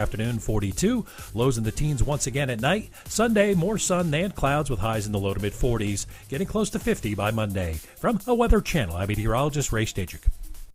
Afternoon 42, lows in the teens once again at night. Sunday, more sun and clouds with highs in the low to mid 40s, getting close to 50 by Monday. From a Weather Channel, I'm meteorologist Ray Stadzik.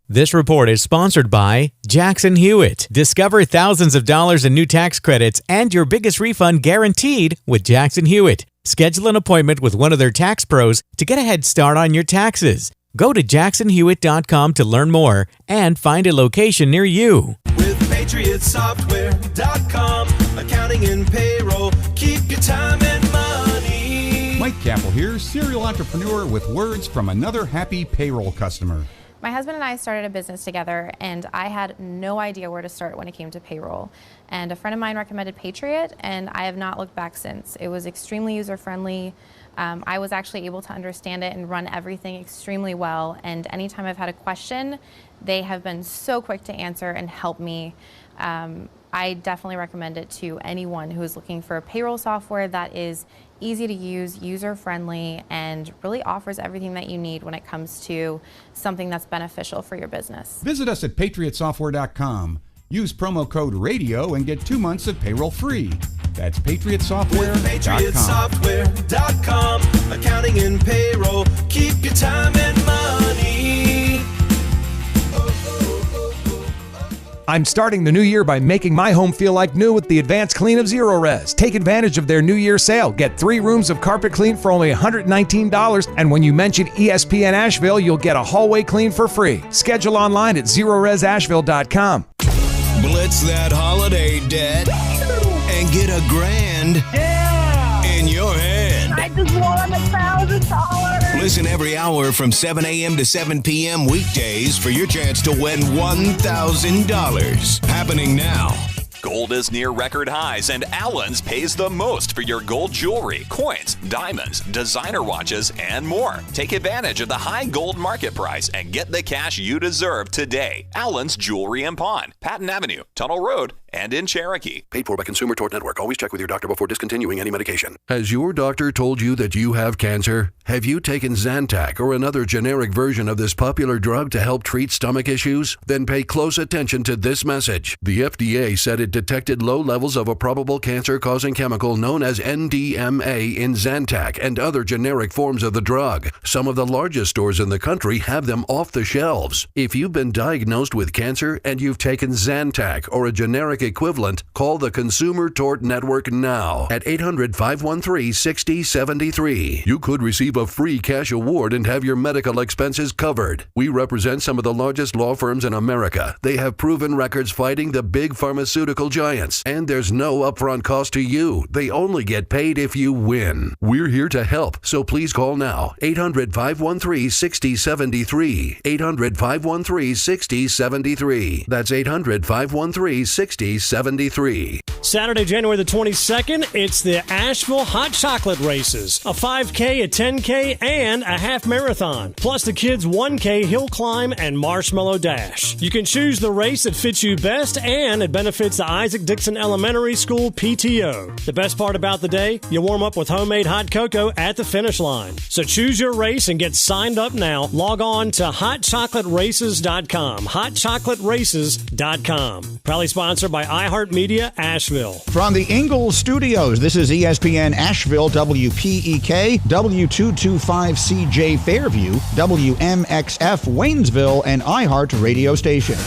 This report is sponsored by Jackson Hewitt. Discover thousands of dollars in new tax credits and your biggest refund guaranteed with Jackson Hewitt. Schedule an appointment with one of their tax pros to get a head start on your taxes. Go to jacksonhewitt.com to learn more and find a location near you. With PatriotSoftware.com, accounting and payroll, keep your time and money. Mike Capel here, serial entrepreneur with words from another happy payroll customer. My husband and I started a business together, and I had no idea where to start when it came to payroll. And a friend of mine recommended Patriot, and I have not looked back since. It was extremely user-friendly. I was actually able to understand it and run everything extremely well. And anytime I've had a question, they have been so quick to answer and help me. I definitely recommend it to anyone who is looking for a payroll software that is easy to use, user-friendly, and really offers everything that you need when it comes to something that's beneficial for your business. Visit us at PatriotSoftware.com. Use promo code RADIO and get 2 months of payroll free. That's PatriotSoftware.com. PatriotSoftware.com, accounting and payroll, keep your time and money. I'm starting the new year by making my home feel like new with the advanced clean of Zero Res. Take advantage of their New Year sale. Get 3 rooms of carpet clean for only $119. And when you mention ESPN Asheville, you'll get a hallway clean for free. Schedule online at ZeroResAsheville.com. Blitz that holiday debt and get $1,000 in your hand. I just won $1,000. Listen every hour from 7 a.m. to 7 p.m. weekdays for your chance to win $1,000. Happening now. Gold is near record highs, and Allen's pays the most for your gold jewelry, coins, diamonds, designer watches, and more. Take advantage of the high gold market price and get the cash you deserve today. Allen's Jewelry and Pawn, Patton Avenue, Tunnel Road, and in Cherokee. Paid for by Consumer Tort Network. Always check with your doctor before discontinuing any medication. Has your doctor told you that you have cancer? Have you taken Zantac or another generic version of this popular drug to help treat stomach issues? Then pay close attention to this message. The FDA said it detected low levels of a probable cancer-causing chemical known as NDMA in Zantac and other generic forms of the drug. Some of the largest stores in the country have them off the shelves. If you've been diagnosed with cancer and you've taken Zantac or a generic equivalent, call the Consumer Tort Network now at 800-513-6073. You could receive a free cash award and have your medical expenses covered. We represent some of the largest law firms in America. They have proven records fighting the big pharmaceutical giants, and there's no upfront cost to you. They only get paid if you win. We're here to help, so please call now. 800-513-6073. 800-513-6073. That's 800-513-6073. Saturday, January the 22nd, it's the Asheville Hot Chocolate Races. A 5K, a 10K, and a half marathon. Plus the kids' 1K hill climb and marshmallow dash. You can choose the race that fits you best, and it benefits the Isaac Dixon Elementary School PTO. The best part about the day, you warm up with homemade hot cocoa at the finish line. So choose your race and get signed up now. Log on to hotchocolateraces.com. hotchocolateraces.com. Proudly sponsored by iHeartMedia Asheville. From the Ingalls Studios, this is ESPN Asheville, WPEK, W225CJ Fairview, WMXF Waynesville, and iHeart Radio Station.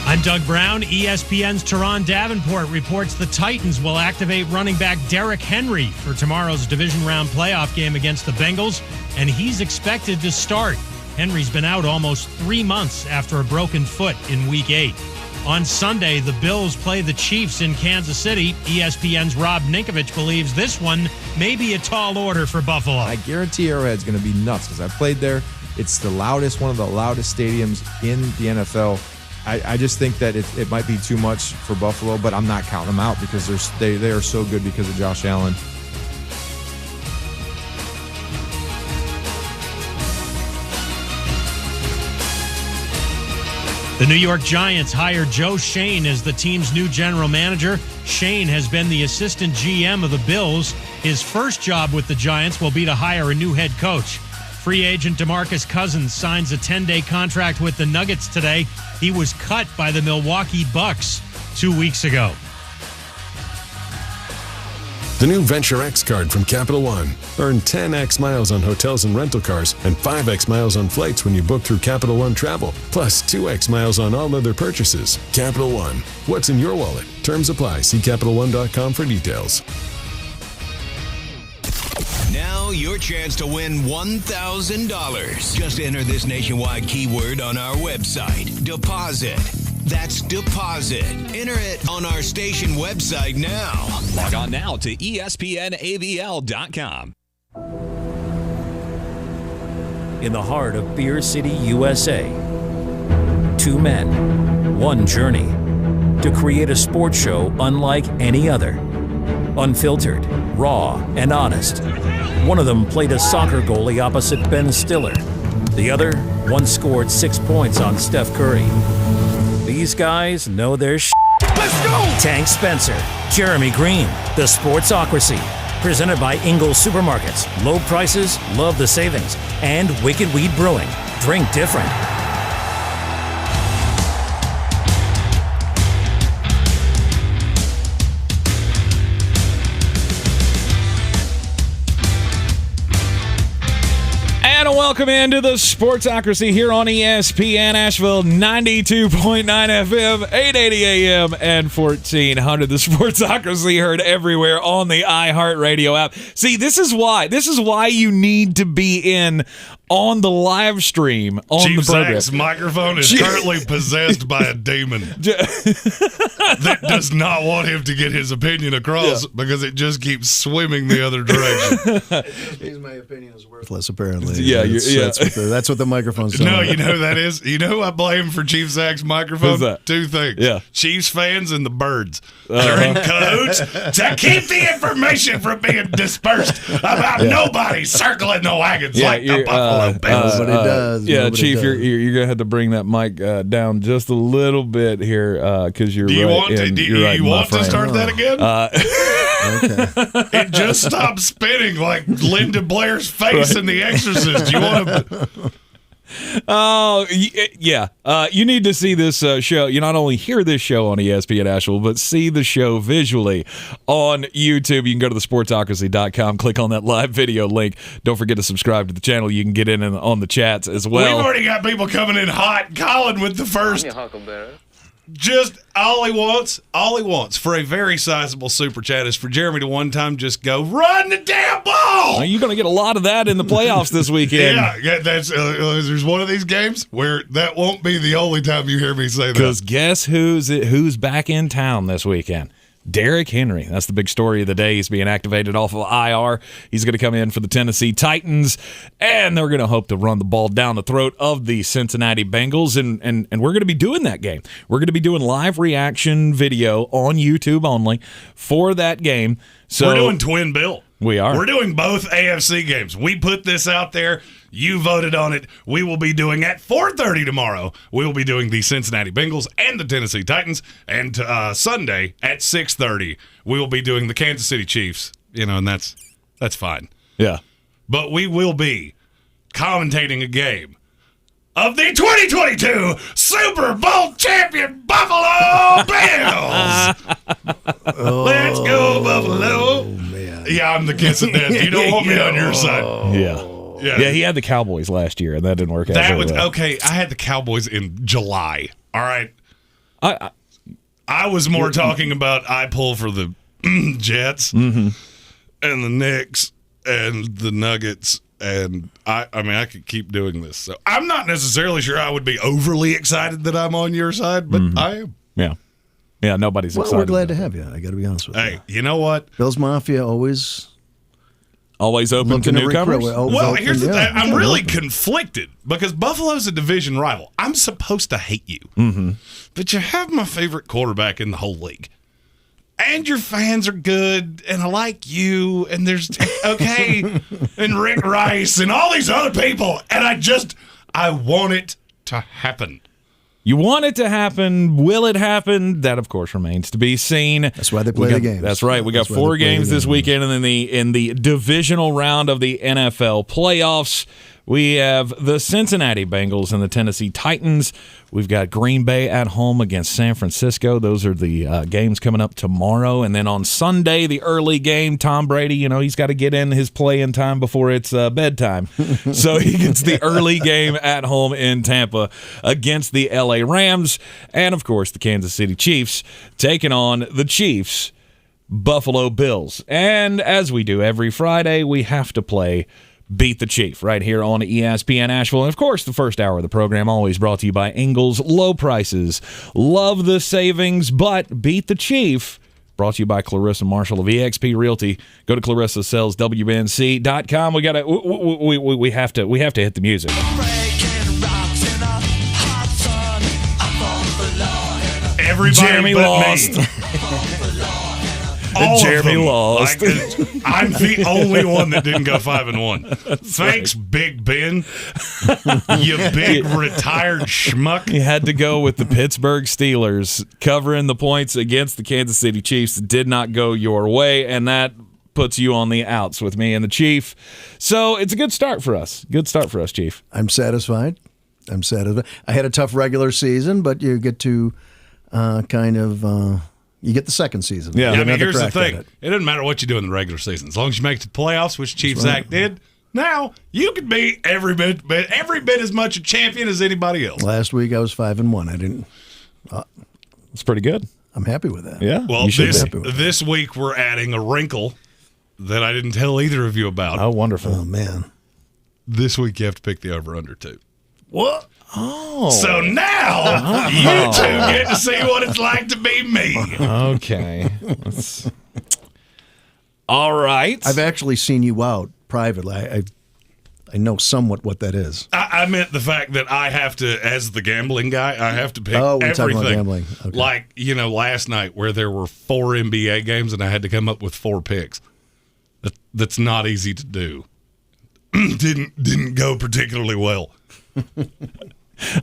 I'm Doug Brown. ESPN's Teron Davenport reports the Titans will activate running back Derrick Henry for tomorrow's division round playoff game against the Bengals, and he's expected to start. Henry's been out almost 3 months after a broken foot in Week 8. On Sunday, the Bills play the Chiefs in Kansas City. ESPN's Rob Ninkovich believes this one may be a tall order for Buffalo. I guarantee Arrowhead's going to be nuts because I played there. It's the loudest, one of the loudest stadiums in the NFL. I just think that it might be too much for Buffalo, but I'm not counting them out because they are so good because of Josh Allen. The New York Giants hired Joe Schoen as the team's new general manager. Schoen has been the assistant GM of the Bills. His first job with the Giants will be to hire a new head coach. Free agent DeMarcus Cousins signs a 10-day contract with the Nuggets today. He was cut by the Milwaukee Bucks. 2 weeks ago. The new Venture X card from Capital One. Earn 10x miles on hotels and rental cars and 5x miles on flights when you book through Capital One Travel, plus 2x miles on all other purchases. Capital One. What's in your wallet? Terms apply. See CapitalOne.com for details. Now your chance to win $1,000. Just enter this nationwide keyword on our website. Deposit. That's deposit. Enter it on our station website now. Log on now to ESPNABL.com. In the heart of Beer City, USA, two men, one journey to create a sports show unlike any other. Unfiltered, raw, and honest. One of them played a soccer goalie opposite Ben Stiller. The other once scored 6 points on Steph Curry. These guys know their shit. Let's go! Tank Spencer, Jeremy Greene, The Sportsocracy. Presented by Ingles Supermarkets. Low prices, love the savings. And Wicked Weed Brewing. Drink different. And welcome into the Sportsocracy here on ESPN Asheville, 92.9 FM, 880 AM, and 1400. The Sportsocracy heard everywhere on the iHeartRadio app. See, this is why you need to be in on the live stream on Chief the program. Zach's microphone is currently possessed by a demon that does not want him to get his opinion across because it just keeps swimming the other direction. My opinion is worthless, apparently. Yeah, that's what the microphone's saying. No, you know who that is? You know who I blame for Chief Zach's microphone? Who's that? Two things. Yeah. Chiefs fans and the birds. They're in cahoots to keep the information from being dispersed about nobody circling the wagons like the Buffalo Bills. Nobody does. Yeah, Nobody Chief, does. You're gonna have to bring that mic down just a little bit here because you're Do you right. want to, do you want to start that again? Okay. It just stopped spinning like Linda Blair's face in The Exorcist. You want to? Oh, yeah. You need to see this show. You not only hear this show on ESPN Asheville, but see the show visually on YouTube. You can go to thesportsocracy.com, click on that live video link. Don't forget to subscribe to the channel. You can get in on the chats as well. We've already got people coming in hot. Colin with the first. Just all he wants for a very sizable super chat is for Jeremy to one time just go, run the damn ball! You're going to get a lot of that in the playoffs this weekend. Yeah, that's there's one of these games where that won't be the only time you hear me say that. Because guess who's back in town this weekend? Derrick Henry. That's the big story of the day. He's being activated off of IR. He's going to come in for the Tennessee Titans, and they're going to hope to run the ball down the throat of the Cincinnati Bengals, and we're going to be doing that game. We're going to be doing live reaction video on YouTube only for that game. So we're doing Twin Bill. We are. We're doing both AFC games. We put this out there. You voted on it. We will be doing at 4:30 tomorrow. We will be doing the Cincinnati Bengals and the Tennessee Titans. And Sunday at 6:30, we will be doing the Kansas City Chiefs. And that's fine. Yeah. But we will be commentating a game of the 2022 Super Bowl champion Buffalo Bills. Let's go, Buffalo. Man. Yeah, I'm the kiss of death. You don't want me on your side. Yeah, he had the Cowboys last year, and that didn't work out. That was well. okay. I had the Cowboys in July. All right. I was more talking about I pull for the Jets and the Knicks and the Nuggets, and I could keep doing this. So I'm not necessarily sure I would be overly excited that I'm on your side, but I am. Yeah, nobody's excited. We're glad to have you. I got to be honest with you. Hey, you know what? Bills Mafia always open to newcomers. Well, here's the thing. I'm really conflicted because Buffalo's a division rival. I'm supposed to hate you, but you have my favorite quarterback in the whole league. And your fans are good, and I like you, and there's, and Rick Rice, and all these other people, and I want it to happen. You want it to happen. Will it happen? That, of course, remains to be seen. That's why they play the games. That's right. We got 4 games this weekend, and then in the divisional round of the NFL playoffs. We have the Cincinnati Bengals and the Tennessee Titans. We've got Green Bay at home against San Francisco. Those are the games coming up tomorrow. And then on Sunday, the early game, Tom Brady, he's got to get in his play-in time before it's bedtime. So he gets the early game at home in Tampa against the L.A. Rams. And, of course, the Kansas City Chiefs taking on the Chiefs' Buffalo Bills. And as we do every Friday, we have to play Beat the Chief right here on ESPN Asheville. And, of course, the first hour of the program always brought to you by Ingles Low Prices. Love the savings, but Beat the Chief brought to you by Clarissa Marshall of eXp Realty. Go to ClarissaSellsWNC.com. We have to hit the music. Everybody Jeremy but lost. Me. Jeremy lost. I'm the only one that didn't go 5-1. Thanks, right. Big Ben. You big retired schmuck. You had to go with the Pittsburgh Steelers covering the points against the Kansas City Chiefs. Did not go your way, and that puts you on the outs with me and the Chief. So it's a good start for us. Good start for us, Chief. I'm satisfied. I had a tough regular season, but you get to you get the second season. Yeah, I mean, here's the thing. It doesn't matter what you do in the regular season. As long as you make it to the playoffs, which Chief Zach did, now you can be every bit as much a champion as anybody else. Last week I was 5-1. I didn't. It's pretty good. I'm happy with that. Yeah. Well, this week we're adding a wrinkle that I didn't tell either of you about. Oh, wonderful. Oh, man. This week you have to pick the over-under, too. What? Oh. So now you two get to see what it's like to be me. Okay. All right. I've actually seen you out privately. I know somewhat what that is. I meant the fact that I have to, as the gambling guy, I have to pick we're talking about everything. gambling. Okay. Like, last night where there were 4 NBA games and I had to come up with 4 picks. That's not easy to do. Didn't go particularly well.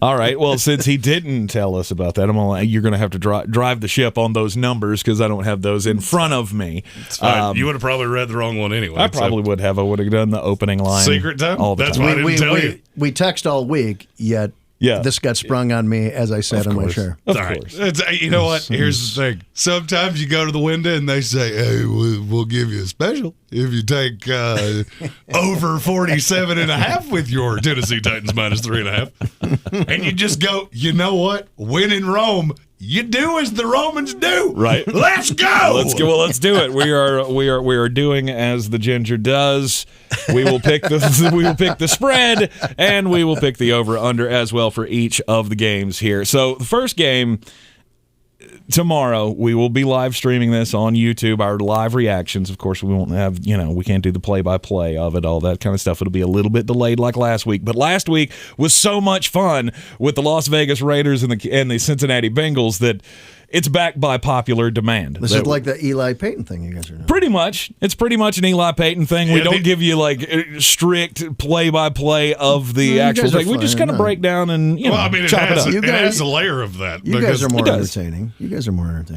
All right. Well, since he didn't tell us about that, you're going to have to drive the ship on those numbers because I don't have those in front of me. It's fine. You would have probably read the wrong one anyway. I probably would have. I would have done the opening line. Secret time? That's why I didn't tell you. We text all week, yet this got sprung on me as I sat on my chair. Of course. You know what? Here's the thing. Sometimes you go to the window and they say, hey, we'll give you a special if you take over 47.5 with your Tennessee Titans minus 3.5. And you just go, you know what? When in Rome, you do as the Romans do. Right. Let's go. Let's do it. We are doing as the Ginger does. We will pick the spread, and we will pick the over/under as well for each of the games here. So the first game tomorrow, we will be live streaming this on YouTube. Our live reactions, of course, we won't have, we can't do the play-by-play of it, all that kind of stuff. It'll be a little bit delayed like last week. But last week was so much fun with the Las Vegas Raiders and the Cincinnati Bengals that it's backed by popular demand. This is like the Eli Payton thing you guys are doing. Pretty much. It's pretty much an Eli Payton thing. We don't give you strict play-by-play of the actual thing. We just kind of break down and chop it up. It has a layer of that. You guys are more entertaining.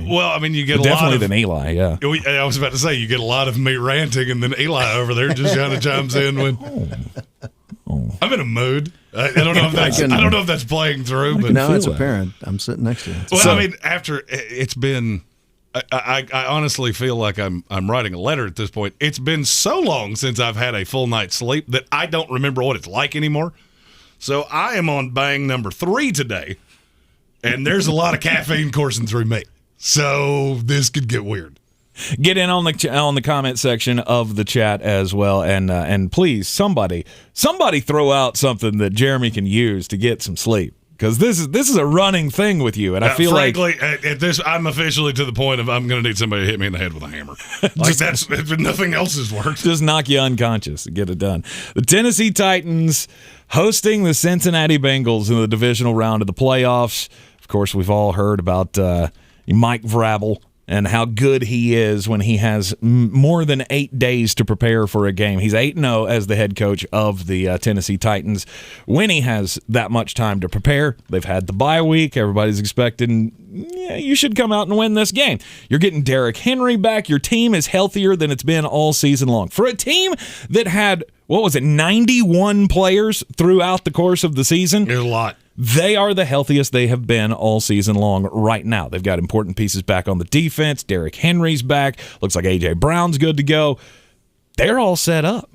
Well, I mean, you get definitely a lot than Eli, yeah. I was about to say, you get a lot of me ranting, and then Eli over there just kind of chimes in when I'm in a mood. I don't know if that's playing through, but now it's apparent. I'm sitting next to you. Well, I mean, after it's been, I honestly feel like I'm writing a letter at this point. It's been so long since I've had a full night's sleep that I don't remember what it's like anymore. So I am on bang number 3 today, and there's a lot of caffeine coursing through me. So this could get weird. Get in on the comment section of the chat as well, and please somebody throw out something that Jeremy can use to get some sleep, because this is a running thing with you, and I feel frankly, at this, I'm officially to the point of I'm going to need somebody to hit me in the head with a hammer. Nothing else has worked. Just knock you unconscious and get it done. The Tennessee Titans hosting the Cincinnati Bengals in the divisional round of the playoffs. Of course, we've all heard about Mike Vrabel and how good he is when he has more than 8 days to prepare for a game. He's 8-0 as the head coach of the Tennessee Titans. When he has that much time to prepare, they've had the bye week. Everybody's expecting, yeah, you should come out and win this game. You're getting Derrick Henry back. Your team is healthier than it's been all season long. For a team that had, 91 players throughout the course of the season? There's a lot. They are the healthiest they have been all season long right now. They've got important pieces back on the defense. Derrick Henry's back. Looks like A.J. Brown's good to go. They're all set up.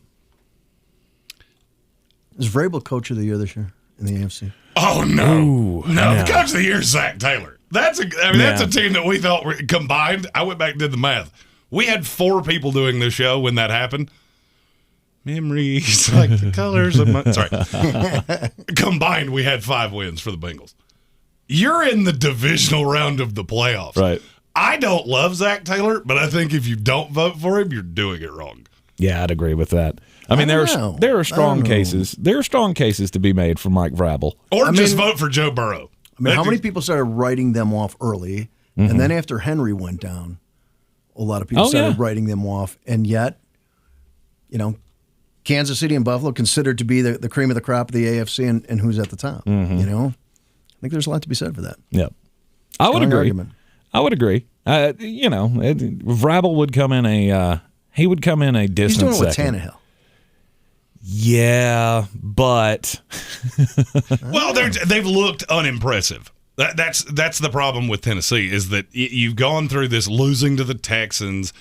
Is Vrabel coach of the year this year in the AFC? Oh, no. Ooh, no, the coach of the year is Zach Taylor. That's a team that we thought were combined. I went back and did the math. We had 4 people doing this show when that happened. Memories like the colors of my... Sorry. Combined, we had 5 wins for the Bengals. You're in the divisional round of the playoffs. Right. I don't love Zach Taylor, but I think if you don't vote for him, you're doing it wrong. Yeah, I'd agree with that. I mean, there are strong cases. There are strong cases to be made for Mike Vrabel. Or just vote for Joe Burrow. I mean, how many people started writing them off early, and then after Henry went down, a lot of people started writing them off, and yet, Kansas City and Buffalo considered to be the cream of the crop of the AFC, and who's at the top. I think there's a lot to be said for that. Yep, I would agree. Vrabel would come in a distant He's doing it with second. Tannehill. Yeah, but well, they've looked unimpressive. That's the problem with Tennessee is that you've gone through this losing to the Texans.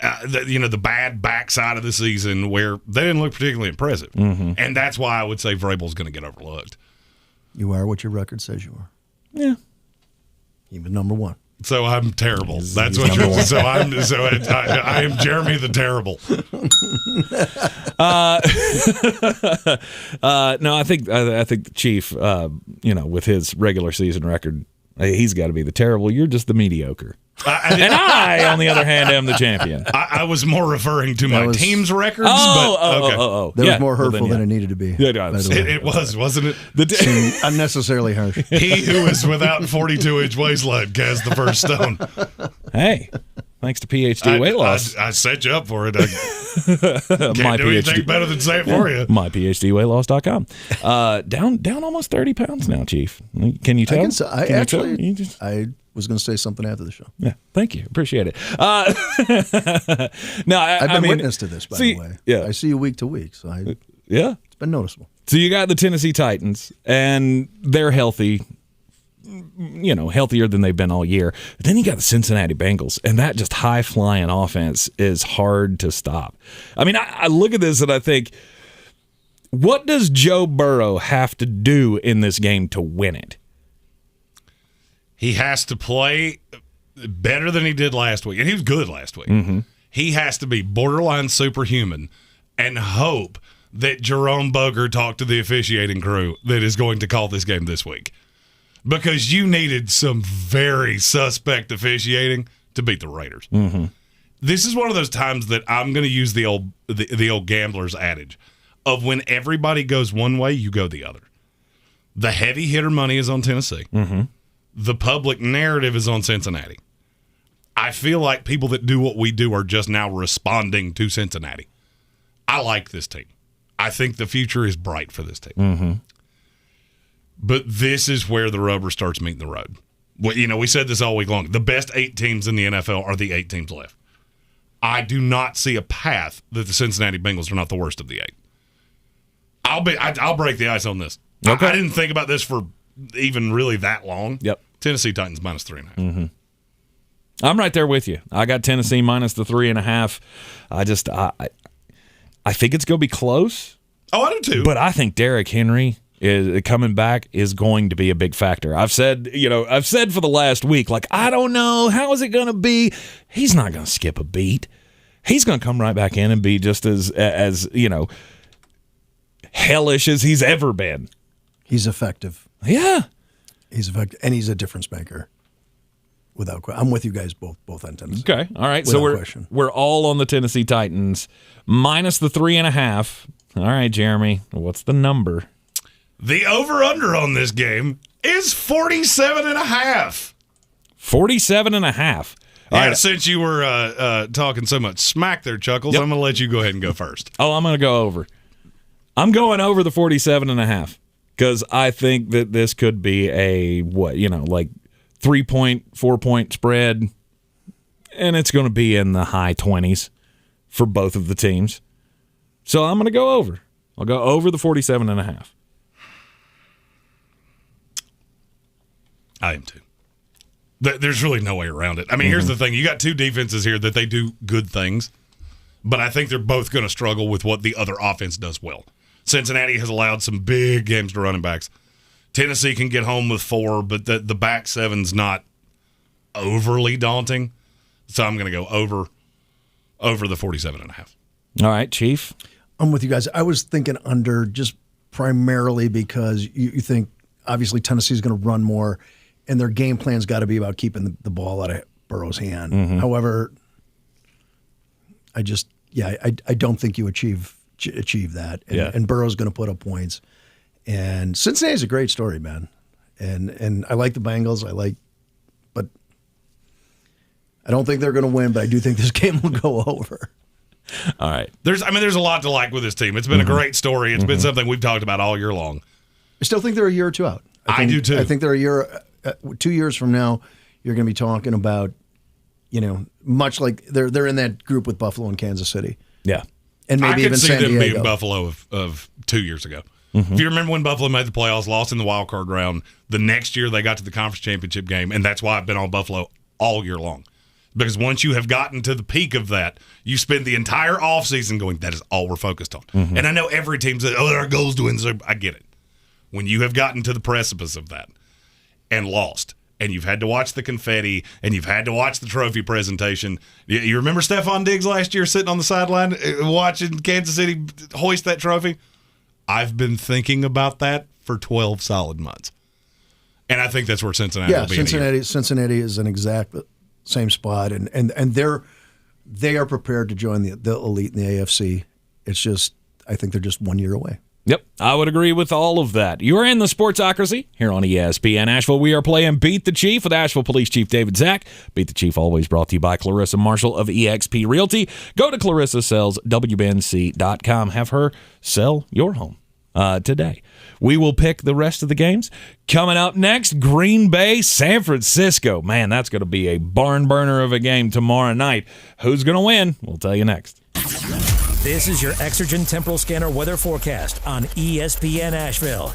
The bad backside of the season where they didn't look particularly impressive. And that's why I would say Vrabel's going to get overlooked. You are what your record says you are. Yeah. Even number 1. So I'm terrible. That's what you're saying. I am Jeremy the Terrible. No, I think the Chief, with his regular season record, he's got to be the terrible. You're just the mediocre. And I, on the other hand, am the champion. I was more referring to my team's records. That was more hurtful than it needed to be. It was, wasn't it? Unnecessarily harsh. He who is without 42-inch waistline cast the first stone. Hey, thanks to PhD weight loss. I set you up for it. Can't do anything better than say it for you. MyPhDweightloss.com. Down almost 30 pounds now, Chief. Can you tell? I was going to say something after the show. Yeah, thank you. Appreciate it. I've been witness to this, by the way. Yeah. I see you week to week, so it's been noticeable. So you got the Tennessee Titans, and they're healthy, healthier than they've been all year. But then you got the Cincinnati Bengals, and that just high-flying offense is hard to stop. I mean, I look at this and I think, what does Joe Burrow have to do in this game to win it? He has to play better than he did last week. And he was good last week. He has to be borderline superhuman and hope that Jerome Boger talked to the officiating crew that is going to call this game this week. Because you needed some very suspect officiating to beat the Raiders. This is one of those times that I'm going to use the old gambler's adage of when everybody goes one way, you go the other. The heavy hitter money is on Tennessee. The public narrative is on Cincinnati. I feel like people that do what we do are just now responding to Cincinnati. I like this team. I think the future is bright for this team. But this is where the rubber starts meeting the road. We said this all week long. The best 8 teams in the NFL are the 8 teams left. I do not see a path that the Cincinnati Bengals are not the worst of the 8. I'll break the ice on this. Okay. I didn't think about this for even really that long. Yep. Tennessee Titans minus 3.5. I'm right there with you. I got Tennessee minus the 3.5. I think it's going to be close. Oh, I do too. But I think Derrick Henry is coming back is going to be a big factor. I've said for the last week, I don't know, how is it going to be? He's not going to skip a beat. He's going to come right back in and be just as hellish as he's ever been. He's effective. Yeah. He's effective, and he's a difference maker. Without question. I'm with you guys both on Tennessee. Okay. All right. So we're all on the Tennessee Titans minus the 3.5. All right, Jeremy. What's the number? The over-under on this game is 47.5. 47.5. Yeah, right. Since you were talking so much smack there, Chuckles, Yep. I'm going to let you go ahead and go first. Oh, I'm going to go over. I'm going over the 47.5 because I think that this could be a, 3-point, 4-point spread, and it's going to be in the high 20s for both of the teams. So I'm going to go over. I'll go over the 47.5. I am too. There's really no way around it. I mean, here's the thing. You got two defenses here that they do good things, but I think they're both going to struggle with what the other offense does well. Cincinnati has allowed some big games to running backs. Tennessee can get home with 4, but the back seven's not overly daunting. So I'm going to go over the 47.5. All right, Chief. I'm with you guys. I was thinking under just primarily because you think obviously Tennessee's going to run more, and their game plan's got to be about keeping the ball out of Burrow's hand. Mm-hmm. However, I don't think you achieve that. And Burrow's going to put up points. And Cincinnati's a great story, man. And I like the Bengals. But I don't think they're going to win, but I do think this game will go over. All right. There's a lot to like with this team. It's been a great story. It's been something we've talked about all year long. I still think they're a year or two out. I do too. I think they're a year, 2 years from now, you're going to be talking about, much like they're in that group with Buffalo and Kansas City. Yeah. And maybe even San I could see them Diego. being Buffalo of 2 years ago. If you remember when Buffalo made the playoffs, lost in the wild card round, the next year they got to the conference championship game, and that's why I've been on Buffalo all year long. Because once you have gotten to the peak of that, you spend the entire offseason going, that is all we're focused on. And I know every team says, our goal is to win. I get it. When you have gotten to the precipice of that and lost, and you've had to watch the confetti, and you've had to watch the trophy presentation. You remember Stephon Diggs last year sitting on the sideline watching Kansas City hoist that trophy? I've been thinking about that for 12 solid months. And I think that's where Cincinnati will be. Cincinnati is an exact same spot, and they are prepared to join the elite in the AFC. It's just, I think they're just 1 year away. Yep, I would agree with all of that. You're in the Sportsocracy here on ESPN Asheville. We are playing Beat the Chief with Asheville Police Chief David Zach. Beat the Chief always brought to you by Clarissa Marshall of eXp Realty. Go to ClarissaSellsWBNC.com. Have her sell your home today. We will pick the rest of the games. Coming up next, Green Bay, San Francisco. Man, that's going to be a barn burner of a game tomorrow night. Who's going to win? We'll tell you next. This is your Exergent Temporal Scanner weather forecast on ESPN Asheville.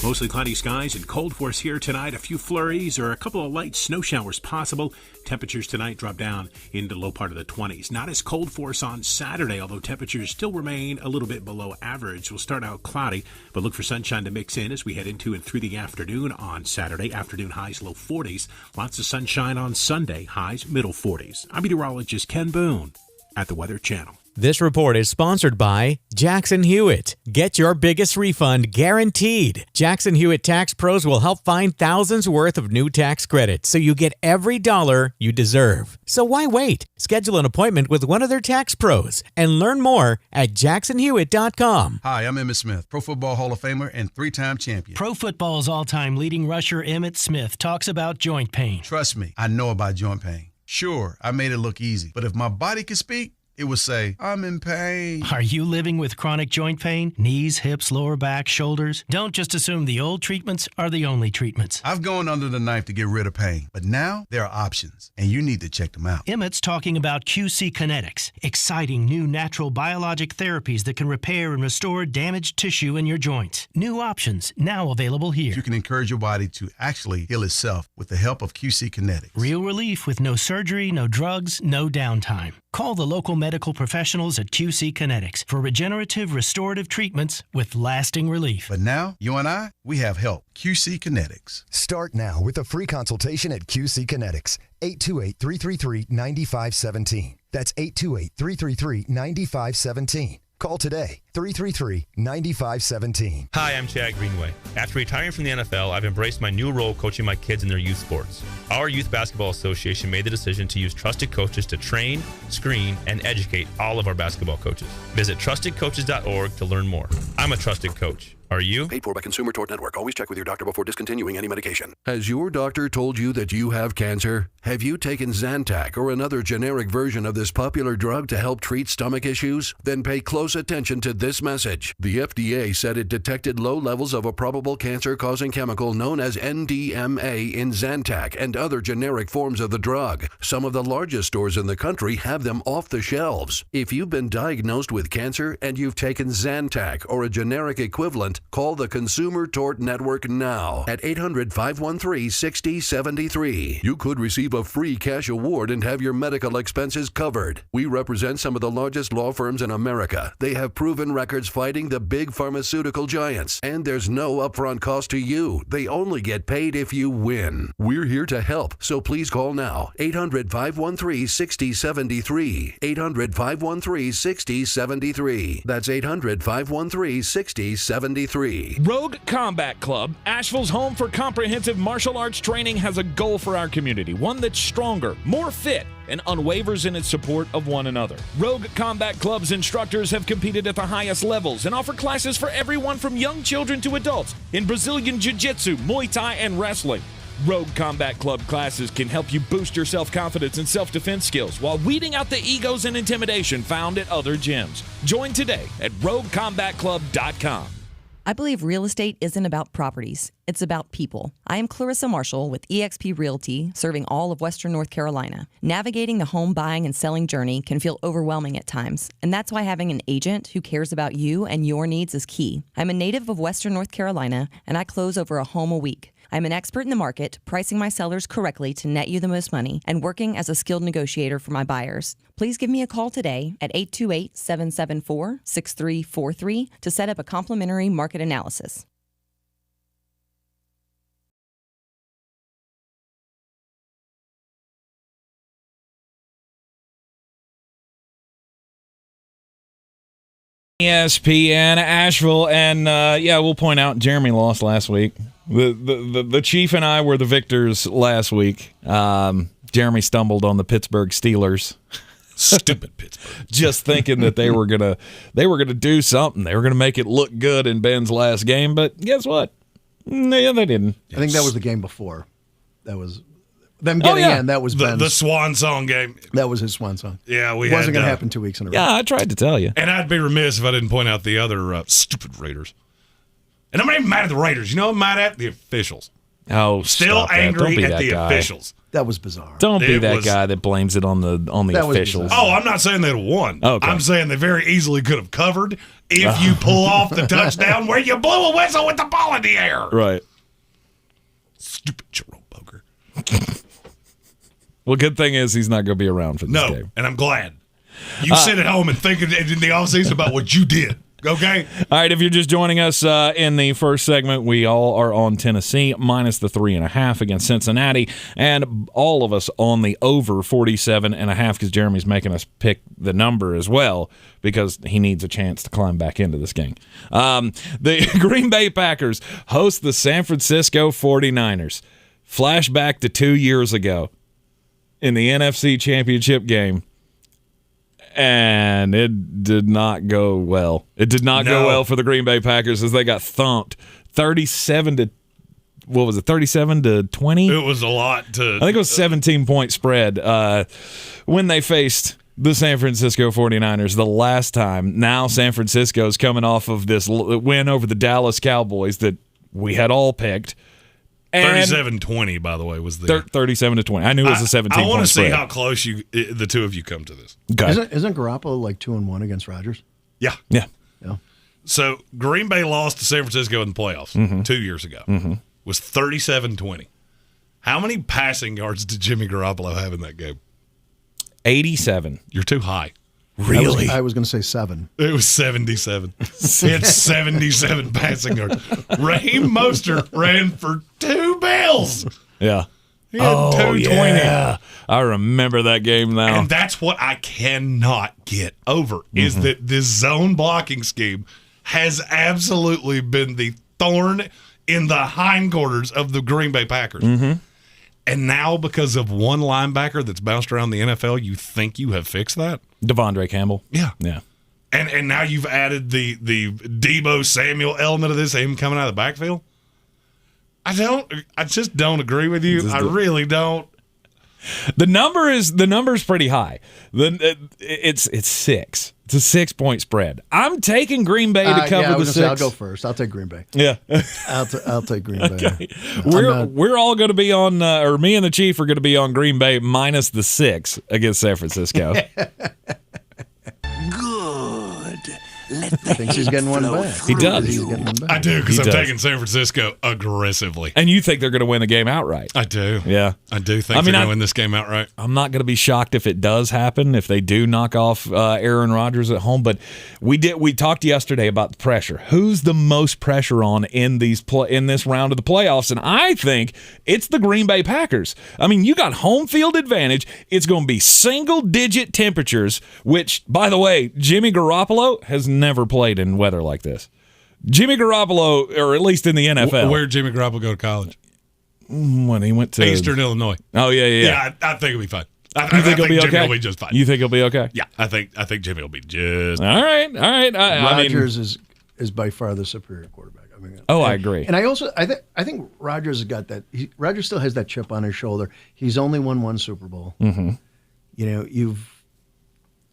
Mostly cloudy skies and cold for us here tonight. A few flurries or a couple of light snow showers possible. Temperatures tonight drop down into the low part of the 20s. Not as cold for us on Saturday, although temperatures still remain a little bit below average. We'll start out cloudy, but look for sunshine to mix in as we head into and through the afternoon on Saturday. Afternoon highs low 40s. Lots of sunshine on Sunday. Highs middle 40s. I'm meteorologist Ken Boone at the Weather Channel. This report is sponsored by Jackson Hewitt. Get your biggest refund guaranteed. Jackson Hewitt Tax Pros will help find thousands worth of new tax credits so you get every dollar you deserve. So why wait? Schedule an appointment with one of their tax pros and learn more at jacksonhewitt.com. Hi, I'm Emmitt Smith, Pro Football Hall of Famer and 3-time champion. Pro Football's all-time leading rusher Emmitt Smith talks about joint pain. Trust me, I know about joint pain. Sure, I made it look easy, but if my body could speak, it would say, I'm in pain. Are you living with chronic joint pain? Knees, hips, lower back, shoulders? Don't just assume the old treatments are the only treatments. I've gone under the knife to get rid of pain, but now there are options, and you need to check them out. Emmett's talking about QC Kinetics, exciting new natural biologic therapies that can repair and restore damaged tissue in your joints. New options now available here. You can encourage your body to actually heal itself with the help of QC Kinetics. Real relief with no surgery, no drugs, no downtime. Call the local medical professionals at QC Kinetics for regenerative restorative treatments with lasting relief. But now, you and I, we have help. QC Kinetics. Start now with a free consultation at QC Kinetics. 828-333-9517. That's 828-333-9517. Call today. 333-9517. Hi, I'm Chad Greenway. After retiring from the NFL, I've embraced my new role coaching my kids in their youth sports. Our Youth Basketball Association made the decision to use trusted coaches to train, screen, and educate all of our basketball coaches. Visit trustedcoaches.org to learn more. I'm a trusted coach. Are you? Paid for by Consumer Tort Network. Always check with your doctor before discontinuing any medication. Has your doctor told you that you have cancer? Have you taken Zantac or another generic version of this popular drug to help treat stomach issues? Then pay close attention to this message. The FDA said it detected low levels of a probable cancer-causing chemical known as NDMA in Zantac and other generic forms of the drug. Some of the largest stores in the country have them off the shelves. If you've been diagnosed with cancer and you've taken Zantac or a generic equivalent, call the Consumer Tort Network now at 800-513-6073. You could receive a free cash award and have your medical expenses covered. We represent some of the largest law firms in America. They have proven records fighting the big pharmaceutical giants, and there's no upfront cost to you. They only get paid if you win. We're here to help, so please call now. 800-513-6073. 800-513-6073. That's 800-513-6073. Rogue Combat Club, Asheville's home for comprehensive martial arts training, has a goal for our community, one that's stronger, more fit, and unwavers in its support of one another. Rogue Combat Club's instructors have competed at the highest levels and offer classes for everyone from young children to adults in Brazilian Jiu-Jitsu, Muay Thai, and wrestling. Rogue Combat Club classes can help you boost your self-confidence and self-defense skills while weeding out the egos and intimidation found at other gyms. Join today at roguecombatclub.com. I believe real estate isn't about properties. It's about people. I am Clarissa Marshall with eXp Realty, serving all of Western North Carolina. Navigating the home buying and selling journey can feel overwhelming at times, and that's why having an agent who cares about you and your needs is key. I'm a native of Western North Carolina, and I close over a home a week. I'm an expert in the market, pricing my sellers correctly to net you the most money, and working as a skilled negotiator for my buyers. Please give me a call today at 828-774-6343 to set up a complimentary market analysis. ESPN Asheville, and we'll point out Jeremy lost last week. The Chief and I were the victors last week. Jeremy stumbled on the Pittsburgh Steelers. Stupid Pittsburgh. Just thinking that they were gonna do something. They were gonna make it look good in Ben's last game, but guess what? Yeah, they didn't. I think that was the game before. That was them getting in. That was Ben's. The swan song game. That was his swan song. Yeah, it wasn't going to happen 2 weeks in a row. Yeah, I tried to tell you. And I'd be remiss if I didn't point out the other stupid Raiders. And I'm not even mad at the Raiders. You know what I'm mad at? The officials. Oh, still angry at the officials. That was bizarre. Don't be that guy that blames it on the officials. Oh, I'm not saying they'd have won. Okay. I'm saying they very easily could have covered if you pull off the touchdown where you blew a whistle with the ball in the air. Right. Stupid Jerome Boger. Well, good thing is he's not going to be around for this game. And I'm glad. You sit at home and think in the offseason about what you did. Okay? All right, if you're just joining us in the first segment, we all are on Tennessee minus the 3.5 against Cincinnati, and all of us on the over 47.5 because Jeremy's making us pick the number as well because he needs a chance to climb back into this game. The Green Bay Packers host the San Francisco 49ers. Flashback to 2 years ago in the NFC Championship game. And it did not go well. It did not go well for the Green Bay Packers as they got thumped 37 to 20? It was a lot to. I think it was 17-point spread when they faced the San Francisco 49ers the last time. Now San Francisco's coming off of this win over the Dallas Cowboys that we had all picked. 37-20, by the way, was the 37-20. I knew it was a 17-point I want to see spread. how close the two of you come to this. Okay. Isn't Garoppolo like 2-1 against Rodgers? Yeah. So Green Bay lost to San Francisco in the playoffs 2 years ago. Was 37-20. How many passing yards did Jimmy Garoppolo have in that game? 87. You're too high. Really? I was going to say 7. It was 77. It's 77 passing yards. Raheem Mostert ran for 2 bills. Yeah. He had 220. Yeah. I remember that game now. And that's what I cannot get over, is that this zone blocking scheme has absolutely been the thorn in the hindquarters of the Green Bay Packers. And now, because of one linebacker that's bounced around the NFL, you think you have fixed that? Devondre Campbell. Yeah. Yeah. And now you've added the Deebo Samuel element of this, him coming out of the backfield? I just don't agree with you. I really don't. The number is pretty high. It's 6. It's a 6-point spread. I'm taking Green Bay to cover the 6. I'll go first. I'll take Green Bay. Yeah, I'll take Green Bay. Okay. We're all going to be on, or me and the Chief are going to be on Green Bay minus the 6 against San Francisco. Thinks he's getting one back. He does. I do, because I'm taking San Francisco aggressively. And you think they're going to win the game outright? I do. Yeah. I do think they're going to win this game outright. I'm not going to be shocked if it does happen, if they do knock off Aaron Rodgers at home. But we talked yesterday about the pressure. Who's the most pressure on in this round of the playoffs? And I think it's the Green Bay Packers. I mean, you got home field advantage. It's going to be single-digit temperatures, which, by the way, Jimmy Garoppolo has never played in weather like this. Jimmy Garoppolo, or at least in the NFL. Where did Jimmy Garoppolo go to college? When he went to Eastern Illinois. Oh, yeah. Yeah, I think it'll be fine. I think he'll be Jimmy okay? will be just fine. You think he'll be okay? Yeah, I think Jimmy will be just all right. Rodgers is by far the superior quarterback. I mean, I agree. And I think Rodgers has got that. Rodgers still has that chip on his shoulder. He's only won one Super Bowl. Mm-hmm. You know,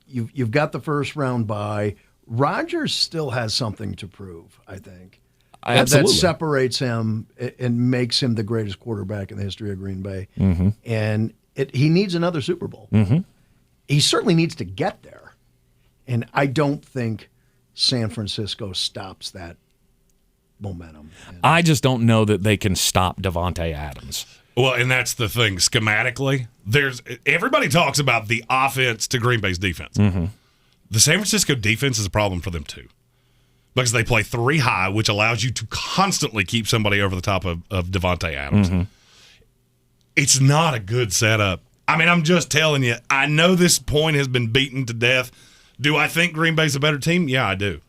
you've got the first round bye. Rodgers still has something to prove, I think. Absolutely. That separates him and makes him the greatest quarterback in the history of Green Bay. Mm-hmm. And he needs another Super Bowl. Mm-hmm. He certainly needs to get there. And I don't think San Francisco stops that momentum. I just don't know that they can stop Davante Adams. Well, and that's the thing. Schematically, everybody talks about the offense to Green Bay's defense. Mm-hmm. The San Francisco defense is a problem for them, too, because they play 3 high, which allows you to constantly keep somebody over the top of Davante Adams. Mm-hmm. It's not a good setup. I mean, I'm just telling you, I know this point has been beaten to death. Do I think Green Bay's a better team? Yeah, I do.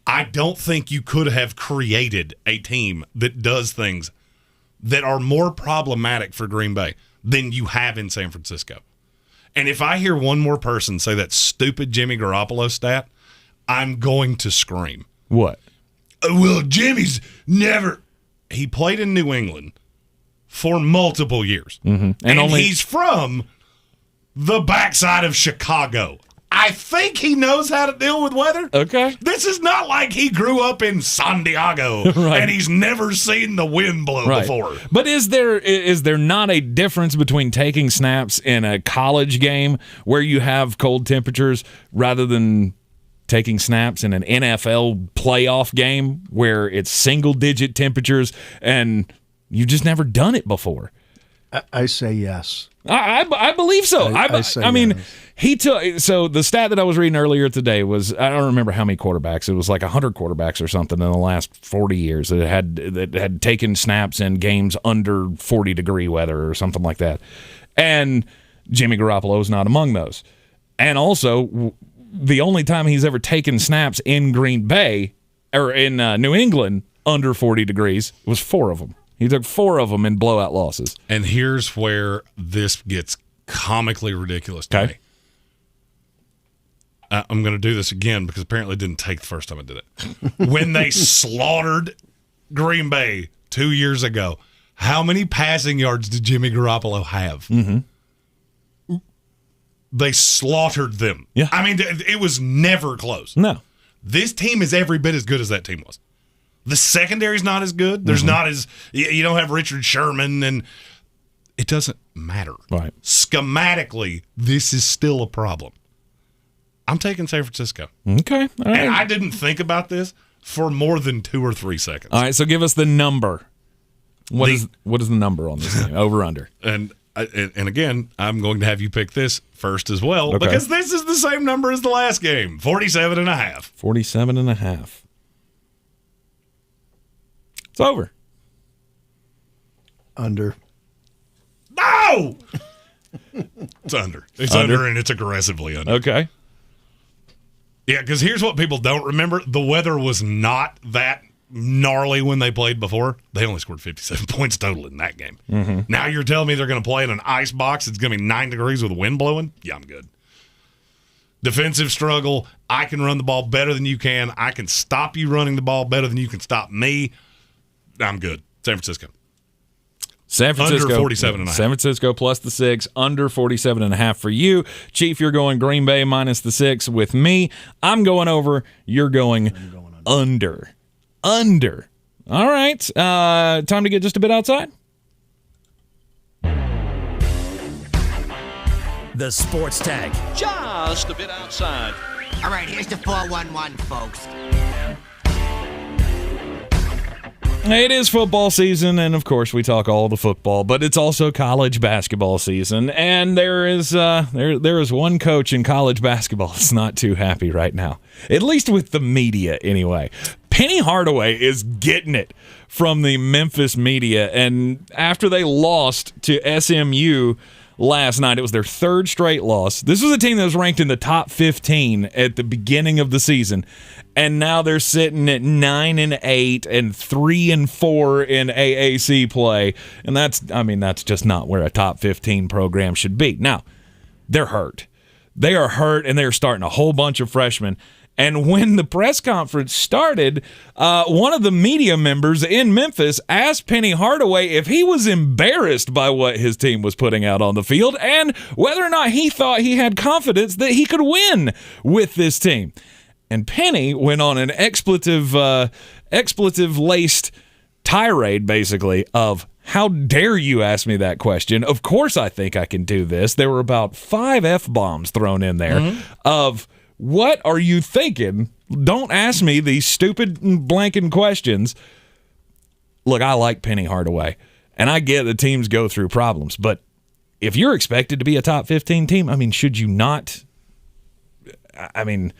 I don't think you could have created a team that does things that are more problematic for Green Bay than you have in San Francisco. And if I hear one more person say that stupid Jimmy Garoppolo stat, I'm going to scream. What? Well, Jimmy's never... He played in New England for multiple years. Mm-hmm. And he's from the backside of Chicago. I think he knows how to deal with weather. Okay. This is not like he grew up in San Diego right. and he's never seen the wind blow before. But is there not a difference between taking snaps in a college game where you have cold temperatures rather than taking snaps in an NFL playoff game where it's single-digit temperatures and you've just never done it before? I say yes. I believe so. I mean, yes. he took. So the stat that I was reading earlier today was, I don't remember how many quarterbacks. It was like 100 quarterbacks or something in the last 40 years that had taken snaps in games under 40-degree weather or something like that. And Jimmy Garoppolo is not among those. And also, the only time he's ever taken snaps in Green Bay or in New England under 40 degrees was 4 of them. He took 4 of them in blowout losses. And here's where this gets comically ridiculous to me. I'm going to do this again because apparently it didn't take the first time I did it. When they slaughtered Green Bay 2 years ago, how many passing yards did Jimmy Garoppolo have? Mm-hmm. They slaughtered them. Yeah. I mean, it was never close. No. This team is every bit as good as that team was. The secondary's not as good. There's not as you don't have Richard Sherman, and it doesn't matter. Right. Schematically, this is still a problem. I'm taking San Francisco. Okay. All right. And I didn't think about this for more than 2 or 3 seconds. All right, so give us the number. What is the number on this game? Over under. And again, I'm going to have you pick this first as well, Okay. because this is the same number as the last game, 47.5. 47.5. It's over. Under. Oh! It's under. It's under, and it's aggressively under. Okay. Yeah, because here's what people don't remember. The weather was not that gnarly when they played before. They only scored 57 points total in that game. Mm-hmm. Now you're telling me they're going to play in an ice box. It's going to be 9 degrees with the wind blowing? Yeah, I'm good. Defensive struggle. I can run the ball better than you can. I can stop you running the ball better than you can stop me. I'm good. San Francisco. Under 47.5. San Francisco plus the 6, under 47.5 for you. Chief, you're going Green Bay minus the 6 with me. I'm going over. You're going under. Under. All right. Time to get just a bit outside. The Sports Tag. Just a bit outside. All right, here's the 411, folks. It is football season, and of course we talk all the football, but it's also college basketball season, and there is one coach in college basketball that's not too happy right now, at least with the media anyway. Penny Hardaway is getting it from the Memphis media, and after they lost to SMU last night, it was their third straight loss. This was a team that was ranked in the top 15 at the beginning of the season, and now they're sitting at 9-8 and 3-4 in AAC play, and that's just not where a top 15 program should be. Now, they're hurt. They are hurt, and they're starting a whole bunch of freshmen. And when the press conference started, one of the media members in Memphis asked Penny Hardaway if he was embarrassed by what his team was putting out on the field and whether or not he thought he had confidence that he could win with this team. And Penny went on an expletive-laced tirade, basically, of, how dare you ask me that question? Of course I think I can do this. There were about 5 F-bombs thrown in there of, what are you thinking? Don't ask me these stupid blanking questions. Look, I like Penny Hardaway, and I get that teams go through problems, but if you're expected to be a top 15 team, should you not open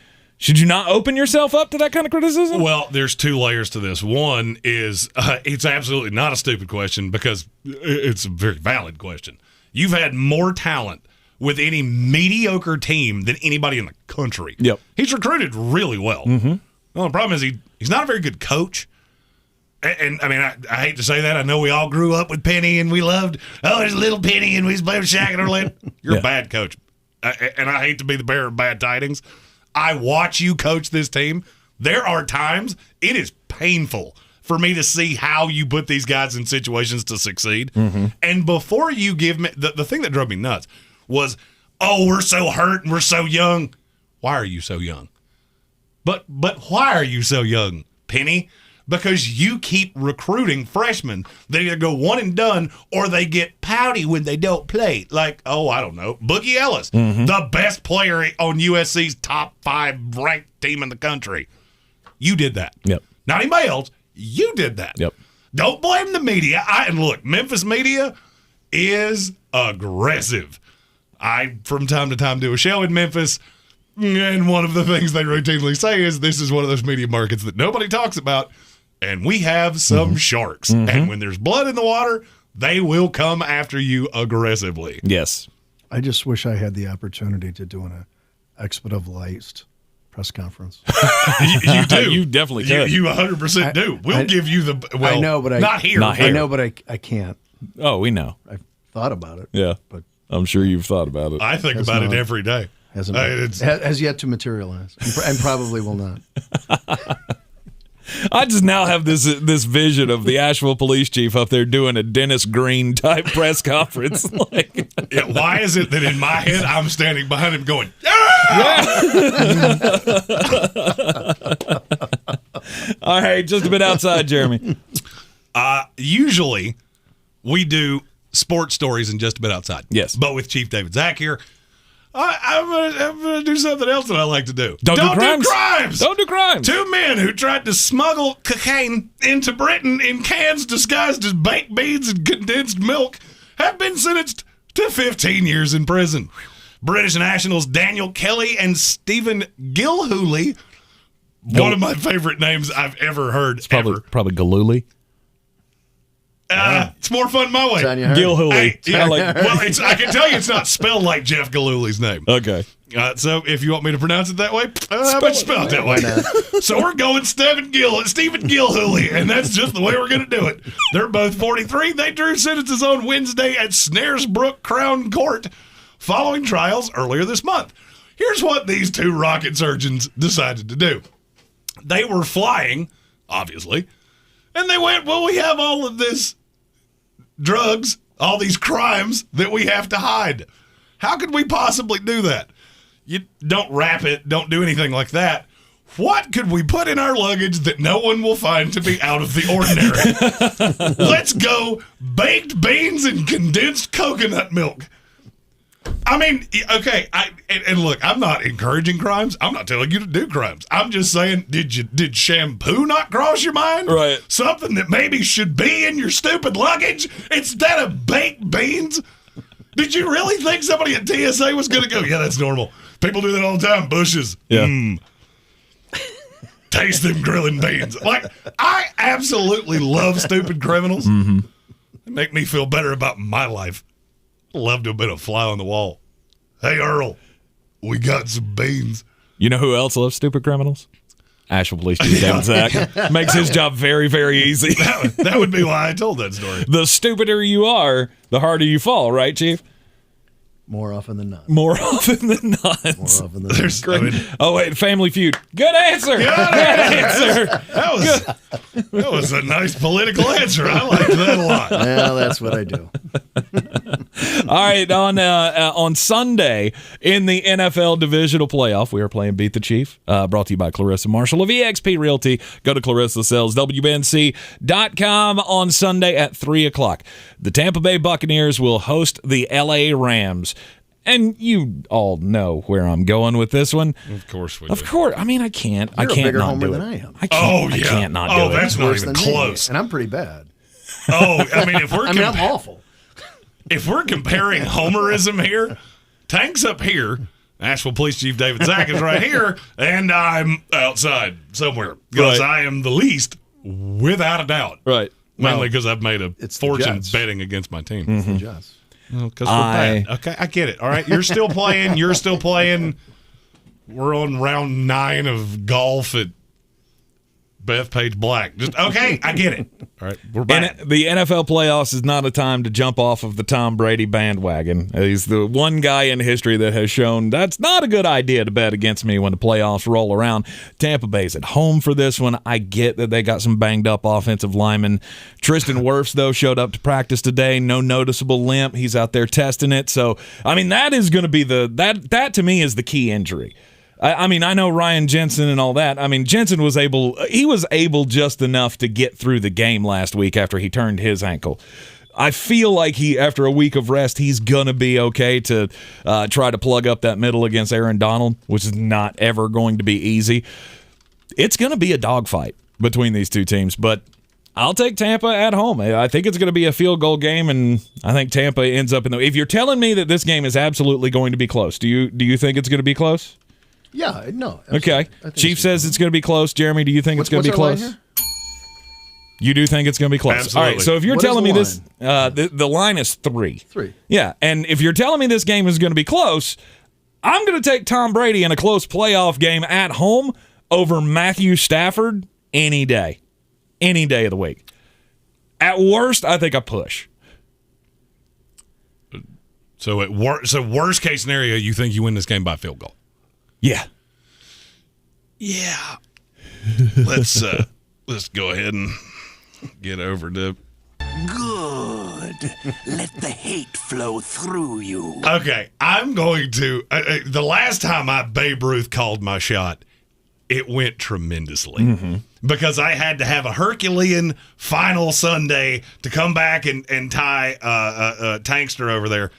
yourself up to that kind of criticism? Well, there's 2 layers to this. One is it's absolutely not a stupid question because it's a very valid question. You've had more talent with any mediocre team than anybody in the country. Yep. He's recruited really well. Mm-hmm. Well, the problem is he's not a very good coach. And I hate to say that. I know we all grew up with Penny and we loved, there's little Penny and we used to play with Shaq and Orlando. You're a bad coach. And I hate to be the bearer of bad tidings. I watch you coach this team. There are times it is painful for me to see how you put these guys in situations to succeed. Mm-hmm. And before you give me, the thing that drove me nuts was, we're so hurt and we're so young. Why are you so young? But why are you so young, Penny? Because you keep recruiting freshmen that either go one and done or they get pouty when they don't play. Like, I don't know, Boogie Ellis, the best player on USC's top 5 ranked team in the country. You did that. Yep. Not anybody else. You did that. Yep. Don't blame the media. And look, Memphis media is aggressive. I, from time to time, do a show in Memphis, and one of the things they routinely say is this is one of those media markets that nobody talks about, and we have some sharks. And when there's blood in the water, they will come after you aggressively. Yes. I just wish I had the opportunity to do an expletive-laced press conference. You do. You definitely could. You 100% do. We'll give you the, I know, but not here. I know, but I can't. Oh, we know. I've thought about it. Yeah. But I'm sure you've thought about it. I think about it every day. Has yet to materialize, and probably will not. I just now have this vision of the Asheville police chief up there doing a Dennis Greene type press conference. Why is it that in my head I'm standing behind him going, All right, just a bit outside, Jeremy. Usually we do sports stories and just a bit outside. Yes. But with Chief David Zach here, I'm gonna do something else that I like to do. Don't do crimes. Don't do crimes. 2 men who tried to smuggle cocaine into Britain in cans disguised as baked beans and condensed milk have been sentenced to 15 years in prison. British nationals Daniel Kelly and Stephen Gilhooly, one of my favorite names I've ever heard. It's probably Gilhooly. It's more fun my way. Gilhooly. I can tell you it's not spelled like Jeff Gilhooly's name. Okay. So if you want me to pronounce it that way, but spell it that way. So we're going Stephen Gilhooly, and that's just the way we're going to do it. They're both 43. They drew sentences on Wednesday at Snaresbrook Crown Court following trials earlier this month. Here's what these two rocket surgeons decided to do. They were flying, obviously, and they went, well, we have all of this drugs, all these crimes that we have to hide. How could we possibly do that? You don't wrap it, don't do anything like that. What could we put in our luggage that no one will find to be out of the ordinary? Let's go baked beans and condensed coconut milk. I mean, okay, and look, I'm not encouraging crimes. I'm not telling you to do crimes. I'm just saying, did shampoo not cross your mind? Right. Something that maybe should be in your stupid luggage instead of baked beans? Did you really think somebody at TSA was going to go, yeah, that's normal. People do that all the time. Bushes. Yeah. Taste them grilling beans. Like, I absolutely love stupid criminals. Mm-hmm. They make me feel better about my life. Love to have been a fly on the wall. Hey, Earl, we got some beans. You know who else loves stupid criminals? Asheville Police Chief David Zach. Makes his job very, very easy. That would be why I told that story. The stupider you are, the harder you fall, right, Chief? More often than not. More often than not. More often than not. Oh, wait, Family Feud. Good answer. Good answer. That was a nice political answer. I liked that a lot. Well, that's what I do. All right, on Sunday in the NFL divisional playoff, we are playing Beat the Chief, brought to you by Clarissa Marshall of eXp Realty. Go to ClarissaSellsWNC.com on Sunday at 3 o'clock. The Tampa Bay Buccaneers will host the LA Rams. And you all know where I'm going with this one. Of course we do. Of course. I mean, I can't. You're I can't a bigger not homer do than it. I am. I can't. Oh, yeah. I can't not do it. That's not even close. And I'm pretty bad. Oh, I mean, if we're I'm awful. If we're comparing homerism here, Tank's up here, Asheville Police Chief David Zach is right here, and I'm outside somewhere because I am the least, without a doubt. Right. Mainly because I've made a fortune betting against my team. It's the Jets. Because we're bad. Okay, I get it. All right, you're still playing. You're still playing. We're on round 9 of golf at Bethpage Black. Just okay, I get it. All right, we're back. The NFL playoffs is not a time to jump off of the Tom Brady bandwagon. He's the one guy in history that has shown that's not a good idea to bet against me when the playoffs roll around. Tampa Bay's at home for this one. I get that they got some banged up offensive linemen. Tristan Wirfs, though, showed up to practice today. No noticeable limp. He's out there testing it. So, I mean, that is going to be that to me is the key injury. I mean, I know Ryan Jensen and all that. I mean, Jensen was able just enough to get through the game last week after he turned his ankle. I feel like after a week of rest, he's going to be okay to try to plug up that middle against Aaron Donald, which is not ever going to be easy. It's going to be a dogfight between these two teams, but I'll take Tampa at home. I think it's going to be a field goal game, and I think Tampa ends up in the. If you're telling me that this game is absolutely going to be close, do you think it's going to be close? Yeah, no. Okay. Chief says it's going to be close. Jeremy, do you think it's going to be close? You do think it's going to be close. Absolutely. All right, so if you're telling me this, the line is 3. 3. Yeah, and if you're telling me this game is going to be close, I'm going to take Tom Brady in a close playoff game at home over Matthew Stafford any day. Any day of the week. At worst, I think I push. So worst case scenario, you think you win this game by field goal? Yeah. Yeah. Let's go ahead and get over to. Good. Let the hate flow through you. Okay, I'm going to. The last time Babe Ruth called my shot, it went tremendously because I had to have a Herculean final Sunday to come back and tie Tankster over there.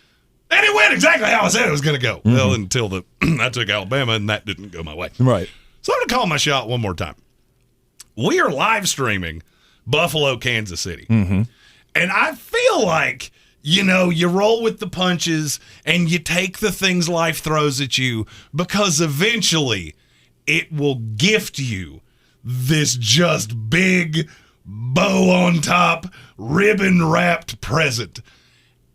And it went exactly how I said it was going to go. Well, until I took Alabama, and that didn't go my way. Right. So I'm going to call my shot one more time. We are live Buffalo, Kansas City. And I feel like, you roll with the punches and you take the things life throws at you because eventually it will gift you this just big, bow on top, ribbon-wrapped present.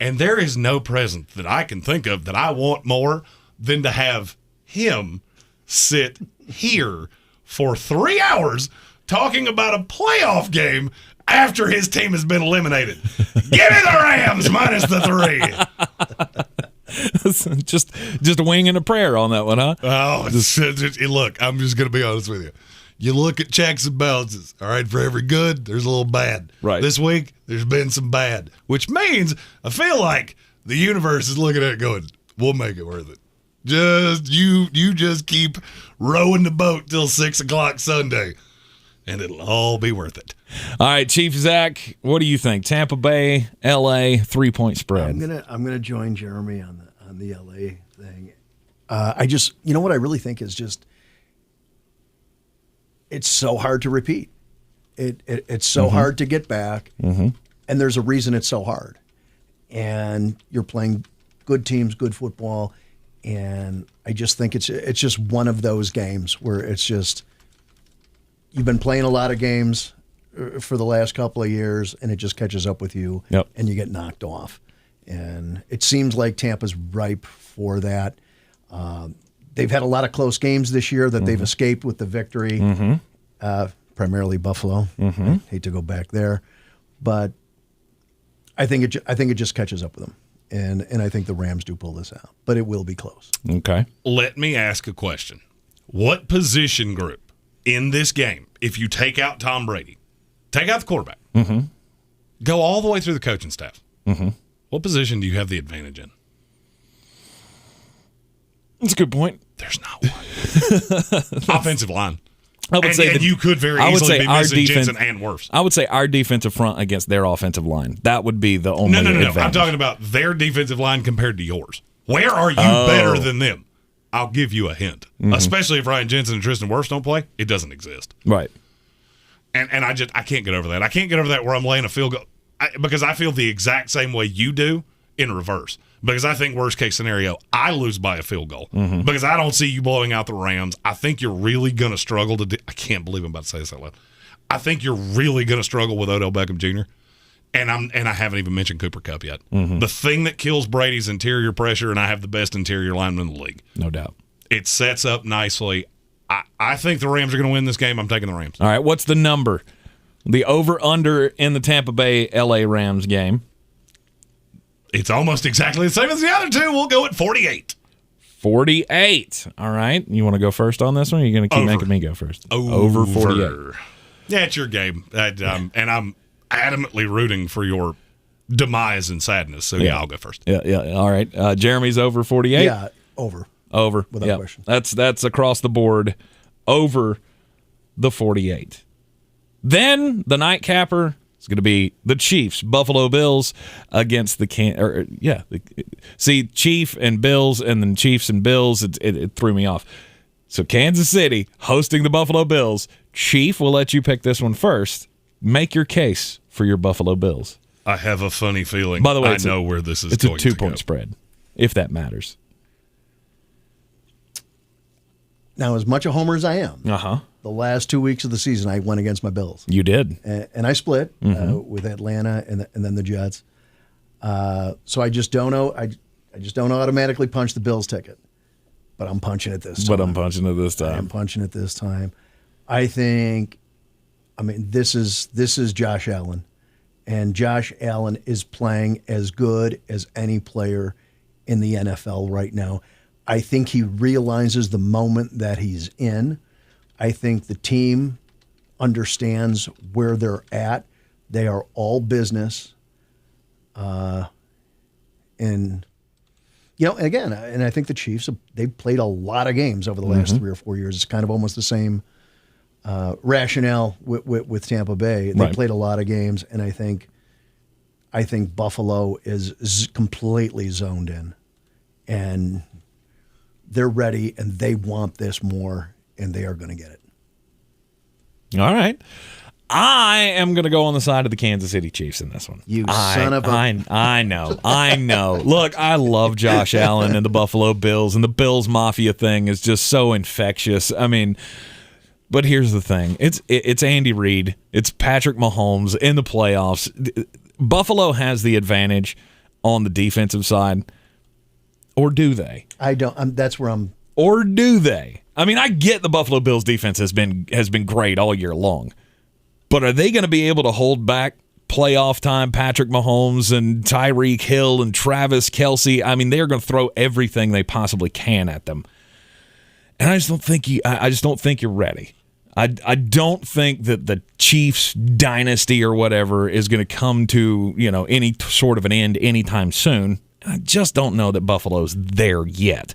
And there is no present that I can think of that I want more than to have him sit here for 3 hours talking about a playoff game after his team has been eliminated. Give me the Rams minus the 3. just a wing and a prayer on that one, huh? Oh, look, I'm just going to be honest with you. You look at checks and balances, all right? For every good, there's a little bad. Right. This week, there's been some bad, which means I feel like the universe is looking at it going, we'll make it worth it. You just keep rowing the boat till 6 o'clock Sunday, and it'll all be worth it. All right, Chief Zach, what do you think? Tampa Bay, L.A., 3-point spread. I'm gonna join Jeremy on the L.A. thing. You know what I really think is just, it's so hard to repeat. It's so hard to get back, and there's a reason it's so hard. And you're playing good teams, good football, and I just think it's just one of those games where it's just, you've been playing a lot of games for the last couple of years, and it just catches up with you, and you get knocked off. And it seems like Tampa's ripe for that. They've had a lot of close games this year that they've escaped with the victory, primarily Buffalo. I hate to go back there, but I think it just catches up with them, and I think the Rams do pull this out, but it will be close. Okay. Let me ask a question. What position group in this game, if you take out Tom Brady, take out the quarterback, go all the way through the coaching staff, what position do you have the advantage in? That's a good point. There's not one. Offensive line. I would say you could very easily be missing Jensen and worse. I would say our defensive front against their offensive line. That would be the only advantage. No. I'm talking about their defensive line compared to yours. Where are you better than them? I'll give you a hint. Especially if Ryan Jensen and Tristan Wirfs don't play, it doesn't exist. Right. And I can't get over that. I can't get over that where I'm laying a field goal because I feel the exact same way you do in reverse. Because I think worst case scenario, I lose by a field goal. Because I don't see you blowing out the Rams. I think you're really going to struggle to I can't believe I'm about to say this out loud. I think you're really going to struggle with Odell Beckham Jr. And I haven't even mentioned Cooper Kupp yet. The thing that kills Brady's interior pressure, and I have the best interior lineman in the league. No doubt. It sets up nicely. I think the Rams are going to win this game. I'm taking the Rams. All right, what's the number? The over-under in the Tampa Bay L.A. Rams game. It's almost exactly the same as the other two. We'll go at 48. 48. All right. You want to go first on this one, or are you going to keep making me go first? Over 48. Yeah, it's your game. And I'm adamantly rooting for your demise and sadness. So, yeah, I'll go first. Yeah. All right. Jeremy's over 48? Yeah, over. Without question. That's across the board. Over the 48. Then the nightcapper. It's going to be the Chiefs, Buffalo Bills against the See, Chief and Bills, and then Chiefs and Bills. It threw me off. So Kansas City hosting the Buffalo Bills. Chief, will let you pick this one first. Make your case for your Buffalo Bills. I have a funny feeling. By the way, I know where this is going. It's a 2-point spread, if that matters. Now, as much a homer as I am, the last 2 weeks of the season, I went against my Bills. You did. And I split with Atlanta and then the Jets. So I just don't know. I just don't automatically punch the Bills ticket. But I'm punching it this time. I am punching it this time. I think, this is Josh Allen. And Josh Allen is playing as good as any player in the NFL right now. I think he realizes the moment that he's in. I think the team understands where they're at. They are all business. And I think the Chiefs, they've played a lot of games over the last 3 or 4 years. It's kind of almost the same rationale with Tampa Bay. They played a lot of games, and I think Buffalo is completely zoned in. And they're ready, and they want this more, and they are going to get it. All right. I am going to go on the side of the Kansas City Chiefs in this one. Son of a... I know. Look, I love Josh Allen and the Buffalo Bills, and the Bills Mafia thing is just so infectious. But here's the thing. It's Andy Reid. It's Patrick Mahomes in the playoffs. Buffalo has the advantage on the defensive side. Or do they? I don't. That's where I'm. Or do they? I mean, I get the Buffalo Bills defense has been great all year long. But are they going to be able to hold back playoff time Patrick Mahomes and Tyreek Hill and Travis Kelce? I mean, they're going to throw everything they possibly can at them. And I just don't think you're ready. I don't think that the Chiefs dynasty or whatever is going to come to, any sort of an end anytime soon. I just don't know that Buffalo's there yet.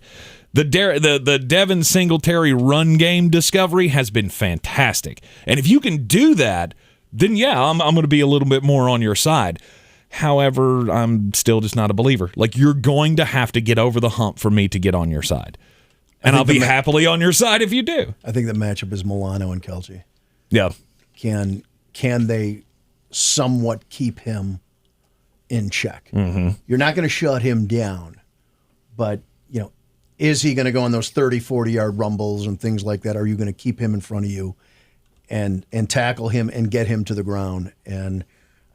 The Devin Singletary run game discovery has been fantastic. And if you can do that, then yeah, I'm going to be a little bit more on your side. However, I'm still just not a believer. Like, you're going to have to get over the hump for me to get on your side. And I'll be happily on your side if you do. I think the matchup is Milano and Kelce. Yeah. Can they somewhat keep him in check? Mm-hmm. You're not going to shut him down, but, is he going to go on those 30, 40-yard rumbles and things like that? Are you going to keep him in front of you and tackle him and get him to the ground? And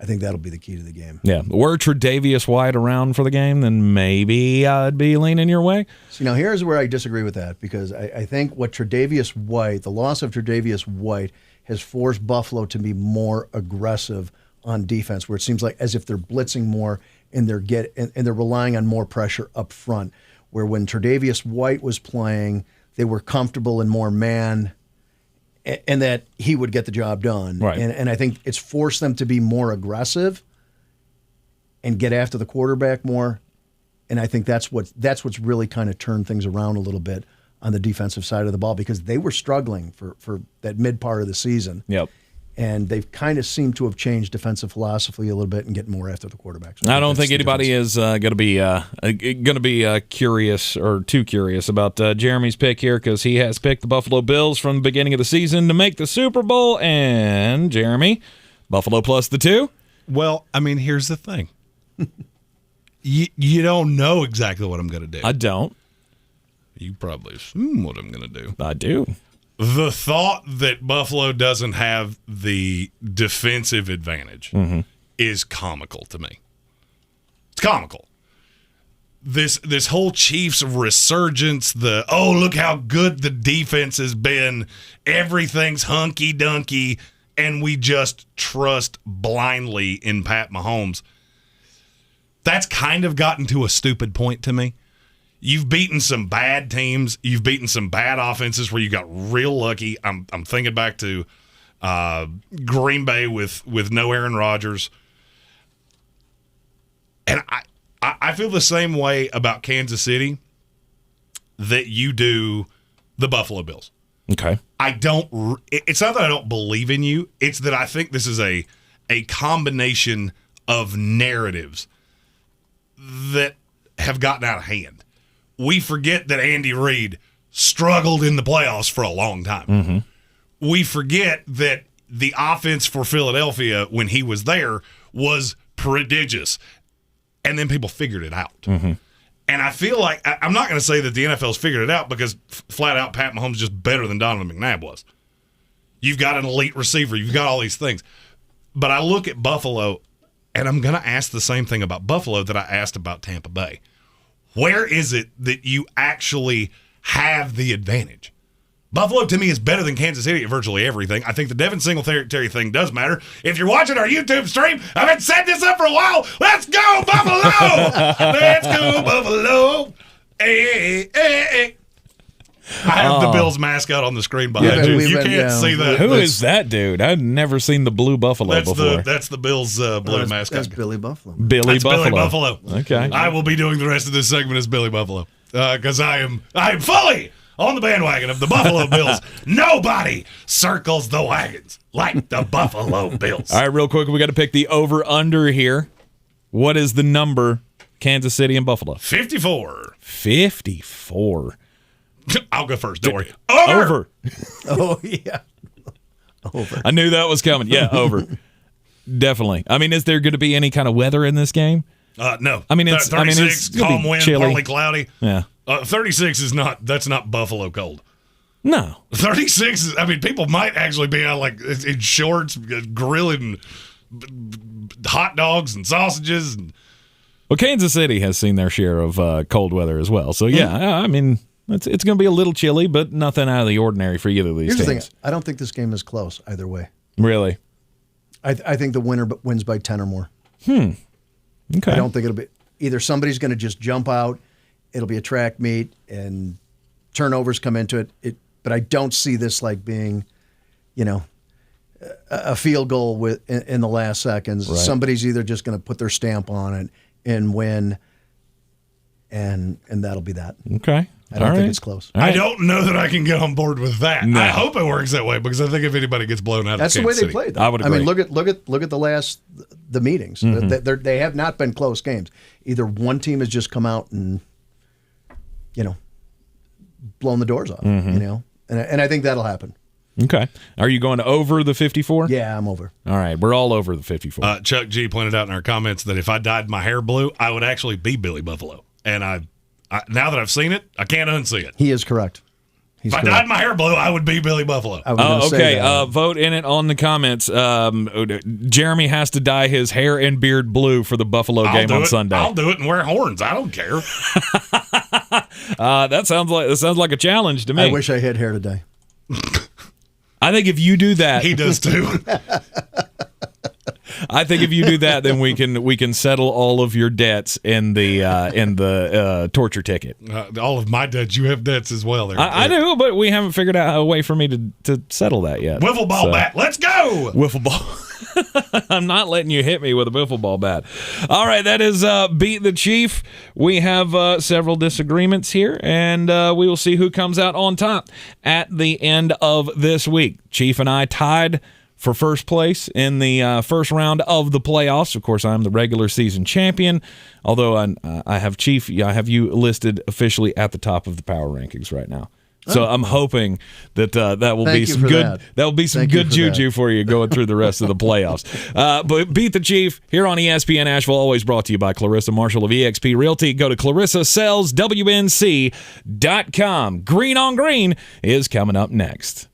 I think that'll be the key to the game. Yeah. Were Tre'Davious White around for the game, then maybe I'd be leaning your way. See, now here's where I disagree with that, because I think what Tre'Davious White, the loss of Tre'Davious White, has forced Buffalo to be more aggressive on defense, where it seems like as if they're blitzing more and they're relying on more pressure up front. Where when Tre'Davious White was playing, they were comfortable in more man, and that he would get the job done. Right. And I think it's forced them to be more aggressive and get after the quarterback more. And I think that's what's really kind of turned things around a little bit on the defensive side of the ball, because they were struggling for that mid part of the season. Yep. And they've kind of seemed to have changed defensive philosophy a little bit and get more after the quarterbacks. So I don't think anybody is going to be curious or too curious about Jeremy's pick here, because he has picked the Buffalo Bills from the beginning of the season to make the Super Bowl. And Jeremy, Buffalo plus the 2. Well, I mean, here's the thing. You don't know exactly what I'm going to do. I don't. You probably assume what I'm going to do. I do. The thought that Buffalo doesn't have the defensive advantage is comical to me. It's comical. This whole Chiefs resurgence, look how good the defense has been, everything's hunky-dunky, and we just trust blindly in Pat Mahomes. That's kind of gotten to a stupid point to me. You've beaten some bad teams. You've beaten some bad offenses where you got real lucky. I'm thinking back to Green Bay with no Aaron Rodgers. And I feel the same way about Kansas City that you do the Buffalo Bills. Okay. It's not that I don't believe in you. It's that I think this is a combination of narratives that have gotten out of hand. We forget that Andy Reid struggled in the playoffs for a long time. Mm-hmm. We forget that the offense for Philadelphia when he was there was prodigious. And then people figured it out. Mm-hmm. And I feel like, I'm not going to say that the NFL's figured it out, because flat out Pat Mahomes is just better than Donovan McNabb was. You've got an elite receiver. You've got all these things. But I look at Buffalo, and I'm going to ask the same thing about Buffalo that I asked about Tampa Bay. Where is it that you actually have the advantage? Buffalo, to me, is better than Kansas City at virtually everything. I think the Devin Singletary thing does matter. If you're watching our YouTube stream, I've been setting this up for a while. Let's go, Buffalo! Let's go, Buffalo! Hey, hey, hey. I have the Bills mascot on the screen behind you. You can't see that. Who is that dude? I've never seen the blue buffalo before. That's the Bills blue mascot. That's Billy Buffalo. Billy Buffalo. Okay. I will be doing the rest of this segment as Billy Buffalo, because I am fully on the bandwagon of the Buffalo Bills. Nobody circles the wagons like the Buffalo Bills. All right, real quick, we got to pick the over-under here. What is the number, Kansas City and Buffalo? 54. 54. I'll go first. Don't worry. Over. Oh, yeah. Over. I knew that was coming. Yeah, over. Definitely. I mean, is there going to be any kind of weather in this game? No. I mean, it's 36, calm wind, chilly. partly cloudy. Yeah. 36 is not. That's not Buffalo cold. No. 36 is, people might actually be out like in shorts, grilling hot dogs and sausages. And well, Kansas City has seen their share of cold weather as well. So, yeah, it's going to be a little chilly, but nothing out of the ordinary for either of these teams. Here's the thing. I don't think this game is close either way. Really? I think the winner wins by 10 or more. Okay. I don't think it'll be either somebody's going to just jump out, it'll be a track meet, and turnovers come into it. But I don't see this like being, a field goal in the last seconds. Right. Somebody's either just going to put their stamp on it and win, and that'll be that. Okay. I don't think it's close. I don't know that I can get on board with that. No. I hope it works that way because I think if anybody gets blown out, That's of the way Kansas they City, played. Though. I would agree. look at the meetings. Mm-hmm. They have not been close games. Either one team has just come out and, blown the doors off. Mm-hmm. And I think that'll happen. Okay. Are you going over the 54? Yeah, I'm over. All right. We're all over the 54. Chuck G pointed out in our comments that if I dyed my hair blue, I would actually be Billy Buffalo. And I now that I've seen it, I can't unsee it. He is correct. If I dyed my hair blue, I would be Billy Buffalo. Okay. Vote in it on the comments. Jeremy has to dye his hair and beard blue for the Buffalo game on Sunday. I'll do it and wear horns. I don't care. That sounds like a challenge to me. I wish I had hair today. I think if you do that, he does too. I think if you do that, then we can settle all of your debts in the torture ticket. All of my debts, you have debts as well. I do, but we haven't figured out a way for me to settle that yet. Wiffle ball bat, let's go! Wiffle ball. I'm not letting you hit me with a wiffle ball bat. All right, that is Beat the Chief. We have several disagreements here, and we will see who comes out on top at the end of this week. Chief and I tied for first place in the first round of the playoffs. Of course, I'm the regular season champion, although I have Chief. I have you listed officially at the top of the power rankings right now. So I'm hoping that that will be some good. That will be some good juju for you going through the rest of the playoffs. But Beat the Chief here on ESPN Asheville, always brought to you by Clarissa Marshall of eXp Realty. Go to ClarissaSellsWNC.com. Green on Green is coming up next.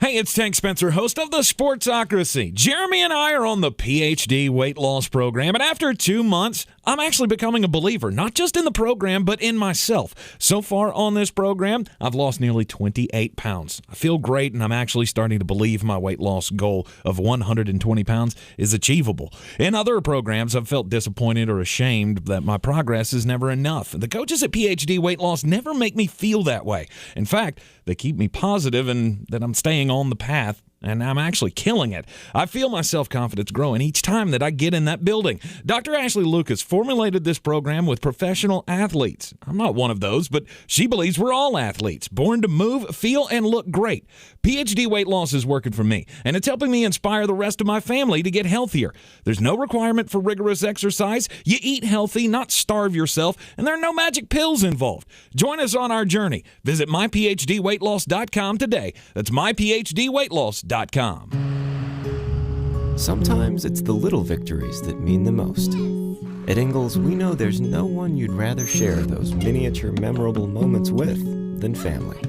Hey, it's Tank Spencer, host of the Sportsocracy. Jeremy and I are on the PhD weight loss program, and after 2 months, I'm actually becoming a believer, not just in the program, but in myself. So far on this program, I've lost nearly 28 pounds. I feel great, and I'm actually starting to believe my weight loss goal of 120 pounds is achievable. In other programs, I've felt disappointed or ashamed that my progress is never enough. The coaches at PhD Weight Loss never make me feel that way. In fact, they keep me positive and that I'm staying on the path, and I'm actually killing it. I feel my self-confidence growing each time that I get in that building. Dr. Ashley Lucas formulated this program with professional athletes. I'm not one of those, but she believes we're all athletes, born to move, feel, and look great. PhD Weight Loss is working for me, and it's helping me inspire the rest of my family to get healthier. There's no requirement for rigorous exercise. You eat healthy, not starve yourself, and there are no magic pills involved. Join us on our journey. Visit myphdweightloss.com today. That's myphdweightloss.com. Sometimes it's the little victories that mean the most. At Ingalls, we know there's no one you'd rather share those miniature memorable moments with than family.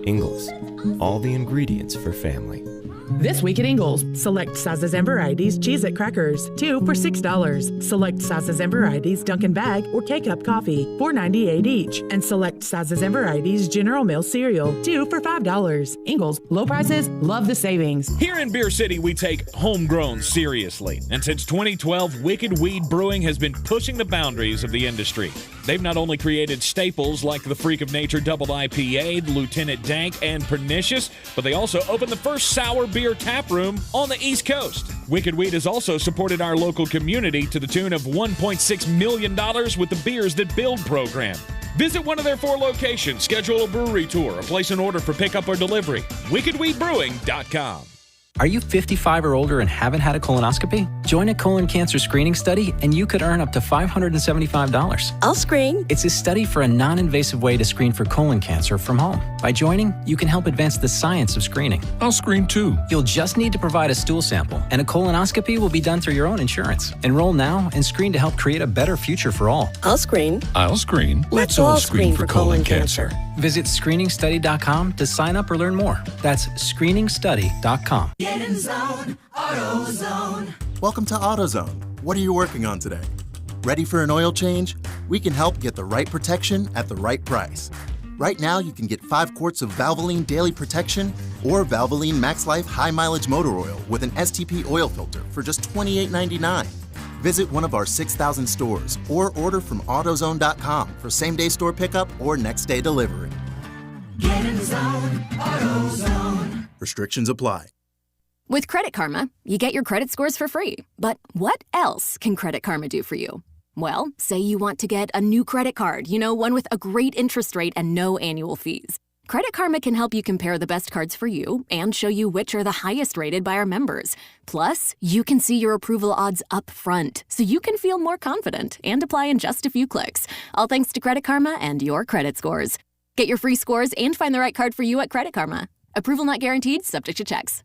Ingalls, all the ingredients for family. This week at Ingalls, select sizes and varieties Cheez-It crackers, 2 for $6. Select sizes and varieties Dunkin' Bag or K-Cup coffee, $4.98 each. And select sizes and varieties General Mills cereal, 2 for $5. Ingalls, low prices, love the savings. Here in Beer City, we take homegrown seriously. And since 2012, Wicked Weed Brewing has been pushing the boundaries of the industry. They've not only created staples like the Freak of Nature Double IPA, the Lieutenant Dank, and Pernicious, but they also opened the first sour beer tap room on the East Coast. Wicked Weed has also supported our local community to the tune of $1.6 million with the Beers That Build program. Visit one of their 4 locations, schedule a brewery tour, or place an order for pickup or delivery. WickedWeedBrewing.com. Are you 55 or older and haven't had a colonoscopy? Join a colon cancer screening study and you could earn up to $575. I'll screen. It's a study for a non-invasive way to screen for colon cancer from home. By joining, you can help advance the science of screening. I'll screen too. You'll just need to provide a stool sample, and a colonoscopy will be done through your own insurance. Enroll now and screen to help create a better future for all. I'll screen. I'll screen. Let's all screen for colon cancer. Visit screeningstudy.com to sign up or learn more. That's screeningstudy.com. Get in zone, AutoZone. Welcome to AutoZone. What are you working on today? Ready for an oil change? We can help get the right protection at the right price. Right now, you can get 5 quarts of Valvoline Daily Protection or Valvoline Max Life High Mileage Motor Oil with an STP oil filter for just $28.99. Visit one of our 6,000 stores or order from AutoZone.com for same-day store pickup or next-day delivery. Get in zone, AutoZone. Restrictions apply. With Credit Karma, you get your credit scores for free. But what else can Credit Karma do for you? Well, say you want to get a new credit card, one with a great interest rate and no annual fees. Credit Karma can help you compare the best cards for you and show you which are the highest rated by our members. Plus, you can see your approval odds up front, so you can feel more confident and apply in just a few clicks. All thanks to Credit Karma and your credit scores. Get your free scores and find the right card for you at Credit Karma. Approval not guaranteed, subject to checks.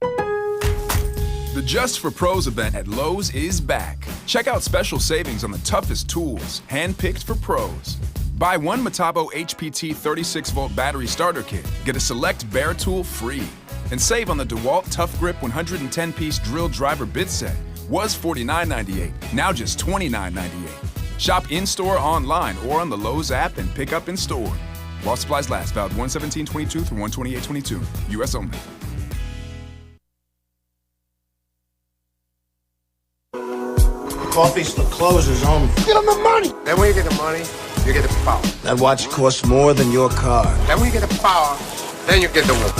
The Just for Pros event at Lowe's is back. Check out special savings on the toughest tools, handpicked for pros. Buy one Metabo HPT 36-volt battery starter kit, get a select bare tool free. And save on the DeWalt Tough Grip 110-piece drill driver bit set. Was $49.98, now just $29.98. Shop in-store, online, or on the Lowe's app and pick up in-store. While supplies last, valid 1/17/22 through 1/28/22. U.S. only. Coffee store closes on. Get them the money. Then when you get the money, you get the power. That watch costs more than your car. Then when you get the power, then you get the woman.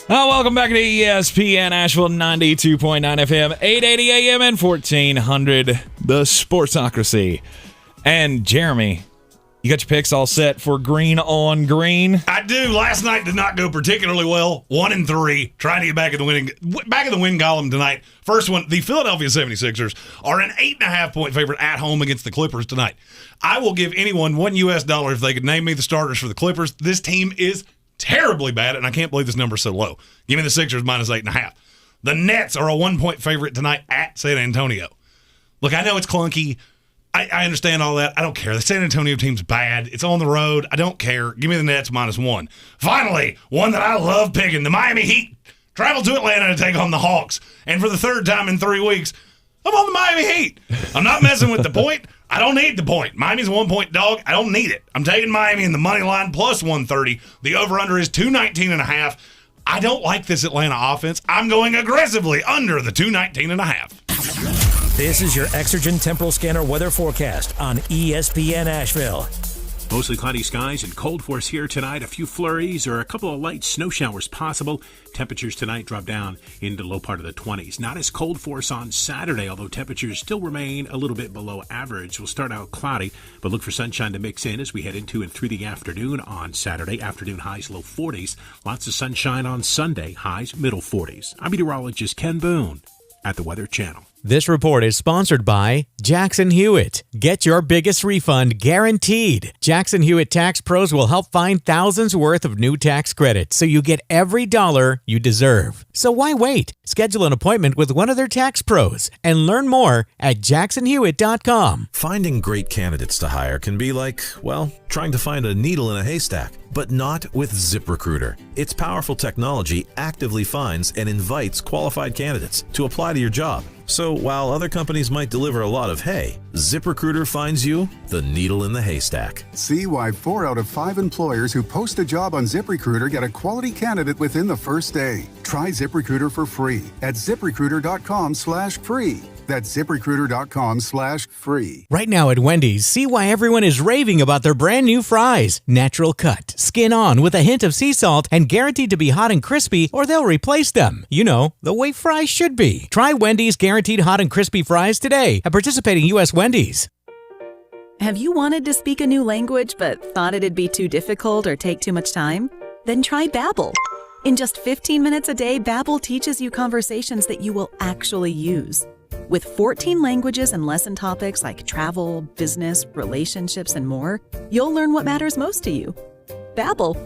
Welcome back to ESPN Asheville 92.9 FM, 880 AM and 1400, the Sportsocracy. And Jeremy, you got your picks all set for Greene on Greene? I do. Last night did not go particularly well. 1-3. Trying to get back in the win column tonight. First one, the Philadelphia 76ers are an 8.5-point favorite at home against the Clippers tonight. I will give anyone $1 if they could name me the starters for the Clippers. This team is terribly bad, and I can't believe this number is so low. Give me the Sixers minus 8.5. The Nets are a 1-point favorite tonight at San Antonio. Look, I know it's clunky. I understand all that. I don't care. The San Antonio team's bad. It's on the road. I don't care. Give me the Nets minus 1. Finally, one that I love picking, the Miami Heat travel to Atlanta to take on the Hawks. And for the third time in 3 weeks, I'm on the Miami Heat. I'm not messing with the point. I don't need the point. Miami's a 1-point dog. I don't need it. I'm taking Miami in the money line plus 130. The over-under is 219.5. I don't like this Atlanta offense. I'm going aggressively under the 219.5. This is your Exergent Temporal Scanner weather forecast on ESPN Asheville. Mostly cloudy skies and cold for us here tonight. A few flurries or a couple of light snow showers possible. Temperatures tonight drop down into the low part of the 20s. Not as cold for us on Saturday, although temperatures still remain a little bit below average. We'll start out cloudy, but look for sunshine to mix in as we head into and through the afternoon on Saturday. Afternoon highs low 40s. Lots of sunshine on Sunday. Highs middle 40s. I'm meteorologist Ken Boone at the Weather Channel. This report is sponsored by Jackson Hewitt. Get your biggest refund guaranteed. Jackson Hewitt Tax Pros will help find thousands worth of new tax credits so you get every dollar you deserve. So why wait? Schedule an appointment with one of their tax pros and learn more at jacksonhewitt.com. Finding great candidates to hire can be like, well, trying to find a needle in a haystack, but not with ZipRecruiter. Its powerful technology actively finds and invites qualified candidates to apply to your job. So while other companies might deliver a lot of hay, ZipRecruiter finds you the needle in the haystack. See why 4 out of 5 employers who post a job on ZipRecruiter get a quality candidate within the first day. Try ZipRecruiter for free at ZipRecruiter.com/free. That's ZipRecruiter.com/free. Right now at Wendy's, see why everyone is raving about their brand new fries. Natural cut, skin on with a hint of sea salt, and guaranteed to be hot and crispy or they'll replace them. You know, the way fries should be. Try Wendy's guaranteed hot and crispy fries today at participating U.S. Wendy's. Have you wanted to speak a new language but thought it'd be too difficult or take too much time? Then try Babbel. In just 15 minutes a day, Babbel teaches you conversations that you will actually use. With 14 languages and lesson topics like travel, business, relationships, and more, you'll learn what matters most to you. Babbel.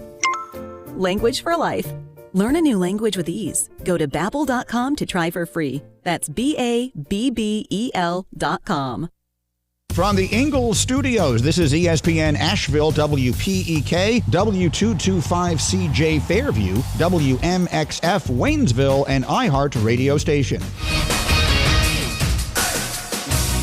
Language for life. Learn a new language with ease. Go to Babbel.com to try for free. That's BABBEL.com. From the Ingalls Studios, this is ESPN Asheville, WPEK, W225CJ Fairview, WMXF Waynesville, and iHeart radio station.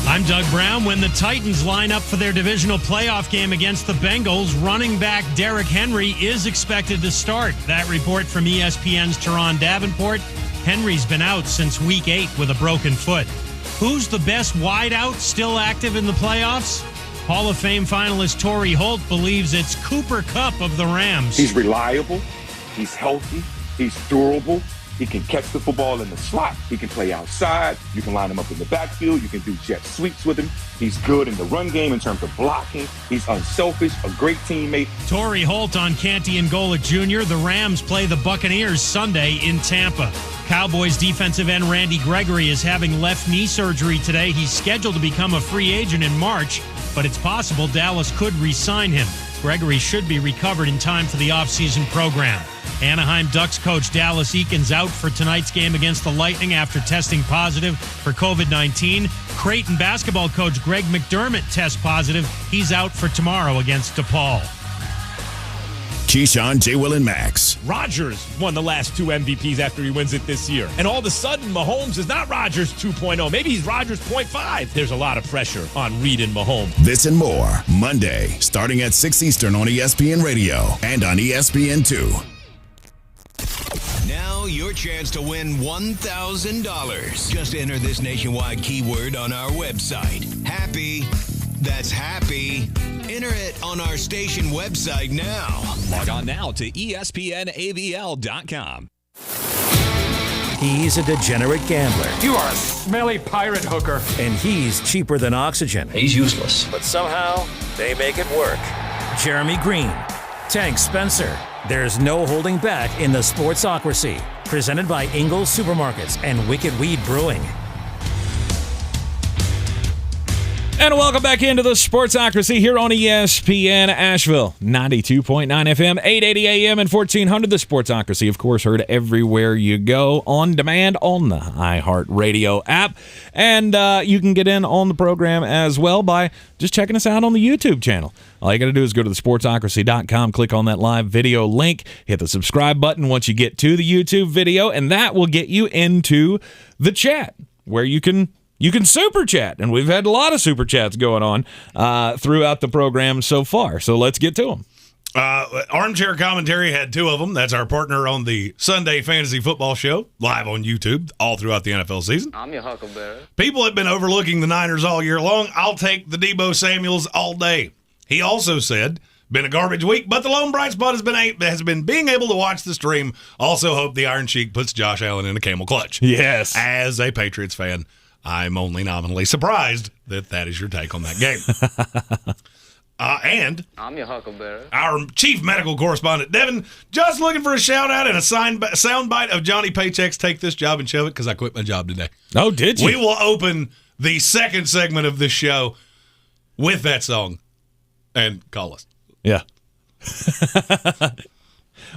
I'm Doug Brown. When the Titans line up for their divisional playoff game against the Bengals, running back Derrick Henry is expected to start. That report from ESPN's Teron Davenport. Henry's been out since Week 8 with a broken foot. Who's the best wideout still active in the playoffs? Hall of Fame finalist Torrey Holt believes it's Cooper Kupp of the Rams. He's reliable. He's healthy. He's durable. He can catch the football in the slot. He can play outside. You can line him up in the backfield. You can do jet sweeps with him. He's good in the run game in terms of blocking. He's unselfish, a great teammate. Torrey Holt on Canty and Golick Jr. The Rams play the Buccaneers Sunday in Tampa. Cowboys defensive end Randy Gregory is having left knee surgery today. He's scheduled to become a free agent in March, but it's possible Dallas could re-sign him. Gregory should be recovered in time for the offseason program. Anaheim Ducks coach Dallas Eakins out for tonight's game against the Lightning after testing positive for COVID-19. Creighton basketball coach Greg McDermott tests positive. He's out for tomorrow against DePaul. Keyshawn, J. Will, and Max. Rodgers won the last 2 MVPs after he wins it this year. And all of a sudden, Mahomes is not Rodgers 2.0. Maybe he's Rodgers 0.5. There's a lot of pressure on Reid and Mahomes. This and more, Monday, starting at 6 Eastern on ESPN Radio and on ESPN2. Now your chance to win $1,000. Just enter this nationwide keyword on our website. Happy. That's happy. Enter it on our station website now. Log on now to ESPNABL.com. He's a degenerate gambler. You are a smelly pirate hooker. And he's cheaper than oxygen. He's useless. But somehow, they make it work. Jeremy Greene, Tank Spencer. There's no holding back in the Sportsocracy. Presented by Ingalls Supermarkets and Wicked Weed Brewing. And welcome back into the Sportsocracy here on ESPN Asheville. 92.9 FM, 880 AM, and 1400. The Sportsocracy, of course, heard everywhere you go, on demand on the iHeart Radio app. And you can get in on the program as well by just checking us out on the YouTube channel. All you got to do is go to thesportsocracy.com, click on that live video link, hit the subscribe button once you get to the YouTube video, and that will get you into the chat where you can super chat, and we've had a lot of super chats going on throughout the program so far. So let's get to them. Armchair Commentary had 2 of them. That's our partner on the Sunday Fantasy Football Show, live on YouTube, all throughout the NFL season. I'm your Huckleberry. People have been overlooking the Niners all year long. I'll take the Deebo Samuels all day. He also said, been a garbage week, but the lone bright spot has been being able to watch the stream. Also hope the Iron Sheik puts Josh Allen in a camel clutch. Yes. As a Patriots fan, I'm only nominally surprised that is your take on that game. And I'm your Huckleberry. Our chief medical correspondent, Devin, just looking for a shout-out and a soundbite of Johnny Paycheck's Take This Job and Shove It, because I quit my job today. Oh, did you? We will open the second segment of this show with that song. And call us. Yeah.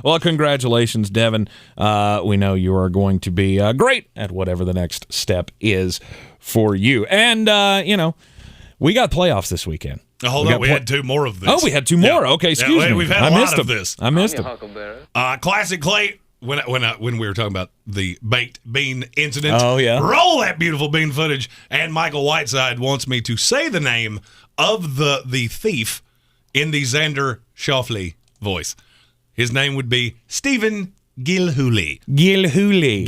Well, congratulations, Devin. We know you are going to be great at whatever the next step is for you. And, we got playoffs this weekend. Hold on, we had 2 more of this. Oh, we had 2 more. Okay, excuse me. We've had a lot of this. I missed them. Classic Clay, when we were talking about the baked bean incident. Oh, yeah. Roll that beautiful bean footage. And Michael Whiteside wants me to say the name of the thief in the Xander Schauffele voice. His name would be Stephen Gilhooly. Gilhooly.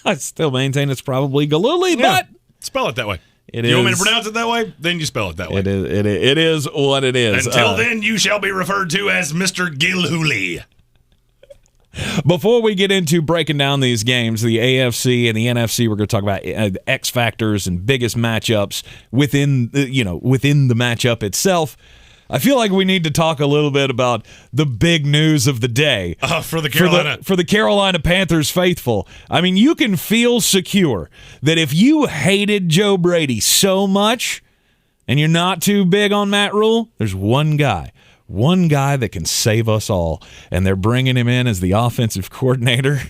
I still maintain it's probably Gilhooly, but spell it that way. You want me to pronounce it that way? Then you spell it that way. It is what it is. Until then, you shall be referred to as Mr. Gilhooly. Before we get into breaking down these games, the AFC and the NFC, we're going to talk about X factors and biggest matchups within the matchup itself. I feel like we need to talk a little bit about the big news of the day for the Carolina Panthers faithful. I mean, you can feel secure that if you hated Joe Brady so much and you're not too big on Matt Rule, there's one guy that can save us all, and they're bringing him in as the offensive coordinator.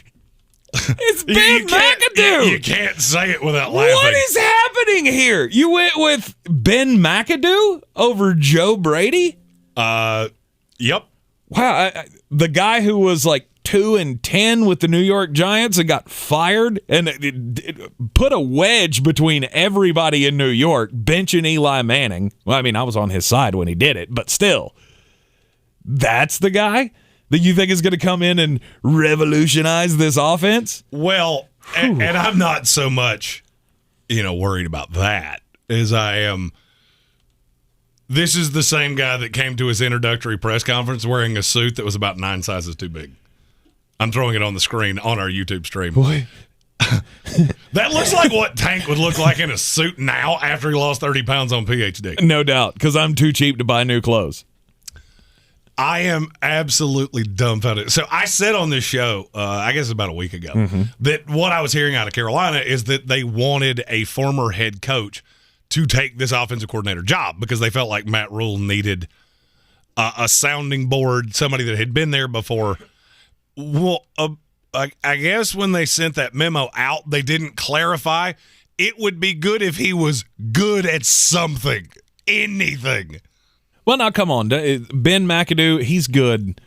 It's Ben McAdoo. McAdoo. You can't say it without laughing. What is happening here? You went with Ben McAdoo over Joe Brady? Yep. Wow, the guy who was like 2-10 with the New York Giants and got fired and it put a wedge between everybody in New York, benching Eli Manning. Well, I mean, I was on his side when he did it, but still, that's the guy that you think is going to come in and revolutionize this offense? Well, and I'm not so much, worried about that as I am. This is the same guy that came to his introductory press conference wearing a suit that was about 9 sizes too big. I'm throwing it on the screen on our YouTube stream. Boy. That looks like what Tank would look like in a suit now after he lost 30 pounds on PhD. No doubt, because I'm too cheap to buy new clothes. I am absolutely dumbfounded. So I said on this show, I guess about a week ago, that what I was hearing out of Carolina is that they wanted a former head coach to take this offensive coordinator job because they felt like Matt Rule needed a sounding board, somebody that had been there before. Well, I guess when they sent that memo out, they didn't clarify. It would be good if he was good at something, anything. Well, now, come on. Ben McAdoo, he's good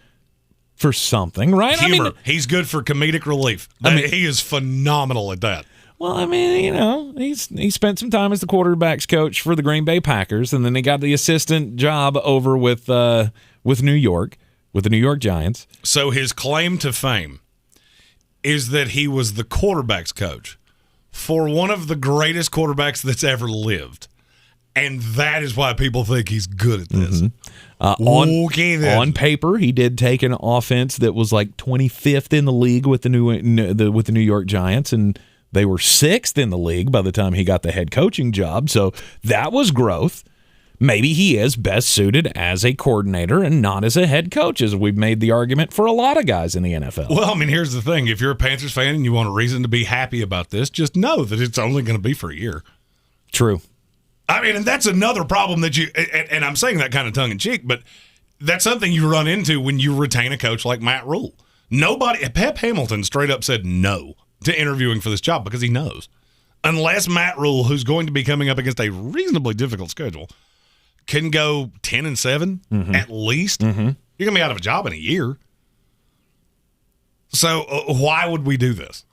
for something, right? Humor. He's good for comedic relief. He is phenomenal at that. Well, I mean, he spent some time as the quarterback's coach for the Green Bay Packers, and then he got the assistant job over with New York, with the New York Giants. So his claim to fame is that he was the quarterback's coach for one of the greatest quarterbacks that's ever lived. And that is why people think he's good at this. On paper, he did take an offense that was like 25th in the league with the New York Giants, and they were 6th in the league by the time he got the head coaching job. So that was growth. Maybe he is best suited as a coordinator and not as a head coach, as we've made the argument for a lot of guys in the NFL. Well, I mean, here's the thing. If you're a Panthers fan and you want a reason to be happy about this, just know that it's only going to be for a year. True. I mean, and that's another problem that and I'm saying that kind of tongue-in-cheek, but that's something you run into when you retain a coach like Matt Rule. Pep Hamilton straight up said no to interviewing for this job because he knows. Unless Matt Rule, who's going to be coming up against a reasonably difficult schedule, can go 10-7 at least, you're going to be out of a job in a year. So why would we do this?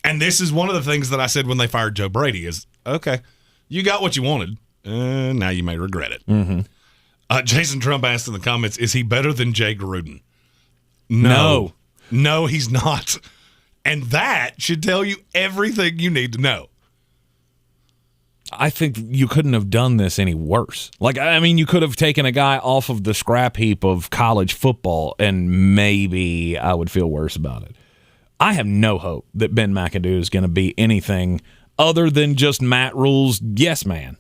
And this is one of the things that I said when they fired Joe Brady is, okay, you got what you wanted. Now you may regret it. Jason Trump asked in the comments, is he better than Jay Gruden? No, he's not. And that should tell you everything you need to know. I think you couldn't have done this any worse. You could have taken a guy off of the scrap heap of college football, and maybe I would feel worse about it. I have no hope that Ben McAdoo is going to be anything other than just Matt Rule's yes man.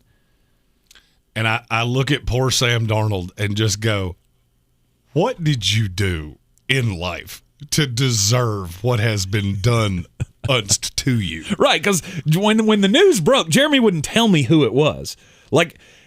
And I look at poor Sam Darnold and just go, what did you do in life to deserve what has been done to you? Right, because when the news broke, Jeremy wouldn't tell me who it was.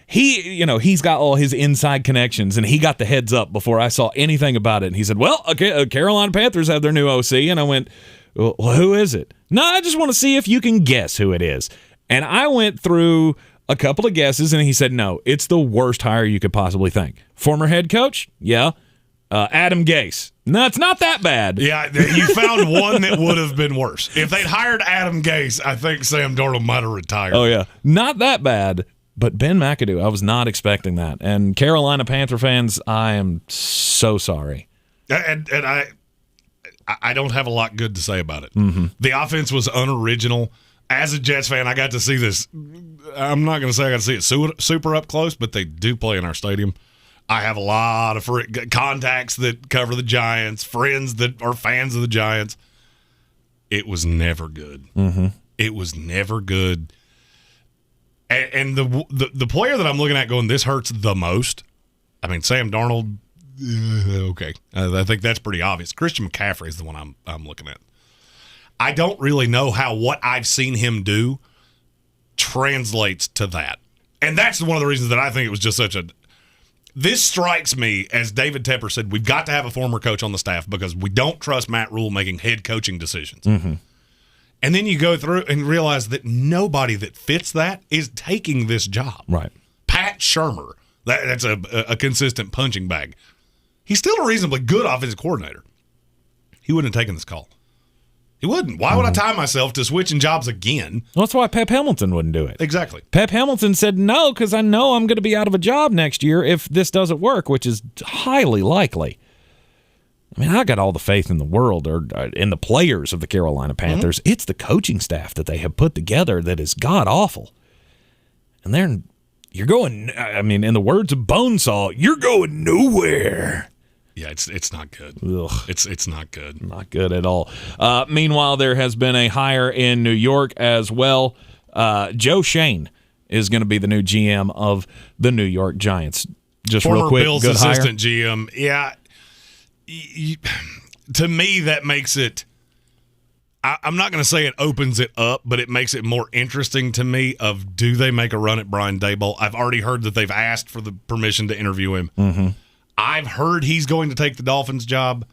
He's got all his inside connections, and he got the heads up before I saw anything about it. And he said, well, okay, Carolina Panthers have their new OC. And I went, well, who is it? No, I just want to see if you can guess who it is. And I went through a couple of guesses, and he said, no, it's the worst hire you could possibly think. Former head coach? Yeah. Adam Gase. No, it's not that bad. Yeah, you found one that would have been worse. If they'd hired Adam Gase, I think Sam Darnold might have retired. Oh, yeah. Not that bad. But Ben McAdoo, I was not expecting that. And Carolina Panther fans, I am so sorry. And I don't have a lot good to say about it. The offense was unoriginal. As a Jets fan, I got to see this. I'm not going to say I got to see it super up close, but they do play in our stadium. I have a lot of contacts that cover the Giants, friends that are fans of the Giants. It was never good. It was never good. And the player that I'm looking at going, this hurts the most. I mean, Sam Darnold, okay. I think that's pretty obvious. Christian McCaffrey is the one I'm looking at. I don't really know how what I've seen him do translates to that. And that's one of the reasons that I think it was just such a... This strikes me, as David Tepper said, we've got to have a former coach on the staff because we don't trust Matt Rule making head coaching decisions. And then you go through and realize that nobody that fits that is taking this job. Right. Pat Shurmur, that's a consistent punching bag. He's still a reasonably good offensive coordinator. He wouldn't have taken this call. He wouldn't. Why would I tie myself to switching jobs again? Well, that's why Pep Hamilton wouldn't do it. Exactly. Pep Hamilton said no because I know I'm going to be out of a job next year if this doesn't work, which is highly likely. I mean, I got all the faith in the world or in the players of the Carolina Panthers. Mm-hmm. It's the coaching staff that they have put together that is god-awful. And you're going, I mean, in the words of Bonesaw, you're going nowhere. Yeah, it's not good. Ugh. It's not good. Not good at all. Meanwhile, there has been a hire in New York as well. Joe Shane is going to be the new GM of the New York Giants. Just Former real quick, Bills good assistant hire. GM. Yeah. To me, that makes it, I'm not going to say it opens it up, but it makes it more interesting to me of do they make a run at Brian Daboll? I've already heard that they've asked for the permission to interview him. Mm-hmm. I've heard he's going to take the Dolphins job.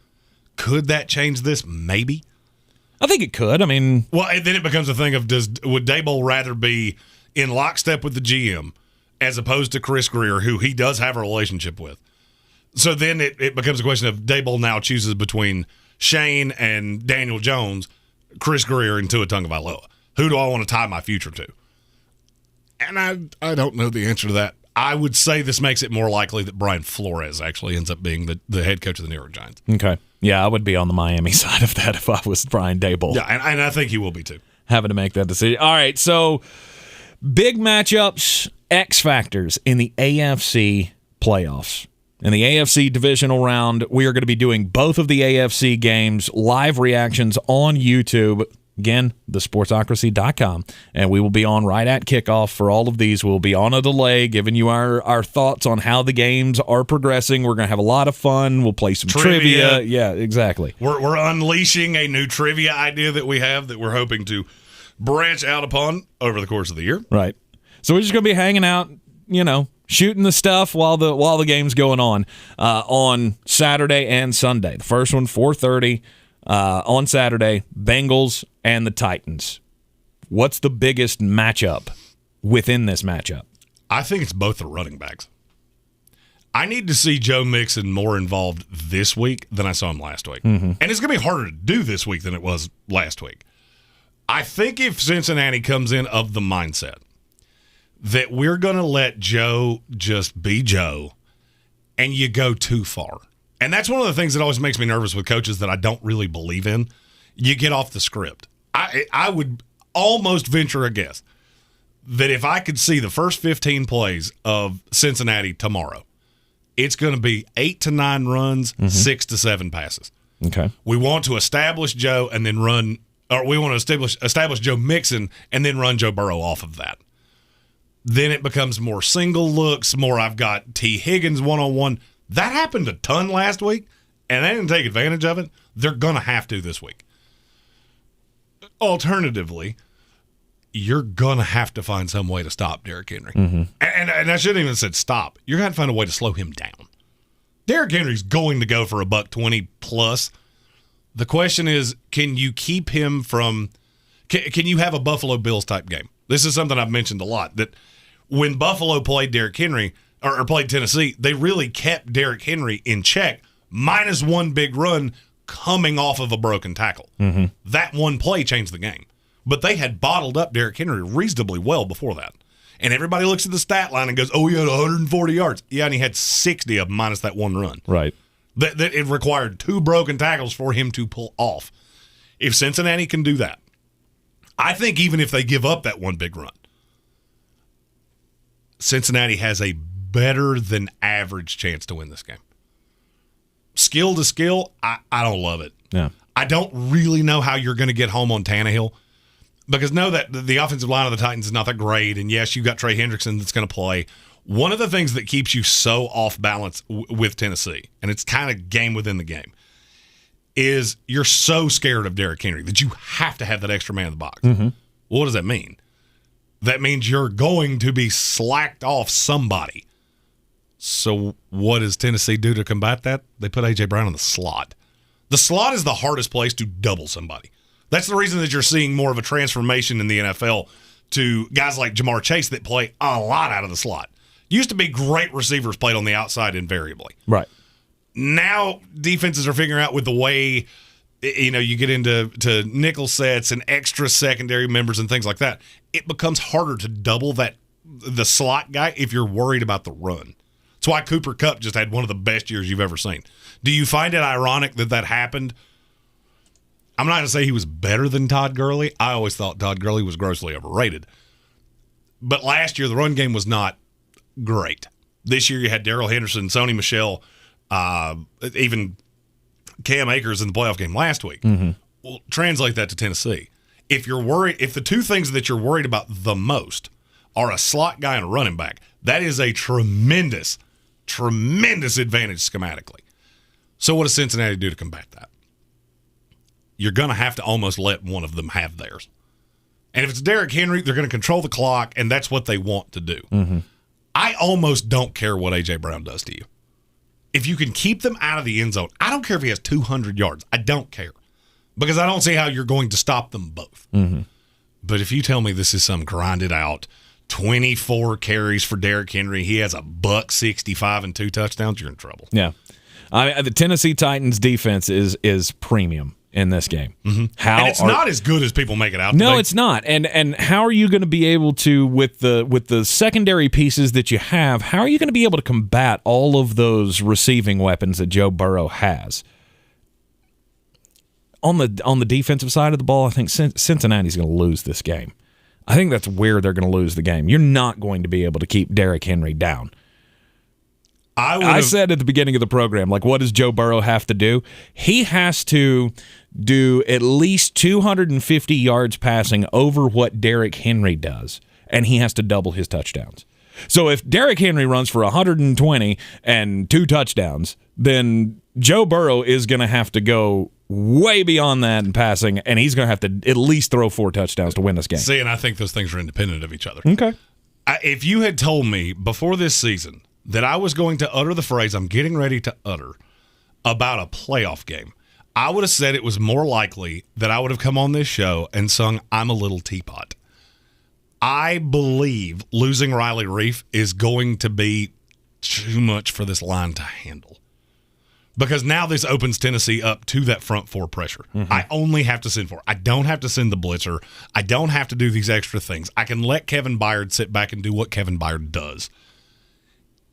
Could that change this? Maybe. I think it could. I mean, well, and then it becomes a thing of would Daboll rather be in lockstep with the GM as opposed to Chris Greer, who he does have a relationship with? So then it becomes a question of Daboll now chooses between Shane and Daniel Jones, Chris Greer and Tua Tagovailoa. Who do I want to tie my future to? And I don't know the answer to that. I would say this makes it more likely that Brian Flores actually ends up being the head coach of the New York Giants. Okay. Yeah, I would be on the Miami side of that if I was Brian Daboll. Yeah, and I think he will be too. Having to make that decision. All right, so big matchups, X factors in the AFC playoffs. In the AFC divisional round, we are going to be doing both of the AFC games, live reactions on YouTube. Again, thesportsocracy.com. And we will be on right at kickoff for all of these. We'll be on a delay, giving you our thoughts on how the games are progressing. We're going to have a lot of fun. We'll play some trivia. Yeah, exactly. We're unleashing a new trivia idea that we have that we're hoping to branch out upon over the course of the year. Right. So we're just going to be hanging out, shooting the stuff while the game's going on Saturday and Sunday. The first one, 4:30 on Saturday, Bengals and the Titans. What's the biggest matchup within this matchup? I think it's both the running backs. I need to see Joe Mixon more involved this week than I saw him last week. Mm-hmm. And it's going to be harder to do this week than it was last week. I think if Cincinnati comes in of the mindset that we're going to let Joe just be Joe and you go too far. And that's one of the things that always makes me nervous with coaches that I don't really believe in. You get off the script. I would almost venture a guess that if I could see the first 15 plays of Cincinnati tomorrow, it's going to be 8 to 9 runs, 6 to 7 passes. Okay. We want to establish Joe and then run, or we want to establish Joe Mixon and then run Joe Burrow off of that. Then it becomes more single looks, more I've got T. Higgins one-on-one. That happened a ton last week, and they didn't take advantage of it. They're going to have to this week. Alternatively, you're going to have to find some way to stop Derrick Henry. Mm-hmm. And I shouldn't even have said stop. You're going to have to find a way to slow him down. Derrick Henry's going to go for $120 plus. The question is, can you keep him from – can you have a Buffalo Bills type game? This is something I've mentioned a lot, that when Buffalo played Derrick Henry or played Tennessee, they really kept Derrick Henry in check, minus one big run coming off of a broken tackle. Mm-hmm. That one play changed the game. But they had bottled up Derrick Henry reasonably well before that. And everybody looks at the stat line and goes, oh, he had 140 yards. Yeah, and he had 60 of them minus that one run. Right. That it required 2 broken tackles for him to pull off. If Cincinnati can do that, I think even if they give up that one big run, Cincinnati has a better than average chance to win this game. Skill to skill, I don't love it. Yeah. I don't really know how you're going to get home on Tannehill, because know that the offensive line of the Titans is not that great, and yes, you've got Trey Hendrickson that's going to play. One of the things that keeps you so off balance with Tennessee, and it's kind of game within the game, is you're so scared of Derrick Henry that you have to have that extra man in the box. Mm-hmm. What does that mean? That means you're going to be slacked off somebody. So what does Tennessee do to combat that? They put A.J. Brown in the slot. The slot is the hardest place to double somebody, That's the reason that you're seeing more of a transformation in the NFL to guys like Jamar Chase that play a lot out of the slot. Used to be great receivers played on the outside invariably. Right. Now defenses are figuring out with the way you get into nickel sets and extra secondary members and things like that, it becomes harder to double the slot guy if you're worried about the run. That's why Cooper Kupp just had one of the best years you've ever seen. Do you find it ironic that happened? I'm not going to say he was better than Todd Gurley. I always thought Todd Gurley was grossly overrated. But last year, the run game was not great. This year, you had Darrell Henderson, Sony Michel, even Cam Akers in the playoff game last week. Mm-hmm. Well, translate that to Tennessee. If the two things that you're worried about the most are a slot guy and a running back, that is a tremendous, tremendous advantage schematically. So what does Cincinnati do to combat that? You're going to have to almost let one of them have theirs. And if it's Derrick Henry, they're going to control the clock, and that's what they want to do. Mm-hmm. I almost don't care what A.J. Brown does to you. If you can keep them out of the end zone, I don't care if he has 200 yards. I don't care. Because I don't see how you're going to stop them both. Mm-hmm. But if you tell me this is some grinded out 24 carries for Derrick Henry, he has $165 and 2 touchdowns, you're in trouble. Yeah. The Tennessee Titans defense is premium in this game. Mm-hmm. And it's not as good as people make it out to be. No, it's not. And how are you going to be able to, with the secondary pieces that you have, how are you going to be able to combat all of those receiving weapons that Joe Burrow has? On the defensive side of the ball, I think Cincinnati's going to lose this game. I think that's where they're going to lose the game. You're not going to be able to keep Derrick Henry down. I said at the beginning of the program, like, what does Joe Burrow have to do? He has to do at least 250 yards passing over what Derrick Henry does, and he has to double his touchdowns. So if Derrick Henry runs for 120 and 2 touchdowns, then Joe Burrow is going to have to go way beyond that in passing, and he's going to have to at least throw 4 touchdowns to win this game. See, and I think those things are independent of each other. Okay. If you had told me before this season that I was going to utter the phrase I'm getting ready to utter about a playoff game, I would have said it was more likely that I would have come on this show and sung I'm a Little Teapot. I believe losing Riley Reif is going to be too much for this line to handle. Because now this opens Tennessee up to that front 4 pressure. Mm-hmm. I only have to send 4. I don't have to send the blitzer. I don't have to do these extra things. I can let Kevin Byard sit back and do what Kevin Byard does.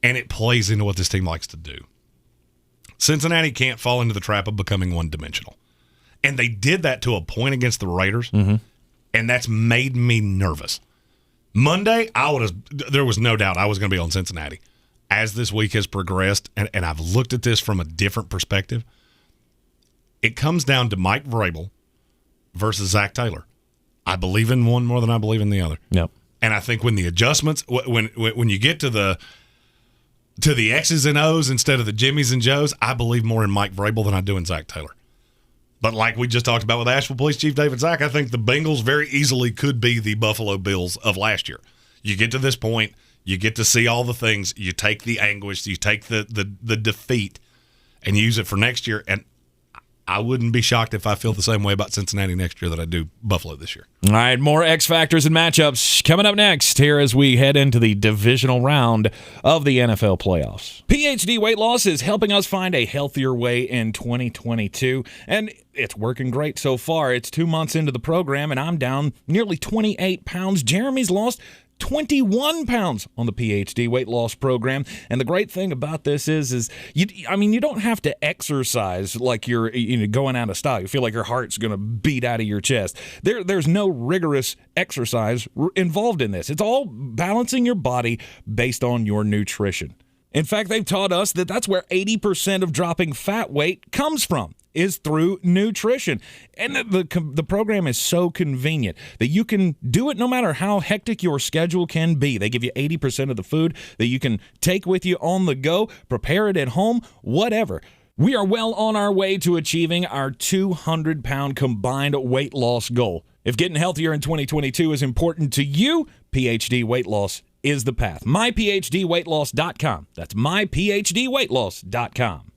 And it plays into what this team likes to do. Cincinnati can't fall into the trap of becoming one-dimensional. And they did that to a point against the Raiders, and that's made me nervous. Monday, there was no doubt I was going to be on Cincinnati. As this week has progressed, and I've looked at this from a different perspective, it comes down to Mike Vrabel versus Zach Taylor. I believe in one more than I believe in the other. Yep. And I think when the adjustments, when you get to the X's and O's instead of the Jimmys and Joes, I believe more in Mike Vrabel than I do in Zach Taylor. But like we just talked about with Asheville Police Chief David Zach, I think the Bengals very easily could be the Buffalo Bills of last year. You get to this point, you get to see all the things, you take the anguish, you take the defeat, and use it for next year. And I wouldn't be shocked if I feel the same way about Cincinnati next year that I do Buffalo this year. All right, more X Factors and matchups coming up next here as we head into the divisional round of the NFL playoffs. PhD Weight Loss is helping us find a healthier way in 2022, and it's working great so far. It's 2 months into the program, and I'm down nearly 28 pounds. Jeremy's lost 21 pounds on the PhD weight loss program. And the great thing about this is you don't have to exercise like you're going out of style. You feel like your heart's going to beat out of your chest. There's no rigorous exercise involved in this. It's all balancing your body based on your nutrition. In fact, they've taught us that that's where 80% of dropping fat weight comes from, is through nutrition. And the program is so convenient that you can do it no matter how hectic your schedule can be. They give you 80% of the food that you can take with you on the go, prepare it at home, whatever. We are well on our way to achieving our 200-pound combined weight loss goal. If getting healthier in 2022 is important to you, PhD Weight Loss is the path. MyPhDweightLoss.com. That's MyPhDweightLoss.com.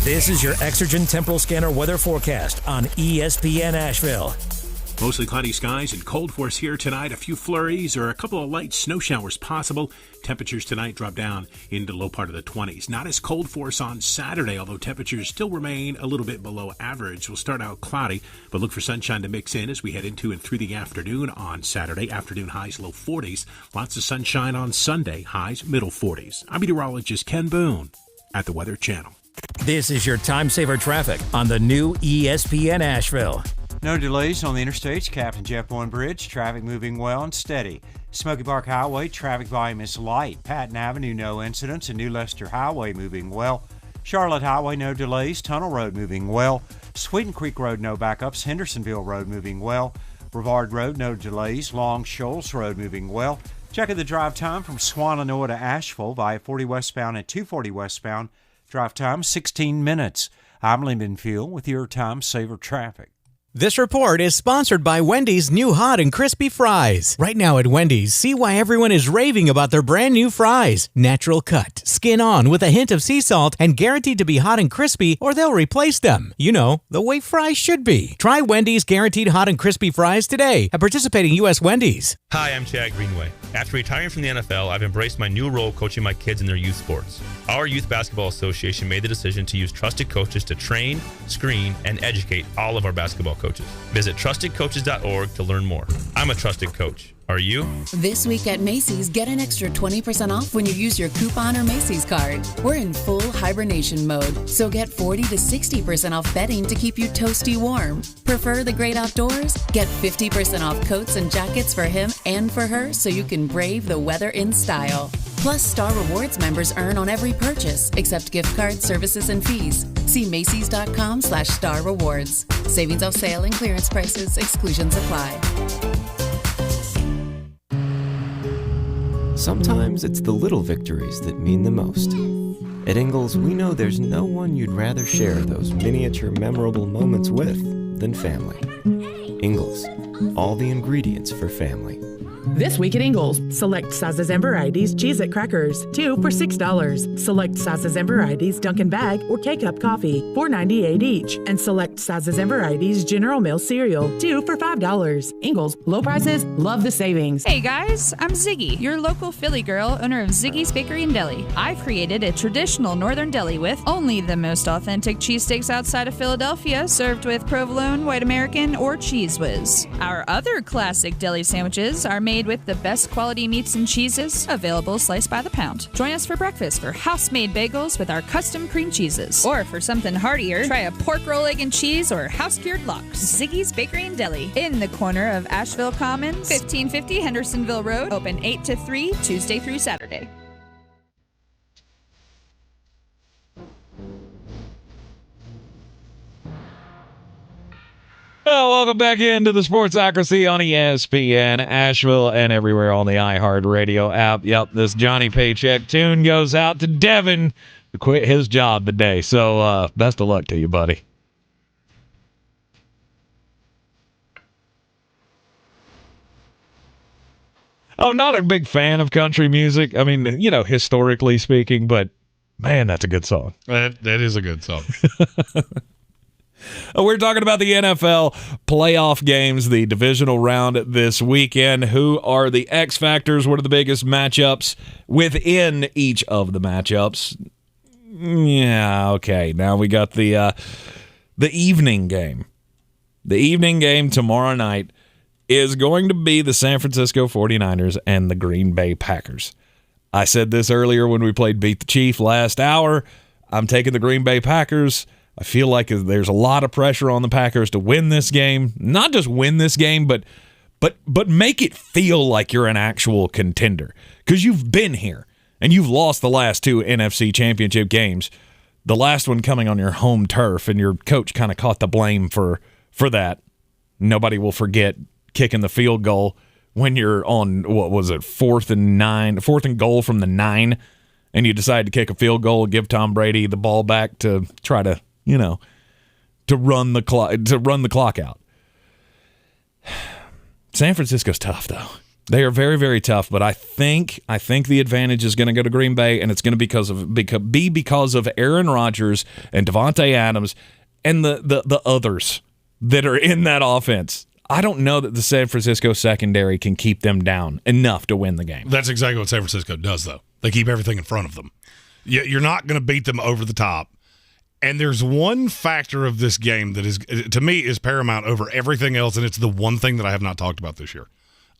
This is your Exergent Temporal Scanner weather forecast on ESPN Asheville. Mostly cloudy skies and cold for us here tonight. A few flurries or a couple of light snow showers possible. Temperatures tonight drop down into low part of the 20s. Not as cold for us on Saturday, although temperatures still remain a little bit below average. We'll start out cloudy, but look for sunshine to mix in as we head into and through the afternoon on Saturday. Afternoon highs low 40s. Lots of sunshine on Sunday. Highs middle 40s. I'm meteorologist Ken Boone at the Weather Channel. This is your time saver traffic on the new ESPN Asheville. No delays on the interstates. Captain Jeff One Bridge, traffic moving well and steady. Smoky Park Highway, traffic volume is light. Patton Avenue, no incidents. And New Leicester Highway moving well. Charlotte Highway, no delays. Tunnel Road moving well. Sweeten Creek Road, no backups. Hendersonville Road moving well. Brevard Road, no delays. Long Shoals Road moving well. Checking the drive time from Swannanoa to Asheville via 40 westbound and 240 westbound. Drive time 16 minutes. I'm Lyndon Field with your time saver traffic. This report is sponsored by Wendy's new hot and crispy fries. Right now at Wendy's, see why everyone is raving about their brand new fries. Natural cut, skin on with a hint of sea salt, and guaranteed to be hot and crispy or they'll replace them. You know, the way fries should be. Try Wendy's guaranteed hot and crispy fries today at participating U.S. Wendy's. Hi, I'm Chad Greenway. After retiring from the NFL, I've embraced my new role coaching my kids in their youth sports. Our Youth Basketball Association made the decision to use trusted coaches to train, screen, and educate all of our basketball coaches. Visit trustedcoaches.org to learn more. I'm a trusted coach. Are you? This week at Macy's, get an extra 20% off when you use your coupon or Macy's card. We're in full hibernation mode, so get 40 to 60% off bedding to keep you toasty warm. Prefer the great outdoors? Get 50% off coats and jackets for him and for her so you can brave the weather in style. Plus, Star Rewards members earn on every purchase, except gift cards, services, and fees. See Macys.com/Star Rewards. Savings off sale and clearance prices. Exclusions apply. Sometimes it's the little victories that mean the most. At Ingalls, we know there's no one you'd rather share those miniature memorable moments with than family. Ingalls, all the ingredients for family. This week at Ingalls, select sizes and varieties Cheez-It crackers, 2 for $6. Select sizes and varieties Dunkin' Bag or K-Cup coffee, $4.98 each. And select sizes and varieties General Mills cereal, 2 for $5. Ingalls, low prices, love the savings. Hey guys, I'm Ziggy, your local Philly girl, owner of Ziggy's Bakery and Deli. I've created a traditional northern deli with only the most authentic cheesesteaks outside of Philadelphia, served with provolone, white American, or Cheese Whiz. Our other classic deli sandwiches are made with the best quality meats and cheeses, available sliced by the pound. Join us for breakfast for house-made bagels with our custom cream cheeses. Or for something heartier, try a pork roll, egg, and cheese or house-cured lox. Ziggy's Bakery and Deli, in the corner of Asheville Commons, 1550 Hendersonville Road, open 8 to 3, Tuesday through Saturday. Well, welcome back into the Sportsocracy on ESPN Asheville and everywhere on the iHeartRadio app. Yep, this Johnny Paycheck tune goes out to Devin, who quit his job today. So best of luck to you, buddy. I'm not a big fan of country music. I mean, you know, historically speaking, but man, that's a good song. That is a good song. We're talking about the NFL playoff games, the divisional round this weekend. Who are the X factors? What are the biggest matchups within each of the matchups? Yeah, okay. Now we got the evening game. The evening game tomorrow night is going to be the San Francisco 49ers and the Green Bay Packers. I said this earlier when we played Beat the Chief last hour. I'm taking the Green Bay Packers. I feel like there's a lot of pressure on the Packers to win this game. Not just win this game, but make it feel like you're an actual contender. Because you've been here, and you've lost the last 2 NFC Championship games. The last one coming on your home turf, and your coach kind of caught the blame for that. Nobody will forget kicking the field goal when you're on, what was it, 4th and goal from the 9, and you decide to kick a field goal, give Tom Brady the ball back to try to, you know, to run the clock out. San Francisco's tough, though. They are very, very tough, but I think the advantage is going to go to Green Bay, and it's going to be because of Aaron Rodgers and Devontae Adams and the others that are in that offense. I don't know that the San Francisco secondary can keep them down enough to win the game. That's exactly what San Francisco does, though. They keep everything in front of them. You're not going to beat them over the top. And there's one factor of this game that is, to me, is paramount over everything else, and it's the one thing that I have not talked about this year.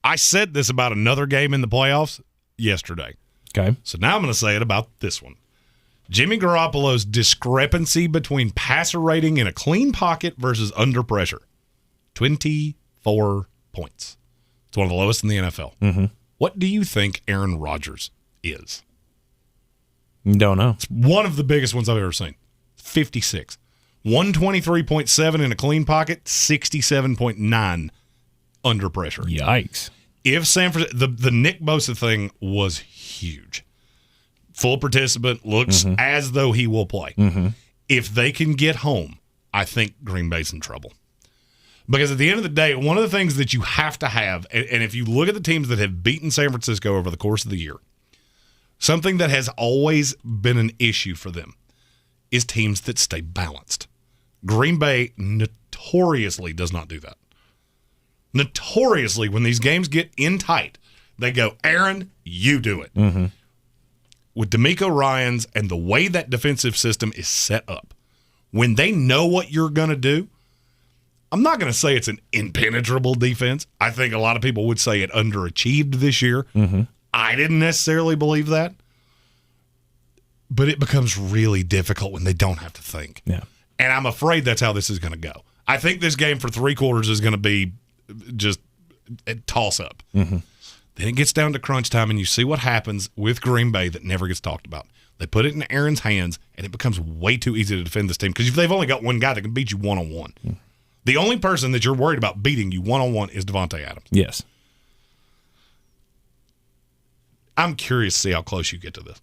I said this about another game in the playoffs yesterday. Okay. So now I'm going to say it about this one. Jimmy Garoppolo's discrepancy between passer rating in a clean pocket versus under pressure. 24 points. It's one of the lowest in the NFL. Mm-hmm. What do you think Aaron Rodgers is? Don't know. It's one of the biggest ones I've ever seen. 56. 123.7 in a clean pocket, 67.9 under pressure. Yikes. If San Francisco, the Nick Bosa thing was huge. Full participant, looks as though he will play. Mm-hmm. If they can get home, I think Green Bay's in trouble. Because at the end of the day, one of the things that you have to have, and if you look at the teams that have beaten San Francisco over the course of the year, something that has always been an issue for them is teams that stay balanced. Green Bay notoriously does not do that. Notoriously, when these games get in tight, they go, Aaron, you do it. Mm-hmm. With DeMeco Ryans and the way that defensive system is set up, when they know what you're going to do, I'm not going to say it's an impenetrable defense. I think a lot of people would say it underachieved this year. Mm-hmm. I didn't necessarily believe that. But it becomes really difficult when they don't have to think. Yeah. And I'm afraid that's how this is going to go. I think this game for 3 quarters is going to be just a toss-up. Mm-hmm. Then it gets down to crunch time, and you see what happens with Green Bay that never gets talked about. They put it in Aaron's hands, and it becomes way too easy to defend this team because they've only got one guy that can beat you one-on-one. Mm. The only person that you're worried about beating you one-on-one is Devontae Adams. Yes. I'm curious to see how close you get to this.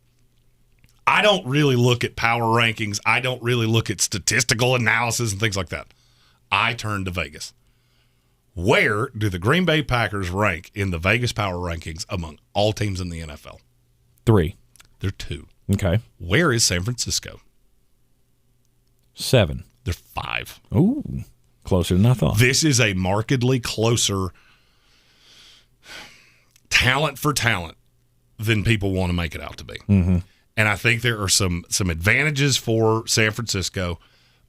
I don't really look at power rankings. I don't really look at statistical analysis and things like that. I turn to Vegas. Where do the Green Bay Packers rank in the Vegas power rankings among all teams in the NFL? 3. They're 2. Okay. Where is San Francisco? 7. They're 5. Ooh, closer than I thought. This is a markedly closer talent for talent than people want to make it out to be. Mm-hmm. And I think there are some advantages for San Francisco.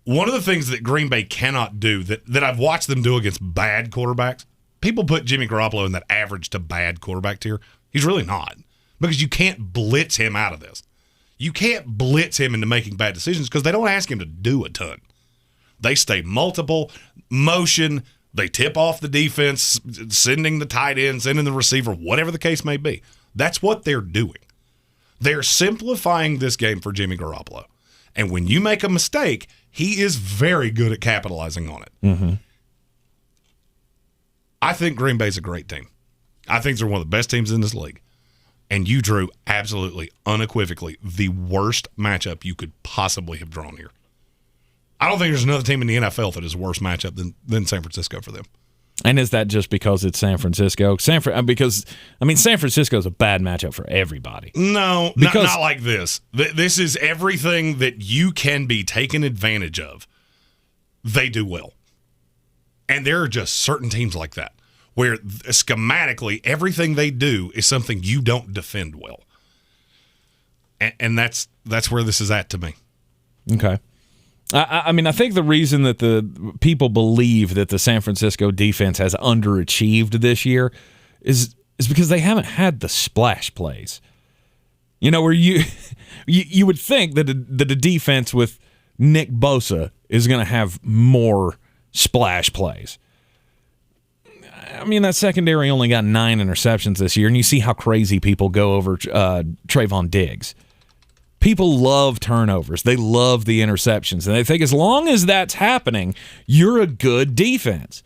One of the things that Green Bay cannot do that I've watched them do against bad quarterbacks, people put Jimmy Garoppolo in that average to bad quarterback tier. He's really not, because you can't blitz him out of this. You can't blitz him into making bad decisions because they don't ask him to do a ton. They stay multiple, motion, they tip off the defense, sending the tight end, sending the receiver, whatever the case may be. That's what they're doing. They're simplifying this game for Jimmy Garoppolo. And when you make a mistake, he is very good at capitalizing on it. Mm-hmm. I think Green Bay's a great team. I think they're one of the best teams in this league. And you drew absolutely, unequivocally, the worst matchup you could possibly have drawn here. I don't think there's another team in the NFL that is a worse matchup than San Francisco for them. And is that just because it's San Francisco? Because San Francisco is a bad matchup for everybody. No, not like this. This is everything that you can be taken advantage of. They do well. And there are just certain teams like that where schematically everything they do is something you don't defend well. And that's where this is at to me. Okay. I think the reason that the people believe that the San Francisco defense has underachieved this year is because they haven't had the splash plays. You know, where you would think that the defense with Nick Bosa is going to have more splash plays. I mean, that secondary only got 9 interceptions this year, and you see how crazy people go over Trayvon Diggs. People love turnovers. They love the interceptions. And they think as long as that's happening, you're a good defense.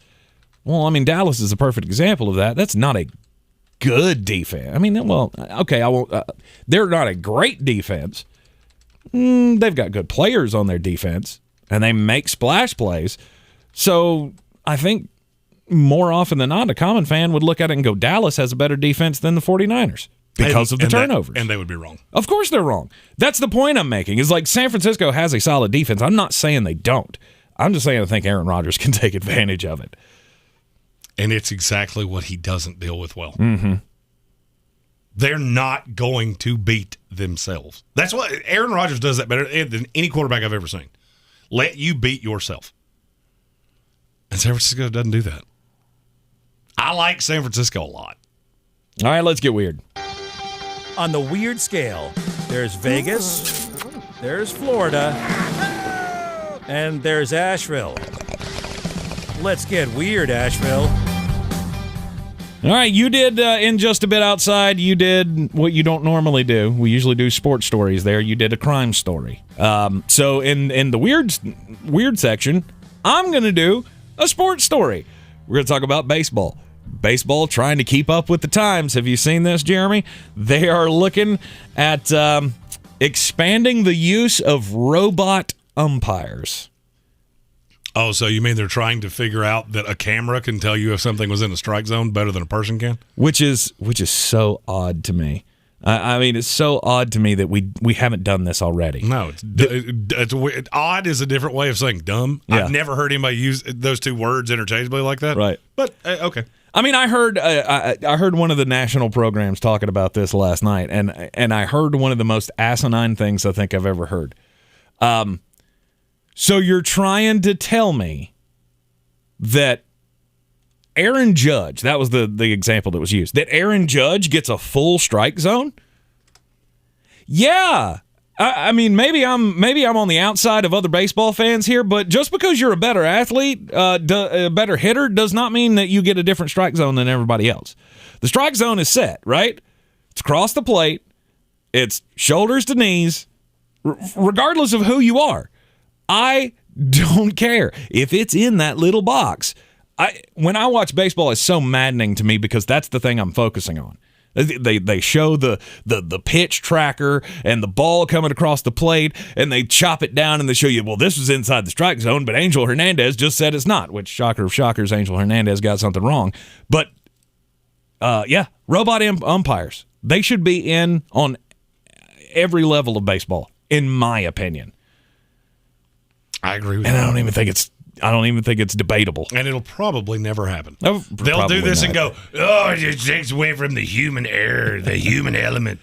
Well, I mean, Dallas is a perfect example of that. That's not a good defense. I mean, well, okay, I won't. They're not a great defense. They've got good players on their defense, and they make splash plays. So I think more often than not, a common fan would look at it and go, Dallas has a better defense than the 49ers because of the turnovers. And they would be wrong. Of course they're wrong. That's the point I'm making. Is like San Francisco has a solid defense. I'm not saying they don't. I'm just saying I think Aaron Rodgers can take advantage of it. And it's exactly what he doesn't deal with well. Mm-hmm. They're not going to beat themselves. That's what Aaron Rodgers does that better than any quarterback I've ever seen. Let you beat yourself. And San Francisco doesn't do that. I like San Francisco a lot. All right, let's get weird. On the weird scale, there's Vegas, there's Florida, and there's Asheville. Let's get weird, Asheville. All right, you did in Just a Bit Outside, you did what you don't normally do. We usually do sports stories there. You did a crime story. So in the weird section, I'm going to do a sports story. We're going to talk about baseball. Baseball trying to keep up with the times. Have you seen this, Jeremy? They are looking at expanding the use of robot umpires. Oh, so you mean they're trying to figure out that a camera can tell you if something was in the strike zone better than a person can? Which is so odd to me. I mean, it's so odd to me that we haven't done this already. No, it's odd is a different way of saying dumb. Yeah. I've never heard anybody use those two words interchangeably like that. Right. But, okay. I mean, I heard one of the national programs talking about this last night, and I heard one of the most asinine things I think I've ever heard. So you're trying to tell me that Aaron Judge, that was the example that was used, that Aaron Judge gets a full strike zone? Yeah. I mean, maybe I'm on the outside of other baseball fans here, but just because you're a better athlete, a better hitter, does not mean that you get a different strike zone than everybody else. The strike zone is set, right? It's across the plate. It's shoulders to knees, regardless of who you are. I don't care if it's in that little box. When I watch baseball, it's so maddening to me because that's the thing I'm focusing on. They show the pitch tracker and the ball coming across the plate, and they chop it down and they show you, well, this was inside the strike zone, but Angel Hernandez just said it's not, which, shocker of shockers, Angel Hernandez got something wrong. But, robot umpires, they should be in on every level of baseball, in my opinion. I agree with you. And I don't even think it's debatable. And it'll probably never happen. No, they'll do this and go, oh, it takes away from the human error, the human element.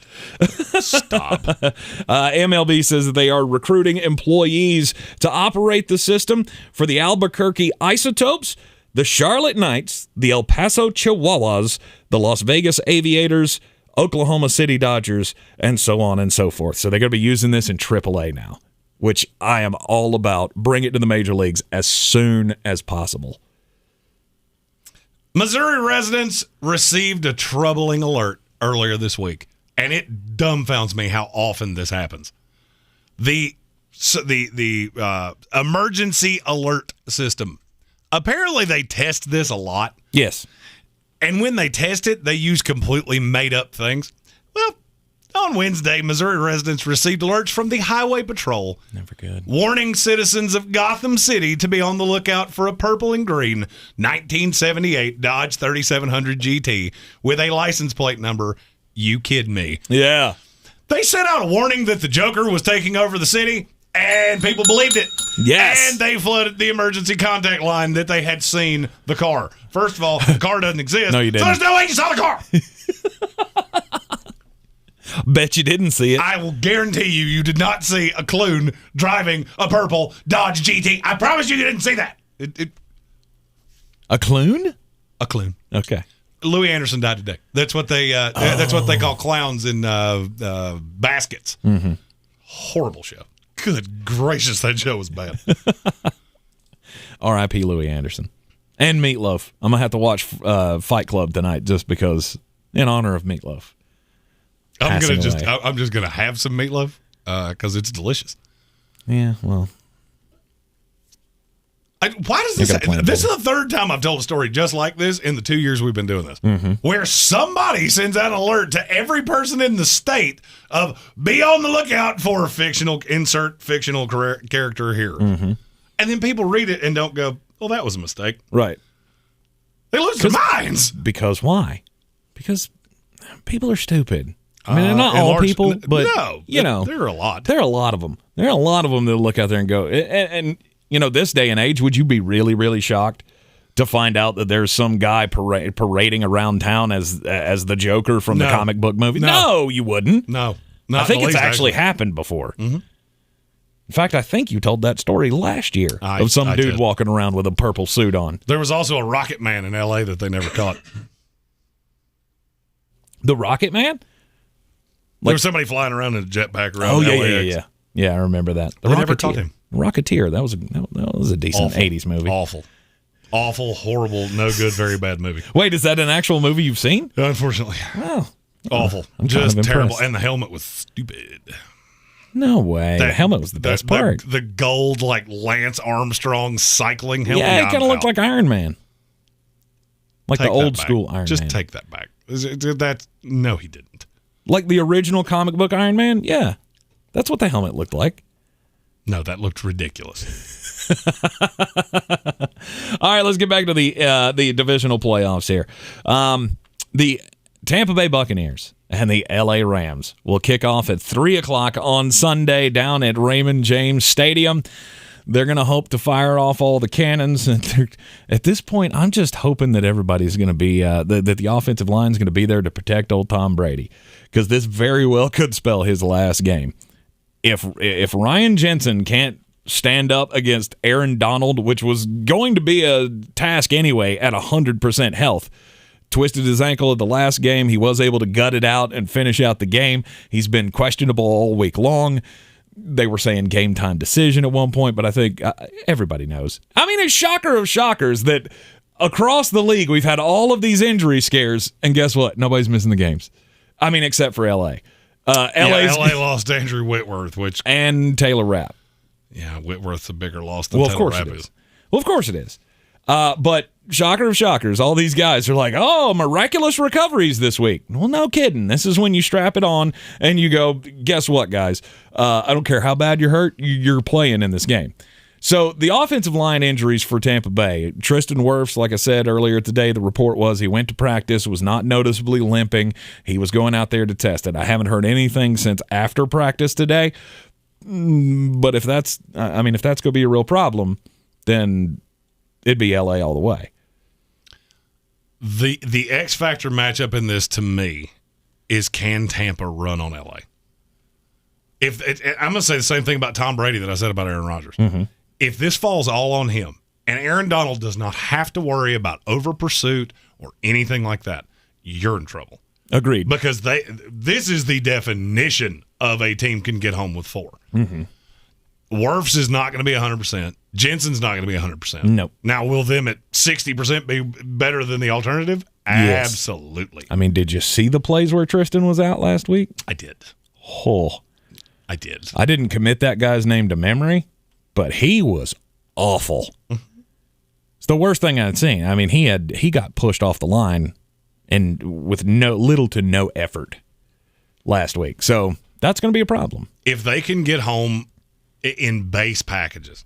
Stop. MLB says that they are recruiting employees to operate the system for the Albuquerque Isotopes, the Charlotte Knights, the El Paso Chihuahuas, the Las Vegas Aviators, Oklahoma City Dodgers, and so on and so forth. So they're going to be using this in AAA now, which I am all about. Bring it to the major leagues as soon as possible. Missouri residents received a troubling alert earlier this week, and it dumbfounds me how often this happens. The emergency alert system. Apparently, they test this a lot. Yes. And when they test it, they use completely made-up things. Well, on Wednesday, Missouri residents received alerts from the Highway Patrol. Never good. Warning citizens of Gotham City to be on the lookout for a purple and green 1978 Dodge 3700 GT with a license plate number, you kid me. Yeah. They sent out a warning that the Joker was taking over the city, and people believed it. Yes. And they flooded the emergency contact line that they had seen the car. First of all, the car doesn't exist. No, you didn't. So there's no way you saw the car. Bet you didn't see it. I will guarantee you did not see a Clune driving a purple Dodge GT. I promise you didn't see that. A Clune? A Clune. Okay. Louis Anderson died today. That's what they call clowns in baskets. Mm-hmm. Horrible show. Good gracious, that show was bad. R.I.P. Louis Anderson. And Meatloaf. I'm going to have to watch Fight Club tonight just because, in honor of Meatloaf. I'm just gonna have some meatloaf because it's delicious. Yeah, well. Why does this happen? This is the third time I've told a story just like this in the 2 years we've been doing this, where somebody sends out an alert to every person in the state of be on the lookout for a fictional character here. Mm-hmm. And then people read it and don't go, well, that was a mistake. Right. They lose their minds. Because why? Because people are stupid. I mean, not all people, but you know, there are a lot. There are a lot of them. There are a lot of them that look out there and go, and you know, this day and age, would you be really, really shocked to find out that there's some guy parading around town as the Joker from the comic book movie? No, you wouldn't. No, I think it's actually happened before. Mm-hmm. In fact, I think you told that story last year of some dude walking around with a purple suit on. There was also a Rocket Man in L.A. that they never caught. The Rocket Man? There was somebody flying around in a jetpack around. Oh LAX. Yeah. I remember that. They never caught him. Rocketeer. That was a decent '80s movie. Awful, horrible, no good, very bad movie. Wait, is that an actual movie you've seen? Unfortunately. Wow. Awful. Just terrible. And the helmet was stupid. No way. The helmet was the best part. The gold, like Lance Armstrong cycling helmet. Yeah, it kind of looked like Iron Man. Like the old school Iron Man. Just take that back. No, he didn't. Like the original comic book Iron Man? Yeah. That's what the helmet looked like. No, that looked ridiculous. All right, let's get back to the divisional playoffs here. The Tampa Bay Buccaneers and the LA Rams will kick off at 3 o'clock on Sunday down at Raymond James Stadium. They're going to hope to fire off all the cannons. And at this point, I'm just hoping that everybody's going to be that the offensive line is going to be there to protect old Tom Brady, because this very well could spell his last game. If Ryan Jensen can't stand up against Aaron Donald, which was going to be a task anyway at 100% health, twisted his ankle at the last game. He was able to gut it out and finish out the game. He's been questionable all week long. They were saying game time decision at one point, but I think everybody knows. I mean, it's shocker of shockers that across the league we've had all of these injury scares, and guess what? Nobody's missing the games. I mean, except for L.A. LA lost Andrew Whitworth, and Taylor Rapp. Yeah, Whitworth's a bigger loss than Taylor Rapp is. Well, of course it is. But shocker of shockers, all these guys are like, oh, miraculous recoveries this week. Well, no kidding. This is when you strap it on and you go, guess what, guys? I don't care how bad you're hurt, you're playing in this game. So the offensive line injuries for Tampa Bay, Tristan Wirfs, like I said earlier today, the report was he went to practice, was not noticeably limping. He was going out there to test it. I haven't heard anything since after practice today. But if that's going to be a real problem, then it'd be LA all the way. The X factor matchup in this to me is, can Tampa run on LA? I'm going to say the same thing about Tom Brady that I said about Aaron Rodgers. Mm-hmm. If this falls all on him, and Aaron Donald does not have to worry about over pursuit or anything like that, you're in trouble. Agreed. Because this is the definition of a team can get home with 4. Mm-hmm. Wirfs is not going to be 100%. Jensen's not going to be 100%. Nope. Now, will them at 60% be better than the alternative? Yes. Absolutely. I mean, did you see the plays where Tristan was out last week? I did. Oh. I did. I didn't commit that guy's name to memory, but he was awful. It's the worst thing I'd seen. I mean, he got pushed off the line and with little to no effort last week. So that's going to be a problem. If they can get home in base packages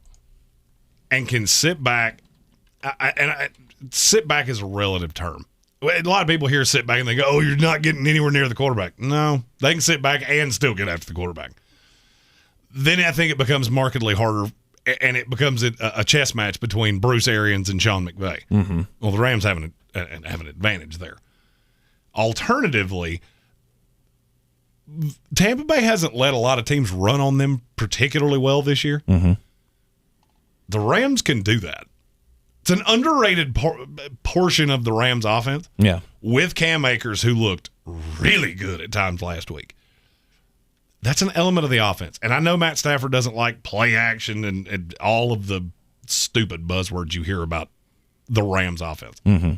and can sit back, sit back is a relative term. A lot of people here sit back and they go, oh, you're not getting anywhere near the quarterback. No, they can sit back and still get after the quarterback. Then I think it becomes markedly harder, and it becomes a chess match between Bruce Arians and Sean McVay. Mm-hmm. Well, the Rams have an advantage there. Alternatively, Tampa Bay hasn't let a lot of teams run on them particularly well this year. Mm-hmm. The Rams can do that. It's an underrated portion of the Rams offense. Yeah. With Cam Akers, who looked really good at times last week. That's an element of the offense. And I know Matt Stafford doesn't like play action and all of the stupid buzzwords you hear about the Rams offense. Mm-hmm.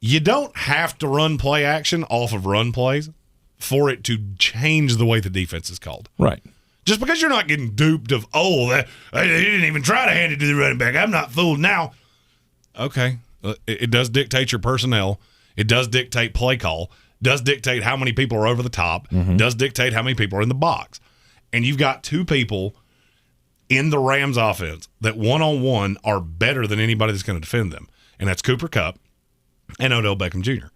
You don't have to run play action off of run plays for it to change the way the defense is called. Right. Just because you're not getting duped of, they didn't even try to hand it to the running back. I'm not fooled now. Okay. It does dictate your personnel. It does dictate play call. Does dictate how many people are over the top. Mm-hmm. Does dictate how many people are in the box. And you've got 2 people in the Rams offense that one-on-one are better than anybody that's going to defend them. And that's Cooper Kupp and Odell Beckham Jr.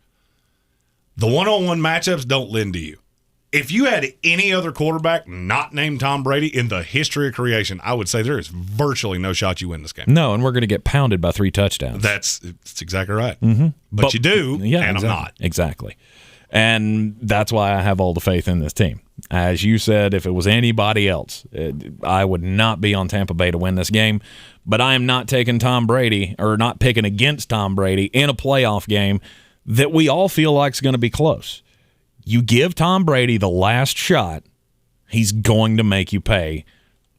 The one-on-one matchups don't lend to you. If you had any other quarterback not named Tom Brady in the history of creation, I would say there is virtually no shot you win this game. No, and we're going to get pounded by 3 touchdowns. That's exactly right. Mm-hmm. But you do, yeah, and exactly. I'm not. Exactly. And that's why I have all the faith in this team. As you said, if it was anybody else, I would not be on Tampa Bay to win this game. But I am not taking Tom Brady, or not picking against Tom Brady in a playoff game that we all feel like is going to be close. You give Tom Brady the last shot, he's going to make you pay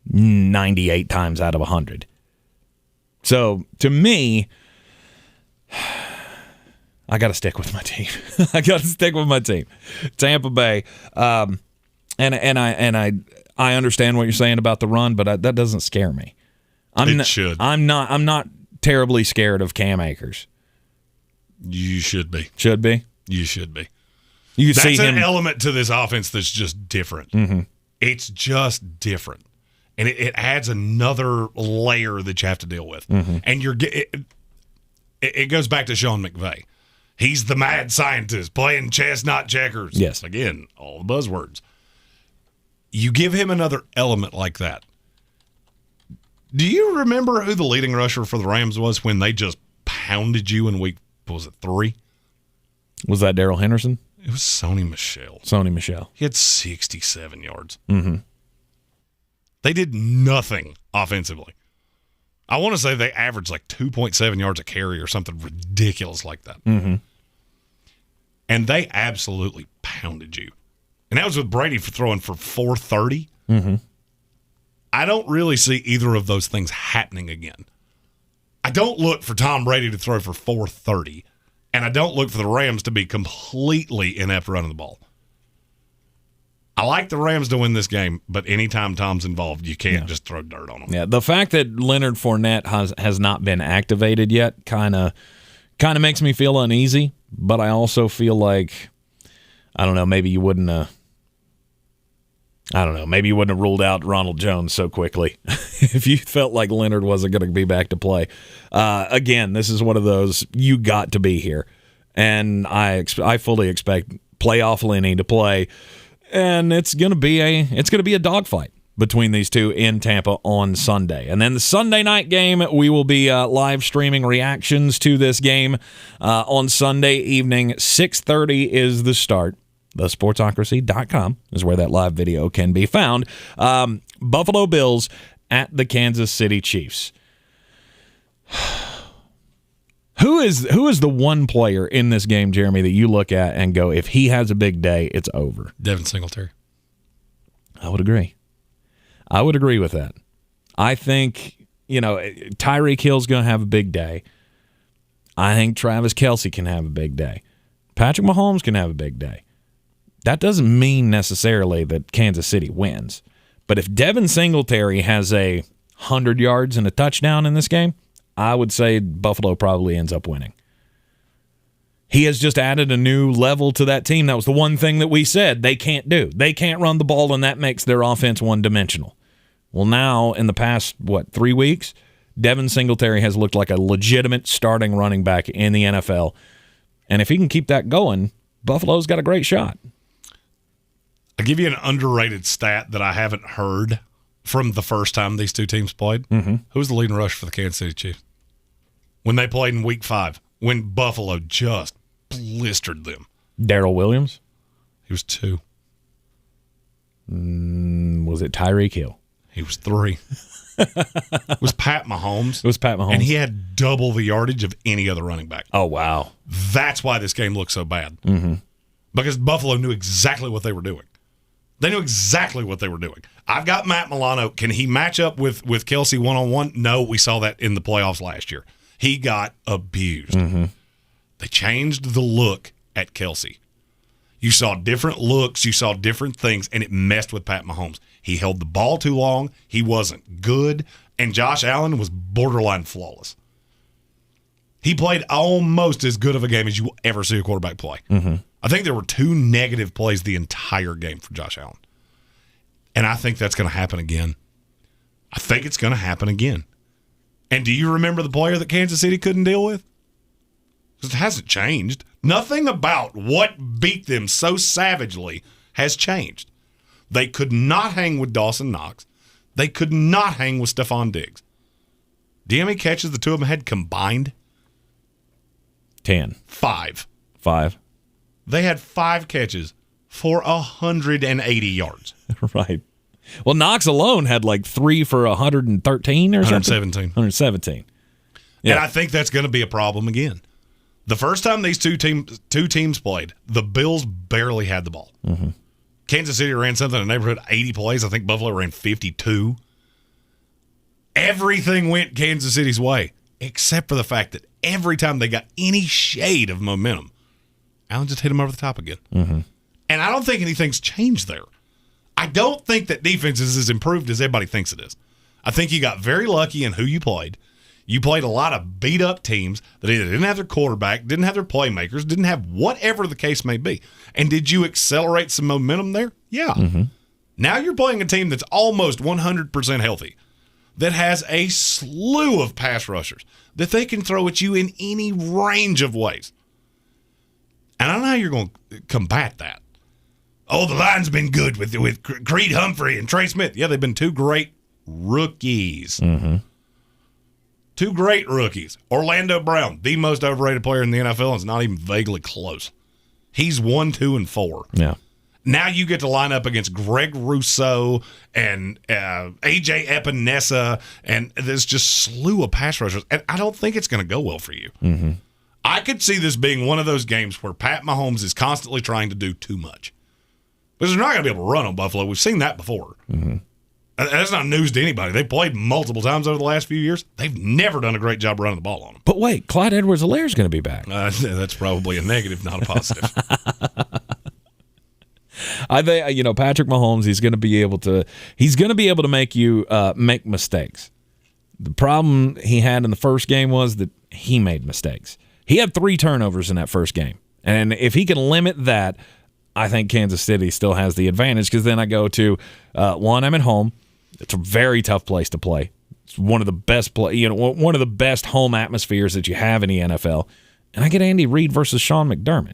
98 times out of 100. So, to me, I got to stick with my team. I got to stick with my team. Tampa Bay. And I understand what you're saying about the run, but that doesn't scare me. It should. I'm not terribly scared of Cam Akers. You should be. Should be? You should be. You That's see him. an element to this offense that's just different. Mm-hmm. It's just different. And it adds another layer that you have to deal with. Mm-hmm. And it goes back to Sean McVay. He's the mad scientist playing chess, not checkers. Yes. Again, all the buzzwords. You give him another element like that. Do you remember who the leading rusher for the Rams was when they just pounded you in week, what was it, 3? Was that Darrell Henderson? It was Sony Michel. Sony Michel. He had 67 yards. Mm-hmm. They did nothing offensively. I want to say they averaged like 2.7 yards a carry or something ridiculous like that. Mm-hmm. And they absolutely pounded you. And that was with Brady for throwing for 430. Mm-hmm. I don't really see either of those things happening again. I don't look for Tom Brady to throw for 430. And I don't look for the Rams to be completely inept running the ball. I like the Rams to win this game, but anytime Tom's involved, you can't just throw dirt on them. Yeah, the fact that Leonard Fournette has not been activated yet kind of makes me feel uneasy, but I also feel like, I don't know, maybe you wouldn't have ruled out Ronald Jones so quickly if you felt like Leonard wasn't going to be back to play. Again, this is one of those, you got to be here. And I fully expect playoff Lenny to play, and it's going to be a dogfight between these two in Tampa on Sunday. And then the Sunday night game, we will be live streaming reactions to this game on Sunday evening. 6:30 is the start. TheSportsocracy.com is where that live video can be found. Buffalo Bills at the Kansas City Chiefs. Who is the one player in this game, Jeremy, that you look at and go, if he has a big day, it's over? Devin Singletary. I would agree. I would agree with that. I think, Tyreek Hill's going to have a big day. I think Travis Kelce can have a big day. Patrick Mahomes can have a big day. That doesn't mean necessarily that Kansas City wins. But if Devin Singletary has 100 yards and a touchdown in this game, I would say Buffalo probably ends up winning. He has just added a new level to that team. That was the one thing that we said they can't do. They can't run the ball, and that makes their offense one-dimensional. Well, now, in the past, 3 weeks, Devin Singletary has looked like a legitimate starting running back in the NFL. And if he can keep that going, Buffalo's got a great shot. I'll give you an underrated stat that I haven't heard from the first time these two teams played. Mm-hmm. Who was the leading rusher for the Kansas City Chiefs? When they played in Week 5, when Buffalo just blistered them. Darrell Williams? He was 2. Was it Tyreek Hill? He was 3. It was Pat Mahomes. It was Pat Mahomes. And he had double the yardage of any other running back. Oh, wow. That's why this game looked so bad. Mm-hmm. Because Buffalo knew exactly what they were doing. They knew exactly what they were doing. I've got Matt Milano. Can he match up with Kelce one-on-one? No, we saw that in the playoffs last year. He got abused. Mm-hmm. They changed the look at Kelce. You saw different looks. You saw different things, and it messed with Pat Mahomes. He held the ball too long. He wasn't good, and Josh Allen was borderline flawless. He played almost as good of a game as you will ever see a quarterback play. Mm-hmm. I think there were 2 negative plays the entire game for Josh Allen. And I think that's going to happen again. I think it's going to happen again. And do you remember the player that Kansas City couldn't deal with? It hasn't changed. Nothing about what beat them so savagely has changed. They could not hang with Dawson Knox. They could not hang with Stephon Diggs. Do you know how many catches the two of them had combined? 10. 5. They had 5 catches for 180 yards. Right. Well, Knox alone had like 3 for 113 or something. 117. Yeah. And I think that's going to be a problem again. The first time these two teams played, the Bills barely had the ball. Mm-hmm. Kansas City ran something in the neighborhood of 80 plays. I think Buffalo ran 52. Everything went Kansas City's way, except for the fact that every time they got any shade of momentum, Allen just hit him over the top again. Mm-hmm. And I don't think anything's changed there. I don't think that defense is as improved as everybody thinks it is. I think you got very lucky in who you played. You played a lot of beat-up teams that either didn't have their quarterback, didn't have their playmakers, didn't have whatever the case may be. And did you accelerate some momentum there? Yeah. Mm-hmm. Now you're playing a team that's almost 100% healthy, that has a slew of pass rushers that they can throw at you in any range of ways. And I don't know how you're going to combat that. Oh, the line's been good with Creed Humphrey and Trey Smith. Yeah, they've been 2 great rookies. Mm-hmm. 2 great rookies. Orlando Brown, the most overrated player in the NFL, is not even vaguely close. He's 1, 2, and 4. Yeah. Now you get to line up against Greg Rousseau and A.J. Epinesa, and there's just a slew of pass rushers. And I don't think it's going to go well for you. Mm-hmm. I could see this being one of those games where Pat Mahomes is constantly trying to do too much. Because they're not going to be able to run on Buffalo. We've seen that before. Mm-hmm. That's not news to anybody. They played multiple times over the last few years. They've never done a great job running the ball on them. But wait, Clyde Edwards-Helaire is going to be back. That's probably a negative, not a positive. I think Patrick Mahomes. He's going to be able to make you make mistakes. The problem he had in the first game was that he made mistakes. He had 3 turnovers in that first game, and if he can limit that, I think Kansas City still has the advantage. Because then I go to one, I'm at home. It's a very tough place to play. It's one of the best one of the best home atmospheres that you have in the NFL. And I get Andy Reid versus Sean McDermott.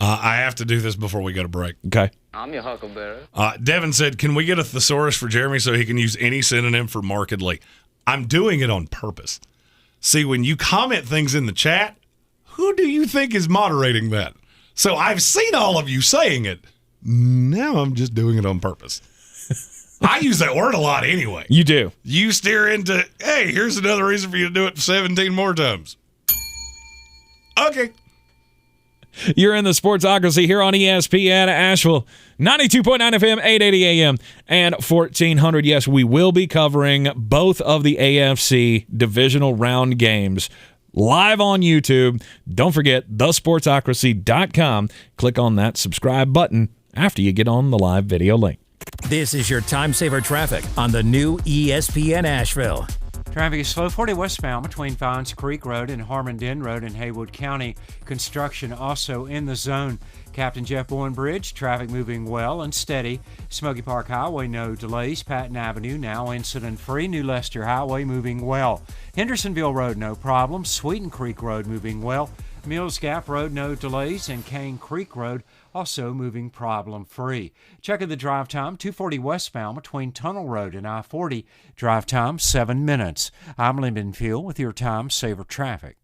I have to do this before we go to break. Okay. I'm your huckleberry. Devin said, can we get a thesaurus for Jeremy so he can use any synonym for markedly? I'm doing it on purpose. See, when you comment things in the chat, who do you think is moderating that? So I've seen all of you saying it. Now I'm just doing it on purpose. I use that word a lot anyway. You do. You steer into, hey, here's another reason for you to do it 17 more times. Okay. You're in the Sportsocracy here on ESPN Asheville, 92.9 FM, 880 AM, and 1400. Yes, we will be covering both of the AFC divisional round games live on YouTube. Don't forget, thesportsocracy.com. Click on that subscribe button after you get on the live video link. This is your time saver traffic on the new ESPN Asheville. Traffic is slow 40 westbound between Vines Creek Road and Harmon Road in Haywood County. Construction also in the zone. Captain Jeff Bowen Bridge, traffic moving well and steady. Smoky Park Highway, no delays. Patton Avenue now incident-free. New Leicester Highway moving well. Hendersonville Road, no problem. Sweeten Creek Road moving well. Mills Gap Road, no delays. And Cane Creek Road also moving problem-free. Checking the drive time, 240 westbound between Tunnel Road and I-40. Drive time, 7 minutes. I'm Lyndon Field with your Time Saver Traffic.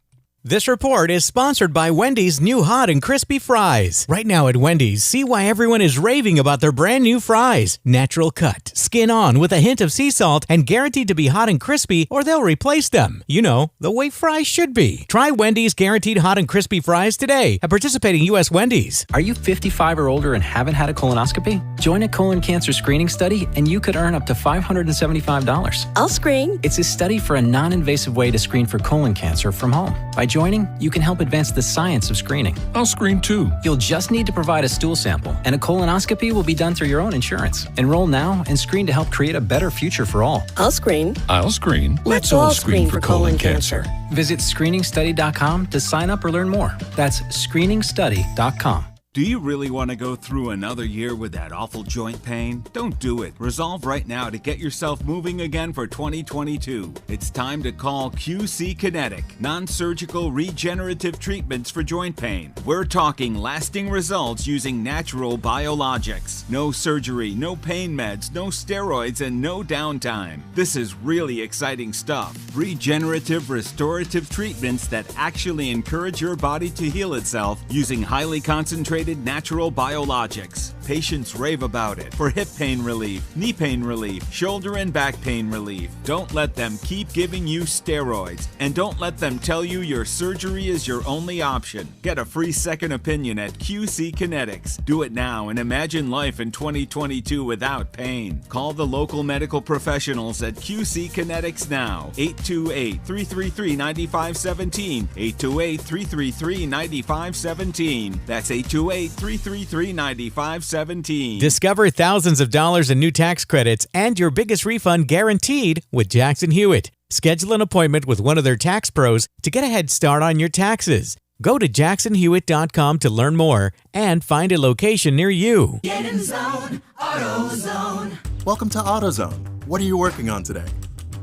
This report is sponsored by Wendy's new hot and crispy fries. Right now at Wendy's, see why everyone is raving about their brand new fries. Natural cut, skin on with a hint of sea salt, and guaranteed to be hot and crispy or they'll replace them. You know, the way fries should be. Try Wendy's guaranteed hot and crispy fries today at participating U.S. Wendy's. Are you 55 or older and haven't had a colonoscopy? Join a colon cancer screening study and you could earn up to $575. I'll screen. It's a study for a non-invasive way to screen for colon cancer from home. By joining, you can help advance the science of screening. I'll screen too. You'll just need to provide a stool sample, and a colonoscopy will be done through your own insurance. Enroll now and screen to help create a better future for all. I'll screen. I'll screen. Let's all screen for colon cancer. Visit screeningstudy.com to sign up or learn more. That's screeningstudy.com. Do you really want to go through another year with that awful joint pain? Don't do it. Resolve right now to get yourself moving again for 2022. It's time to call QC Kinetic, non-surgical regenerative treatments for joint pain. We're talking lasting results using natural biologics. No surgery, no pain meds, no steroids, and no downtime. This is really exciting stuff. Regenerative restorative treatments that actually encourage your body to heal itself using highly concentrated natural biologics. Patients rave about it for hip pain relief, knee pain relief, shoulder and back pain relief. Don't let them keep giving you steroids, and don't let them tell you your surgery is your only option. Get a free second opinion at QC Kinetics. Do it now and imagine life in 2022 without pain. Call the local medical professionals at QC Kinetics now. 828-333-9517. 828-333-9517. That's 828-333-9517. Discover thousands of dollars in new tax credits and your biggest refund guaranteed with Jackson Hewitt. Schedule an appointment with one of their tax pros to get a head start on your taxes. Go to jacksonhewitt.com to learn more and find a location near you. Get in zone, AutoZone. Welcome to AutoZone. What are you working on today?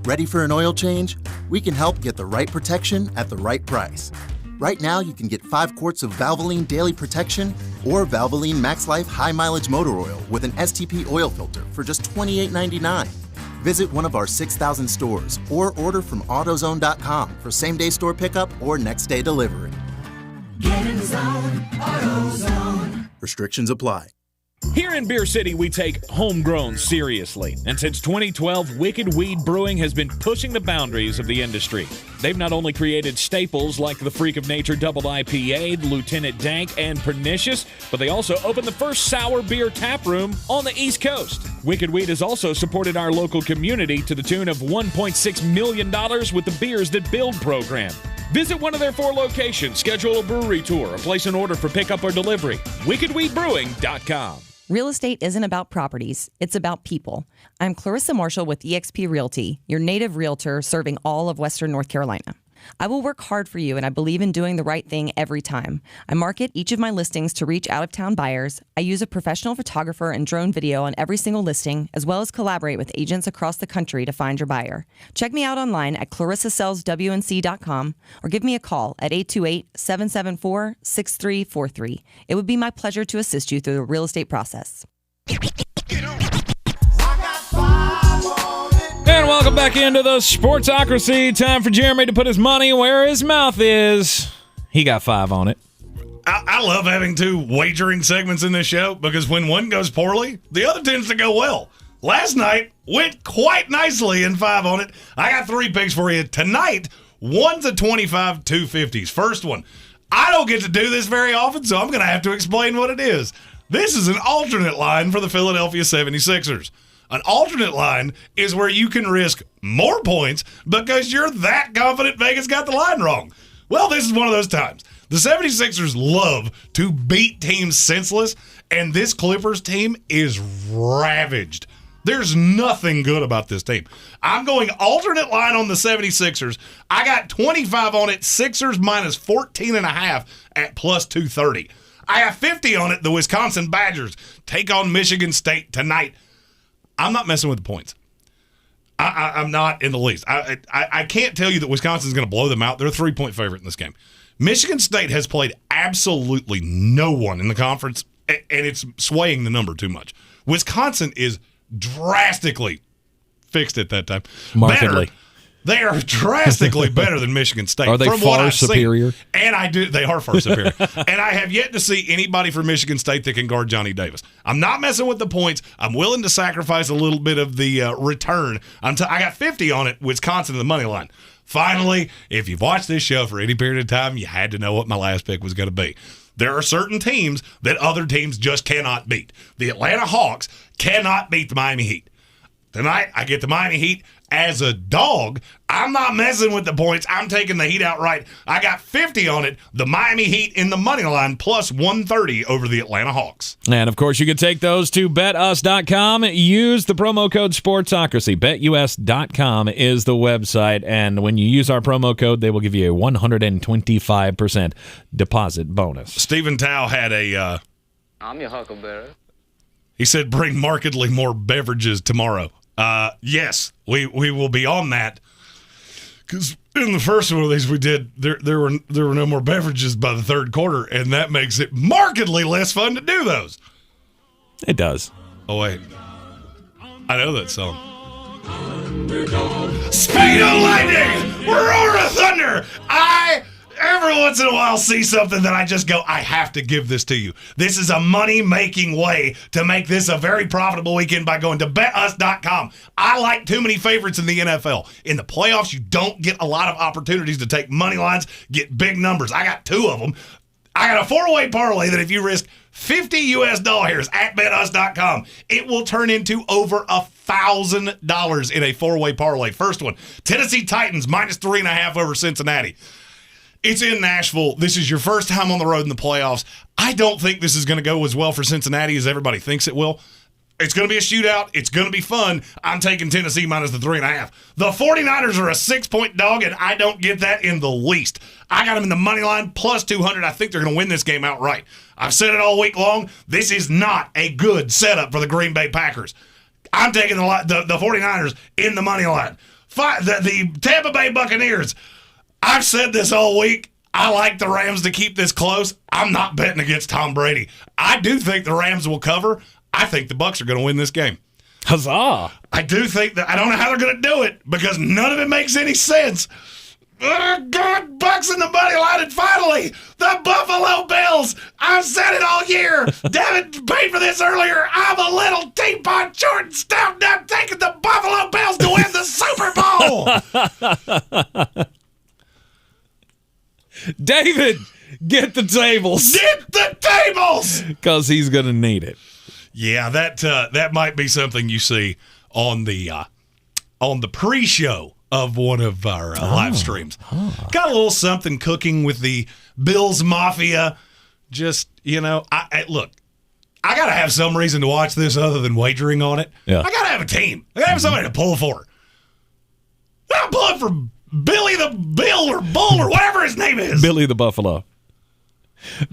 Ready for an oil change? We can help get the right protection at the right price. Right now, you can get 5 quarts of Valvoline Daily Protection or Valvoline Max Life High Mileage Motor Oil with an STP oil filter for just $28.99. Visit one of our 6,000 stores or order from AutoZone.com for same-day store pickup or next-day delivery. Get in the zone, AutoZone. Restrictions apply. Here in Beer City, we take homegrown seriously. And since 2012, Wicked Weed Brewing has been pushing the boundaries of the industry. They've not only created staples like the Freak of Nature Double IPA, Lieutenant Dank, and Pernicious, but they also opened the first sour beer tap room on the East Coast. Wicked Weed has also supported our local community to the tune of $1.6 million with the Beers That Build program. Visit one of their 4 locations, schedule a brewery tour, or place an order for pickup or delivery. WickedWeedBrewing.com. Real estate isn't about properties, it's about people. I'm Clarissa Marshall with eXp Realty, your native realtor serving all of Western North Carolina. I will work hard for you, and I believe in doing the right thing every time. I market each of my listings to reach out-of-town buyers. I use a professional photographer and drone video on every single listing, as well as collaborate with agents across the country to find your buyer. Check me out online at clarissasellswnc.com or give me a call at 828-774-6343. It would be my pleasure to assist you through the real estate process. And welcome back into the Sportsocracy. Time for Jeremy to put his money where his mouth is. He got 5 on it. I love having 2 wagering segments in this show because when one goes poorly, the other tends to go well. Last night went quite nicely in 5 on it. I got 3 picks for you. Tonight, one's a 25 250s. First one. I don't get to do this very often, so I'm going to have to explain what it is. This is an alternate line for the Philadelphia 76ers. An alternate line is where you can risk more points because you're that confident Vegas got the line wrong. Well, this is one of those times. The 76ers love to beat teams senseless, and this Clippers team is ravaged. There's nothing good about this team. I'm going alternate line on the 76ers. I got 25 on it, Sixers minus 14.5 at plus 230. I have 50 on it, the Wisconsin Badgers take on Michigan State tonight. I'm not messing with the points. I'm not in the least. I can't tell you that Wisconsin's going to blow them out. They're a 3-point favorite in this game. Michigan State has played absolutely no one in the conference, and it's swaying the number too much. Wisconsin is drastically fixed at that time. Markedly. Better. They are drastically better than Michigan State. Are they far superior? And they are far superior. And I have yet to see anybody from Michigan State that can guard Johnny Davis. I'm not messing with the points. I'm willing to sacrifice a little bit of the return. I got 50 on it, Wisconsin in the money line. Finally, if you've watched this show for any period of time, you had to know what my last pick was going to be. There are certain teams that other teams just cannot beat. The Atlanta Hawks cannot beat the Miami Heat. Tonight, I get the Miami Heat as a dog. I'm not messing with the points. I'm taking the Heat outright. I got 50 on it. The Miami Heat in the money line plus 130 over the Atlanta Hawks. And, of course, you can take those to betus.com. Use the promo code Sportsocracy. BetUS.com is the website. And when you use our promo code, they will give you a 125% deposit bonus. Stephen Tao had a I'm your huckleberry. He said bring markedly more beverages tomorrow. Yes, we will be on that. Because in the first one of these we did, there were no more beverages by the third quarter, and that makes it markedly less fun to do those. It does. Oh, wait. I know that song. Speed of lightning! Roar of thunder! Every once in a while see something that I just go, I have to give this to you. This is a money-making way to make this a very profitable weekend by going to betus.com. I like too many favorites in the NFL. In the playoffs, you don't get a lot of opportunities to take money lines, get big numbers. I got 2 of them. I got a 4-way parlay that if you risk $50 US at betus.com, it will turn into over $1,000 in a 4-way parlay. First one, Tennessee Titans minus 3.5 over Cincinnati. It's in Nashville. This is your first time on the road in the playoffs. I don't think this is going to go as well for Cincinnati as everybody thinks it will. It's going to be a shootout. It's going to be fun. I'm taking Tennessee minus the 3.5. The 49ers are a 6-point dog, and I don't get that in the least. I got them in the money line plus 200. I think they're going to win this game outright. I've said it all week long. This is not a good setup for the Green Bay Packers. I'm taking the 49ers in the money line. The Tampa Bay Buccaneers. I've said this all week. I like the Rams to keep this close. I'm not betting against Tom Brady. I do think the Rams will cover. I think the Bucs are going to win this game. Huzzah! I do think that. I don't know how they're going to do it because none of it makes any sense. Oh, God, Bucs in the money line, and finally, the Buffalo Bills. I've said it all year. Devin paid for this earlier. I'm a little teapot short and stout, and I'm taking the Buffalo Bills to win the Super Bowl. David, get the tables. Get the tables! Because he's going to need it. Yeah, that might be something you see on the pre-show of one of our live streams. Got a little something cooking with the Bills Mafia. Just, look, I got to have some reason to watch this other than wagering on it. Yeah. I got to have a team. I got to have somebody to pull for. I'm pulling for Billy the Bill or Bull or whatever his name is. Billy the Buffalo.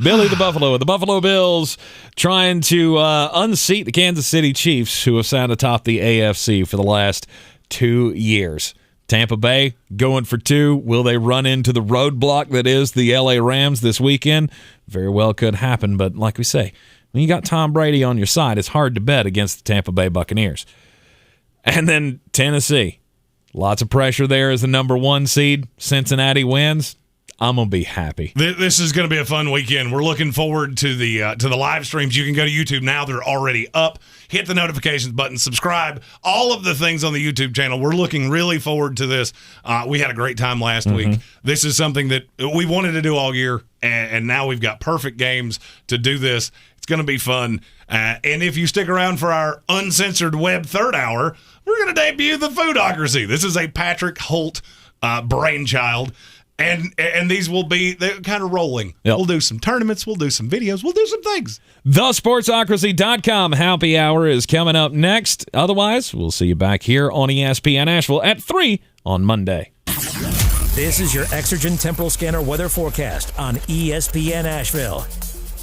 Billy the Buffalo and the Buffalo Bills trying to unseat the Kansas City Chiefs, who have sat atop the AFC for the last 2 years. Tampa Bay going for 2. Will they run into the roadblock that is the LA Rams this weekend? Very well could happen, but like we say, when you got Tom Brady on your side, it's hard to bet against the Tampa Bay Buccaneers. And then Tennessee. Lots of pressure there as the number 1 seed. Cincinnati wins. I'm going to be happy. This is going to be a fun weekend. We're looking forward to the live streams. You can go to YouTube now. They're already up. Hit the notifications button. Subscribe. All of the things on the YouTube channel. We're looking really forward to this. We had a great time last week. This is something that we wanted to do all year, and now we've got perfect games to do this. It's going to be fun. And if you stick around for our uncensored web third hour, we're going to debut the Foodocracy. This is a Patrick Holt brainchild. And these will be, they're kind of rolling. Yep. We'll do some tournaments. We'll do some videos. We'll do some things. TheSportsocracy.com happy hour is coming up next. Otherwise, we'll see you back here on ESPN Asheville at 3 on Monday. This is your Exergent Temporal Scanner weather forecast on ESPN Asheville.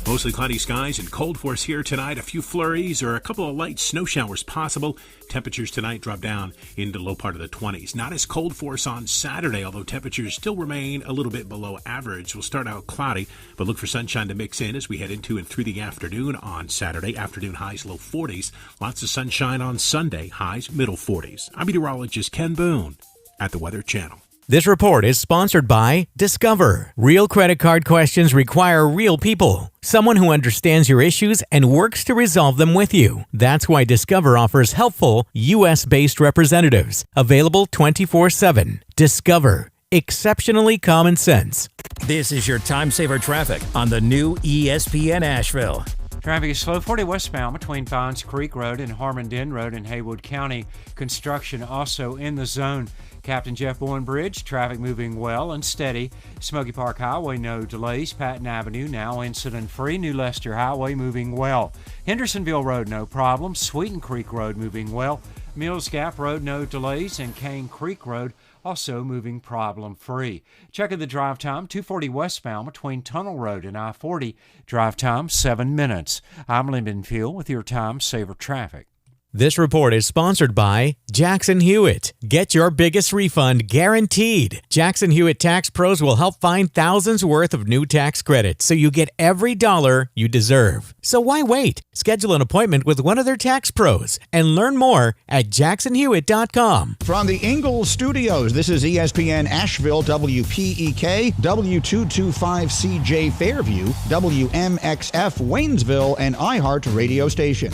Mostly cloudy skies and cold for us here tonight. A few flurries or a couple of light snow showers possible. Temperatures tonight drop down into the low part of the 20s. Not as cold for us on Saturday, although temperatures still remain a little bit below average. We'll start out cloudy, but look for sunshine to mix in as we head into and through the afternoon on Saturday. Afternoon highs low 40s. Lots of sunshine on Sunday. Highs middle 40s. I'm meteorologist Ken Boone at the Weather Channel. This report is sponsored by Discover. Real credit card questions require real people. Someone who understands your issues and works to resolve them with you. That's why Discover offers helpful, U.S.-based representatives. Available 24/7. Discover. Exceptionally common sense. This is your time saver traffic on the new ESPN Asheville. Traffic is slow 40 westbound between Vines Creek Road and Harmon-Den Road in Haywood County. Construction also in the zone. Captain Jeff Bowen Bridge, traffic moving well and steady. Smoky Park Highway, no delays. Patton Avenue, now incident-free. New Leicester Highway, moving well. Hendersonville Road, no problem. Sweeten Creek Road, moving well. Mills Gap Road, no delays, and Cane Creek Road also moving problem-free. Checking the drive time, 240 westbound between Tunnel Road and I-40. Drive time, 7 minutes. I'm Lyndon Field with your Time Saver Traffic. This report is sponsored by Jackson Hewitt. Get your biggest refund guaranteed. Jackson Hewitt Tax Pros will help find thousands worth of new tax credits so you get every dollar you deserve. So why wait? Schedule an appointment with one of their tax pros and learn more at jacksonhewitt.com. From the Ingalls Studios, this is ESPN Asheville, WPEK, W225CJ Fairview, WMXF Waynesville, and iHeart Radio Station.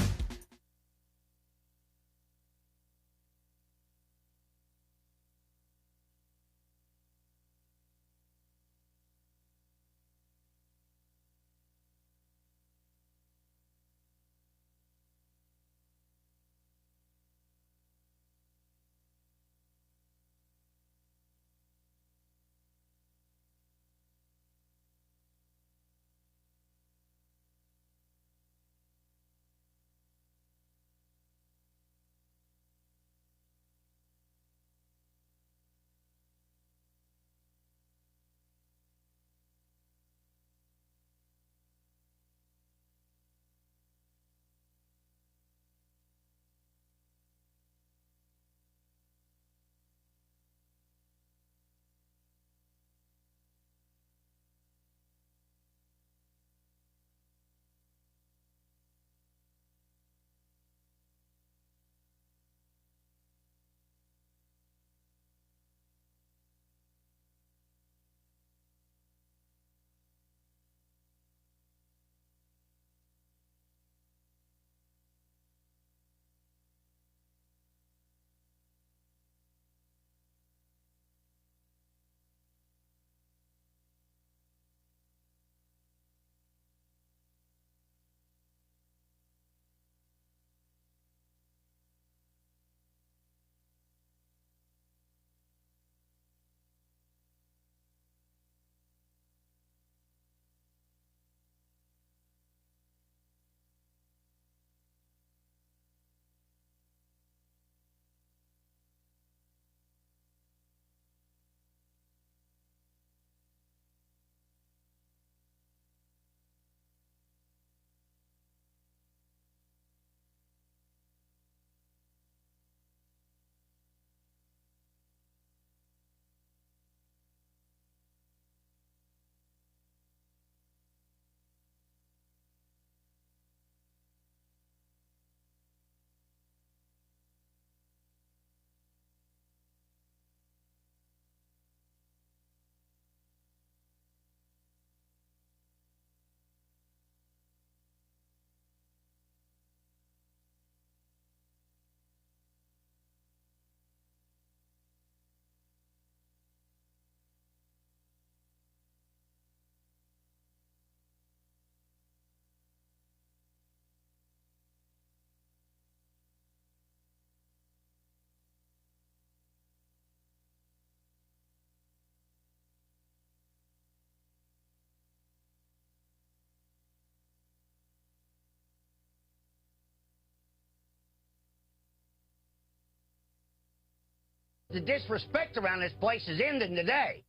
The disrespect around this place is ending today.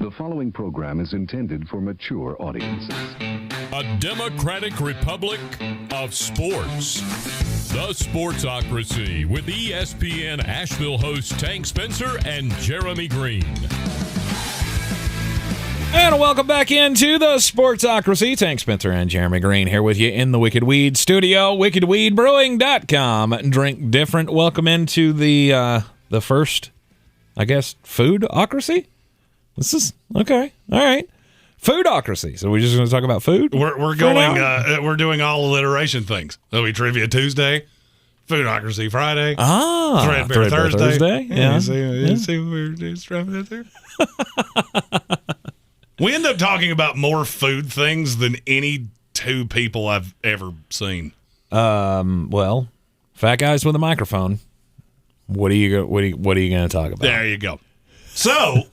The following program is intended for mature audiences. A democratic republic of sports. The Sportsocracy with ESPN Asheville hosts Tank Spencer and Jeremy Greene. And welcome back into the Sportsocracy. Tank Spencer and Jeremy Greene here with you in the Wicked Weed studio, wickedweedbrewing.com. Drink different. Welcome into the first, I guess, foodocracy? This is, okay, all right. Foodocracy. So we're just going to talk about food? We're going, we're doing all alliteration things. So we Trivia Tuesday, Foodocracy Friday, Threadbare Thursday. Yeah. You see what we're just driving out there? We end up talking about more food things than any two people I've ever seen. Well, fat guys with a microphone. What are you going to talk about? There you go. So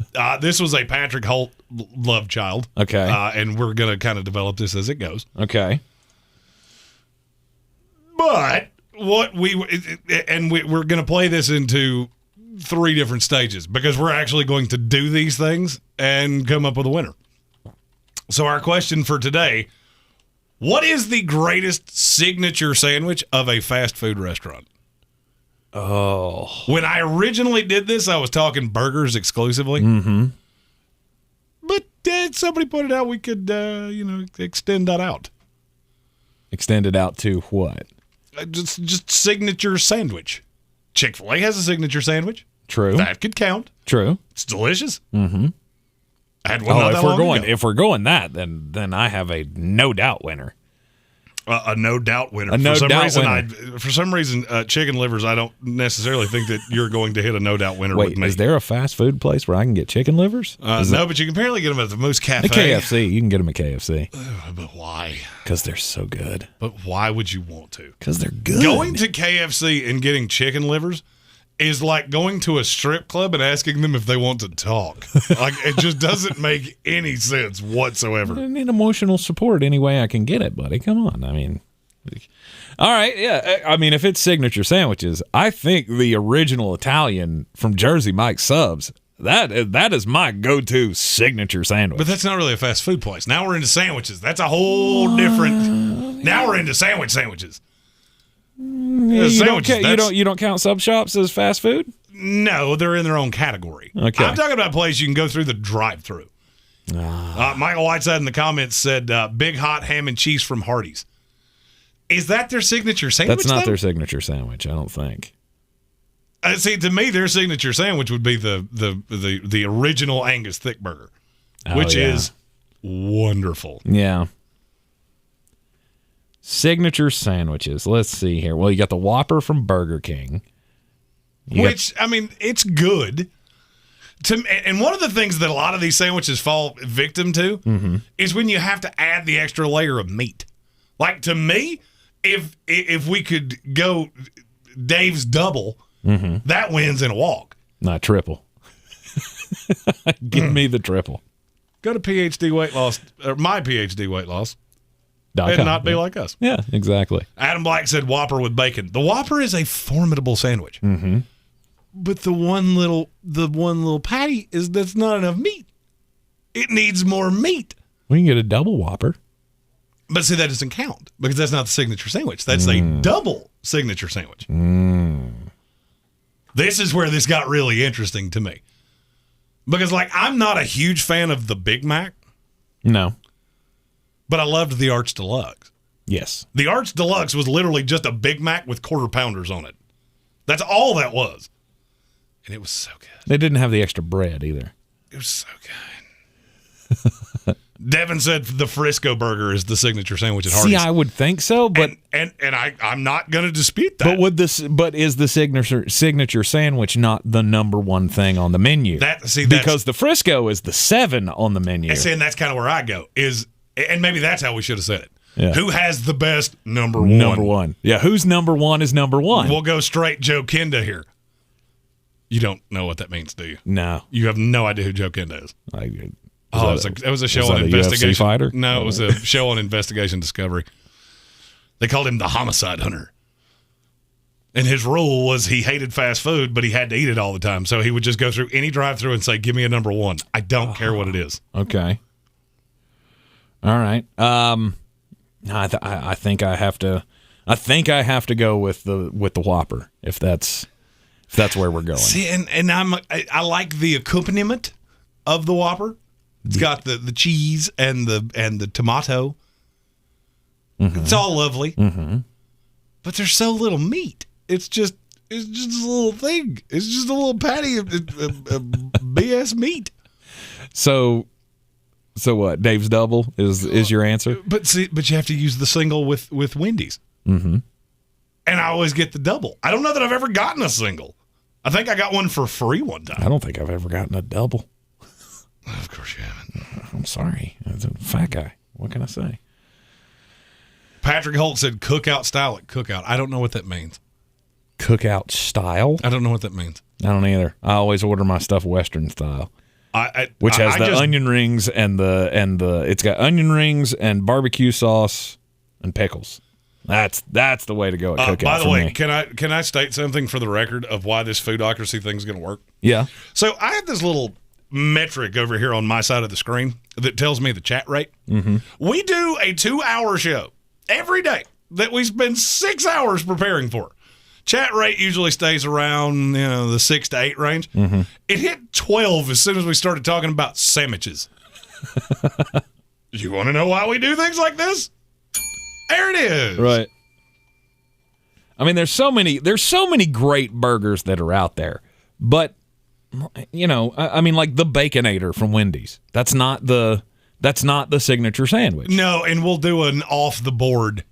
this was a Patrick Holt love child. Okay, and we're going to kind of develop this as it goes. Okay, but we're going to play this into 3 different stages because we're actually going to do these things and come up with a winner. So our question for today, what is the greatest signature sandwich of a fast food restaurant? Oh. When I originally did this, I was talking burgers exclusively. Mm-hmm. But somebody pointed out we could, extend that out. Extend it out to what? Just signature sandwich. Chick-fil-A has a signature sandwich. True. That could count. True. It's delicious. Mm-hmm. I had one not that long ago. If we're going that, then I have a no doubt winner. A no doubt winner. For some reason, chicken livers, I don't necessarily think that you're going to hit a no doubt winner with me. Is there a fast food place where I can get chicken livers? No, but you can apparently get them at the Moose Cafe. At KFC. You can get them at KFC. But why? Because they're so good. But why would you want to? Because they're good. Going to KFC and getting chicken livers is like going to a strip club and asking them if they want to talk. Like, it just doesn't make any sense whatsoever. I need emotional support any way I can get it, buddy. Come on. I mean, all right. Yeah. I mean, if it's signature sandwiches, I think the original Italian from Jersey Mike's Subs, that is my go-to signature sandwich. But that's not really a fast food place. Now we're into sandwiches. That's a whole different. Now we're into sandwiches. You don't count sub shops as fast food? No, they're in their own category. Okay. I'm talking about a place you can go through the drive-through. Michael Whiteside in the comments said big hot ham and cheese from Hardee's. Is that their signature sandwich? That's not their signature sandwich, I don't think. See, to me, their signature sandwich would be the original Angus thick burger, which is wonderful. Yeah. Signature sandwiches. Let's see here. Well, you got the Whopper from Burger King. It's good. And one of the things that a lot of these sandwiches fall victim to is when you have to add the extra layer of meat. Like, to me, if we could go Dave's double, that wins in a walk. Not triple. Give me the triple. Go to PhD weight loss, or my PhD weight loss. And not be like us. Yeah, exactly. Adam Black said Whopper with bacon. The Whopper is a formidable sandwich. Mm-hmm. But the one little patty that's not enough meat. It needs more meat. We can get a double Whopper. But see, that doesn't count because that's not the signature sandwich. That's a double signature sandwich. This is where this got really interesting to me. Because, I'm not a huge fan of the Big Mac. No. But I loved the Arch Deluxe. Yes. The Arch Deluxe was literally just a Big Mac with quarter pounders on it. That's all that was. And it was so good. They didn't have the extra bread either. It was so good. Devin said the Frisco burger is the signature sandwich at Hardee's. See, I would think so, but and I'm not going to dispute that. But is the signature sandwich not the number one thing on the menu? Because the Frisco is the 7 on the menu. And that's kind of where I go. And maybe that's how we should have said it. Yeah. Who has the best number one? Number one. Yeah, whose number one is number one? We'll go straight Joe Kenda here. You don't know what that means, do you? No. You have no idea who Joe Kenda is. It was a show on a Investigation. UFC fighter? No, it was a show on Investigation Discovery. They called him the Homicide Hunter. And his rule was he hated fast food, but he had to eat it all the time. So he would just go through any drive-thru and say, give me a number one. I don't care what it is. Okay. All right. I think I have to. I think I have to go with the Whopper if that's where we're going. See, and I like the accompaniment of the Whopper. It's got the cheese and the tomato. It's all lovely. But there's so little meat. It's just a little thing. It's just a little patty of BS meat. So what? Dave's Double is your answer? But you have to use the single with Wendy's. And I always get the double. I don't know that I've ever gotten a single. I think I got one for free one time. I don't think I've ever gotten a double. Of course you haven't. I'm sorry. As a fat guy, what can I say? Patrick Holt said cookout style at Cookout. I don't know what that means. Cookout style? I don't know what that means. I don't either. I always order my stuff Western style. Which has the onion rings and it's got onion rings and barbecue sauce and pickles. That's the way to go at Cookout. By the way, me. can I state something for the record of why this foodocracy thing's going to work? Yeah. So I have this little metric over here on my side of the screen that tells me the chat rate. We do a 2-hour show every day that we spend 6 hours preparing for. Chat rate usually stays around the 6 to 8 range. It hit 12 as soon as we started talking about sandwiches. You want to know why we do things like this? There it is. Right. I mean, there's so many great burgers that are out there, but I mean, like the Baconator from Wendy's. That's not the signature sandwich. No, and we'll do an off the board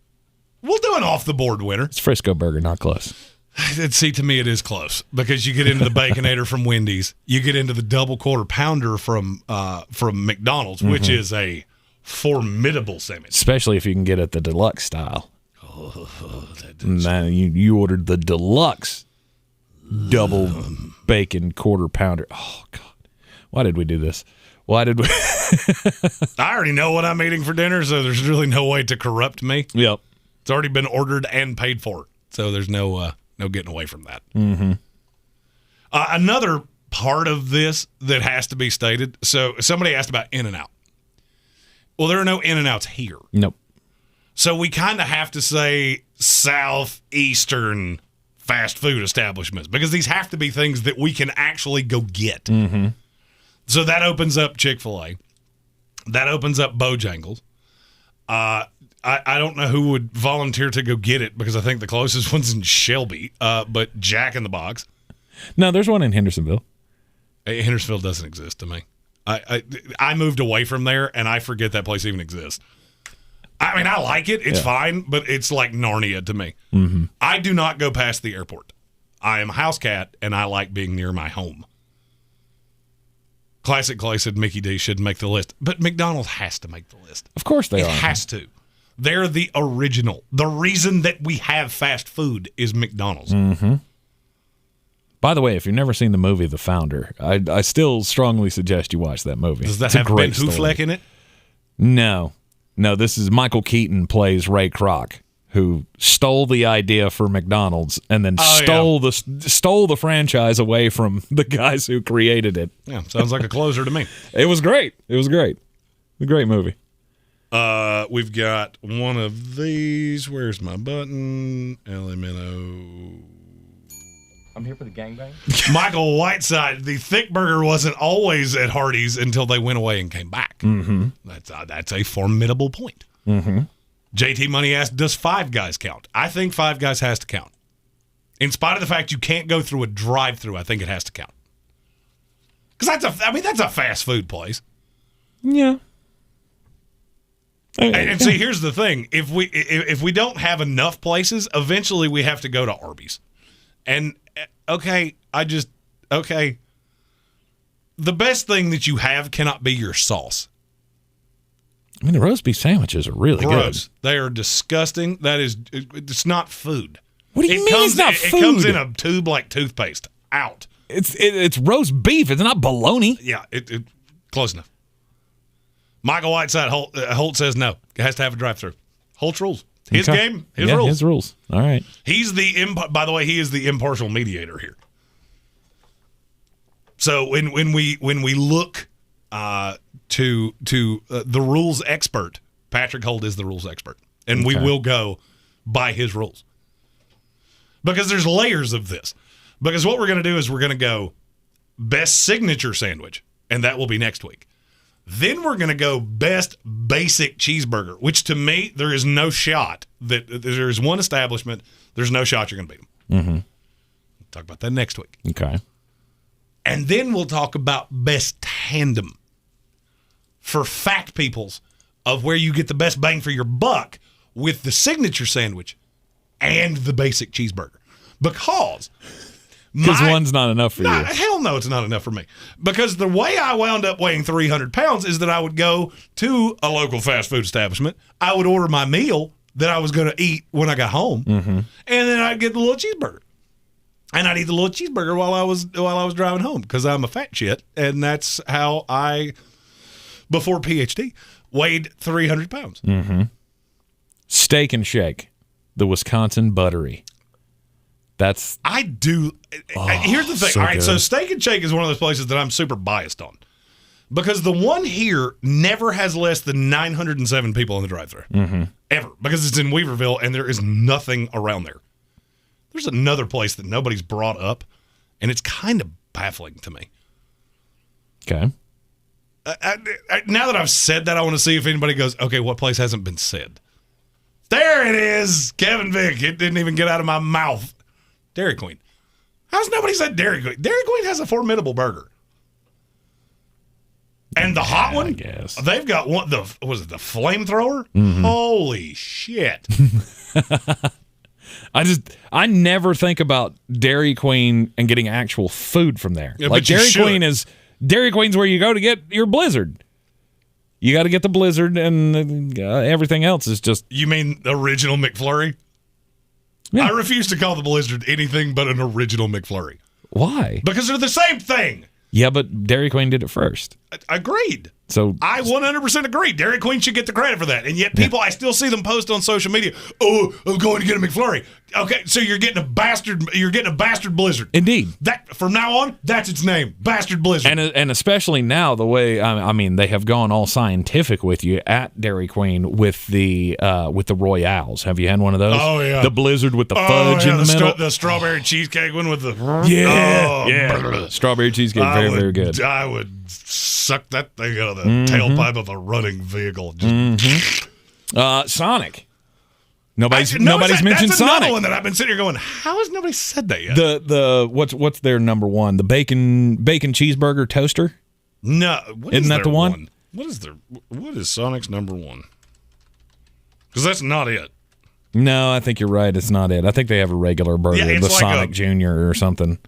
winner. It's Frisco Burger, not close. See, to me, it is close because you get into the Baconator from Wendy's, you get into the double quarter pounder from McDonald's, which is a formidable sandwich, especially if you can get it the deluxe style. Now you ordered the deluxe double bacon quarter pounder. Oh God, why did we do this? Why did we? I already know what I'm eating for dinner, so there's really no way to corrupt me. Yep, it's already been ordered and paid for, so there's no getting away from that. Another part of this that has to be stated. So somebody asked about In-N-Out. Well, there are no In-N-Outs here. Nope. So we kind of have to say southeastern fast food establishments because these have to be things that we can actually go get. So that opens up Chick-fil-A. That opens up Bojangles. I don't know who would volunteer to go get it because I think the closest one's in Shelby, but Jack in the Box. No, there's one in Hendersonville. Hendersonville doesn't exist to me. I moved away from there, and I forget that place even exists. I mean, I like it. It's fine, but it's like Narnia to me. I do not go past the airport. I am a house cat, and I like being near my home. Classic Clay said Mickey D should make the list, but McDonald's has to make the list. Of course they are. It has to. They're the original. The reason that we have fast food is McDonald's. By the way, if you've never seen the movie The Founder, I still strongly suggest you watch that movie. Does that have Ben Hufleck in it? No. This is Michael Keaton plays Ray Kroc, who stole the idea for McDonald's and then stole the franchise away from the guys who created it. Yeah, sounds like a closer to me. It was great. A great movie. We've got one of these. Where's my button? Elemento. I'm here for the gangbang. Michael Whiteside, the thick burger wasn't always at Hardee's until they went away and came back. That's a formidable point. JT Money asked, does Five Guys count? I think Five Guys has to count. In spite of the fact you can't go through a drive-through, I think it has to count. Because that's a fast food place. Yeah. And see, here's the thing: if we don't have enough places, eventually we have to go to Arby's. And the best thing that you have cannot be your sauce. I mean, the roast beef sandwiches are really Gross. good. They are disgusting. It's not food. What do you mean it's not food? It comes in a tube like toothpaste. Out. It's roast beef. It's not bologna. Yeah, it close enough. Michael Whiteside Holt says no. It has to have a drive-through. Holt's rules. His game, his rules. His rules. All right. He's by the way, he is the impartial mediator here. So when we look to the rules expert, Patrick Holt is the rules expert, and we will go by his rules because there's layers of this. Because what we're going to do is we're going to go best signature sandwich, and that will be next week. Then we're going to go best basic cheeseburger, which to me, there is no shot that there's one establishment, there's no shot you're going to beat them. Mm-hmm. We'll talk about that next week. Okay. And then we'll talk about best tandem for fact peoples of where you get the best bang for your buck with the signature sandwich and the basic cheeseburger. Because one's not enough for you. Hell no, it's not enough for me. Because the way I wound up weighing 300 pounds is that I would go to a local fast food establishment. I would order my meal that I was going to eat when I got home, and then I'd get the little cheeseburger. And I'd eat the little cheeseburger while I was driving home because I'm a fat shit, and that's how I, before PhD, weighed 300 pounds. Mm-hmm. Steak and Shake, the Wisconsin Buttery. I do. Here's the thing. So all right, good. so Steak and Shake is one of those places that I'm super biased on because the one here never has less than 907 people in the drive-thru ever because it's in Weaverville and there is nothing around there. There's another place that nobody's brought up, and it's kind of baffling to me. Okay. Now that I've said that, I want to see if anybody goes, okay, what place hasn't been said? There it is, Kevin Vick. It didn't even get out of my mouth. Dairy Queen. How's nobody said Dairy Queen? Dairy Queen has a formidable burger. And the hot one, I guess. They've got one, the flamethrower? Holy shit. I never think about Dairy Queen and getting actual food from there. Yeah, like but you Dairy Queen's where you go to get your Blizzard. You got to get the Blizzard, and everything else is just. You mean original McFlurry? Yeah. I refuse to call the Blizzard anything but an original McFlurry. Why? Because they're the same thing. Yeah, but Dairy Queen did it first. Agreed. So I 100% agree. Dairy Queen should get the credit for that. And yet people, I still see them post on social media, oh, I'm going to get a McFlurry. Okay, so you're getting a bastard Blizzard. Indeed. That from now on, that's its name, Bastard Blizzard. And especially now, the way I mean, they have gone all scientific with you at Dairy Queen with the Royales. Have you had one of those? Oh yeah, the Blizzard with the fudge in the middle, the strawberry cheesecake one with the strawberry cheesecake, very good. I would suck that thing out of the tailpipe of a running vehicle. Sonic. Nobody's mentioned that's Sonic. Another one that I've been sitting here going, how has nobody said that yet? The what's their number one? The bacon cheeseburger toaster? No, isn't that the one? What is Sonic's number one? Because that's not it. No, I think you're right. It's not it. I think they have a regular burger, the like Sonic Junior or something.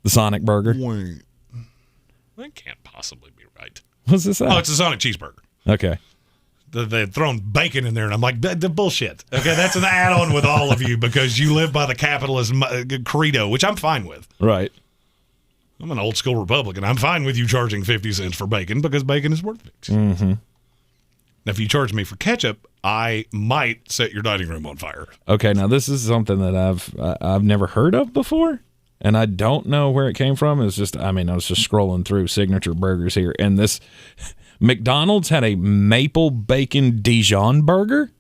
The Sonic burger. Wait, that can't possibly be right. What's this? Oh, it's a Sonic cheeseburger. Okay. They had thrown bacon in there, and I'm like, the bullshit. Okay, that's an add-on with all of you because you live by the capitalist credo, which I'm fine with. Right. I'm an old-school Republican. I'm fine with you charging 50 cents for bacon because bacon is worth it. Now, if you charge me for ketchup, I might set your dining room on fire. Okay, now this is something that I've never heard of before, and I don't know where it came from. It's just, I was just scrolling through signature burgers here, and this McDonald's had a maple bacon Dijon burger.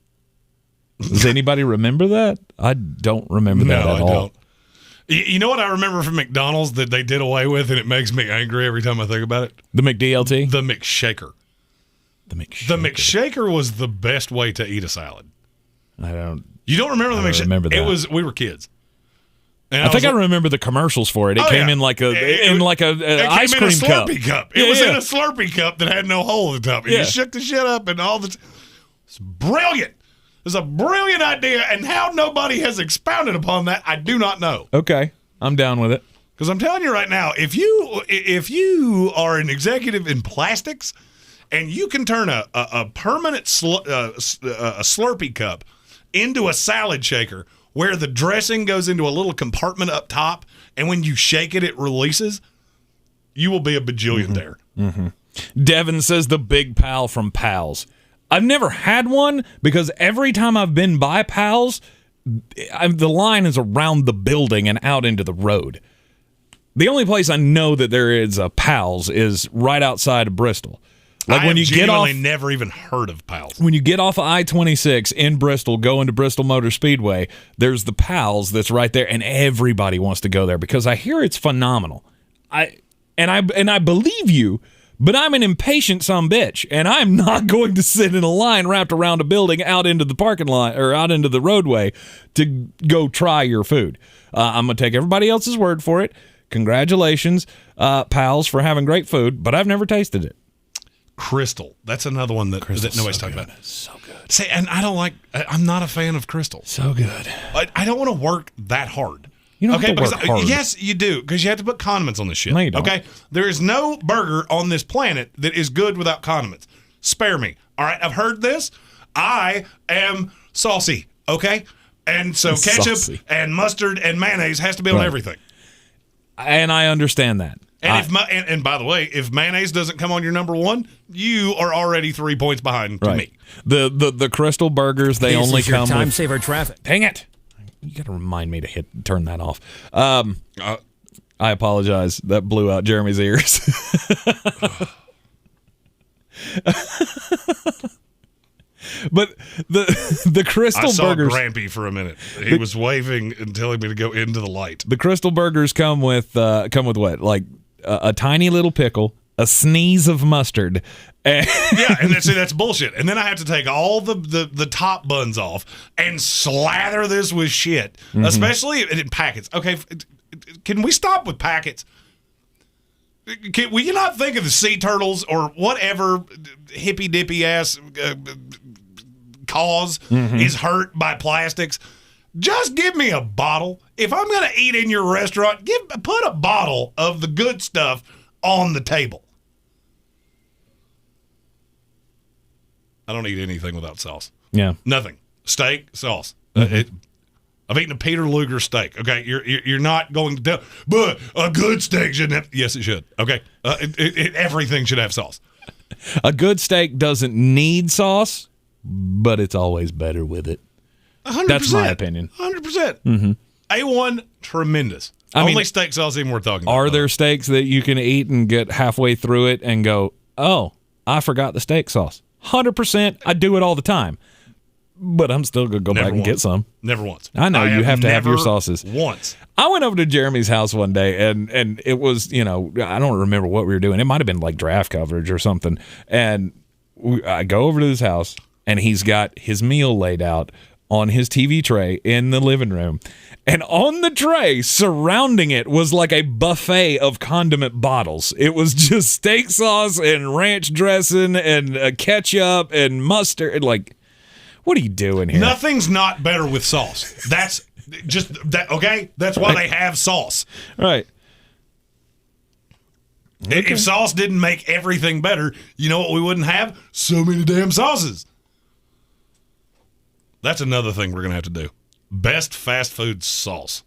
Does anybody remember that? I don't remember that at all. Don't. You know what I remember from McDonald's that they did away with, and it makes me angry every time I think about it? The McDLT? The McShaker. The McShaker was the best way to eat a salad. I don't. You don't remember the McShaker? Remember that. We were kids. And I think I remember the commercials for it. It came in like a ice cream cup. It was in a Slurpee cup that had no hole at the top. And you shook the shit up and all this. It's brilliant. It's a brilliant idea, and how nobody has expounded upon that, I do not know. Okay, I'm down with it. Because I'm telling you right now, if you are an executive in plastics and you can turn a permanent Slurpee cup into a salad shaker where the dressing goes into a little compartment up top, and when you shake it, it releases, you will be a bajillion there. Devin says the Big Pal from Pals. I've never had one because every time I've been by Pals, the line is around the building and out into the road. The only place I know that there is a Pals is right outside of Bristol. Like when you get off, never even heard of Pals. When you get off of I-26 in Bristol, go into Bristol Motor Speedway, there's the Pals that's right there, and everybody wants to go there because I hear it's phenomenal. I believe you But I'm an impatient sumbitch, and I'm not going to sit in a line wrapped around a building out into the parking lot or out into the roadway to go try your food. I'm going to take everybody else's word for it. Congratulations, pals, for having great food, but I've never tasted it. Crystal. That's another one that nobody's talking about. So good. See, and I'm not a fan of Crystal. So good. I don't want to work that hard. You don't have to work hard. Yes, you do, because you have to put condiments on this shit. No, you don't. Okay? There is no burger on this planet that is good without condiments. Spare me. All right? I've heard this. I am saucy. Okay? And so ketchup and mustard and mayonnaise has to be on everything. And I understand that. And and by the way, if mayonnaise doesn't come on your number one, you are already 3 points behind to me. The Crystal burgers, they only come with time saver traffic. Dang it. You got to remind me to turn that off. I apologize. That blew out Jeremy's ears. But the Crystal burgers. I saw Grampy for a minute. He was waving and telling me to go into the light. The Crystal burgers come with what? Like a tiny little pickle, a sneeze of mustard. And that's bullshit. And then I have to take all the top buns off and slather this with shit, especially in packets. Okay, can we stop with packets? Will you not think of the sea turtles or whatever hippy dippy ass cause is hurt by plastics? Just give me a bottle. If I'm going to eat in your restaurant, put a bottle of the good stuff on the table. I don't eat anything without sauce. Yeah. Nothing. Steak, sauce. I've eaten a Peter Luger steak. Okay, you're not going to tell, but a good steak shouldn't have. Yes, it should. Okay, everything should have sauce. A good steak doesn't need sauce, but it's always better with it. 100%. That's my opinion. 100%. A1, tremendous. Only steak sauce even worth talking about. Are there steaks that you can eat and get halfway through it and go, oh, I forgot the steak sauce? 100%. I do it all the time. But I'm still going to go back and get some. Never once. I know you have to have your sauces. Once. I went over to Jeremy's house one day, and it was, I don't remember what we were doing. It might have been like draft coverage or something. And I go over to his house, and he's got his meal laid out on his TV tray in the living room. And on the tray, surrounding it, was like a buffet of condiment bottles. It was just steak sauce and ranch dressing and ketchup and mustard. And like, what are you doing here? Nothing's not better with sauce. That's just that. Okay, that's why they have sauce. Right. Okay. If sauce didn't make everything better, you know what we wouldn't have? So many damn sauces. That's another thing we're going to have to do. Best fast food sauce.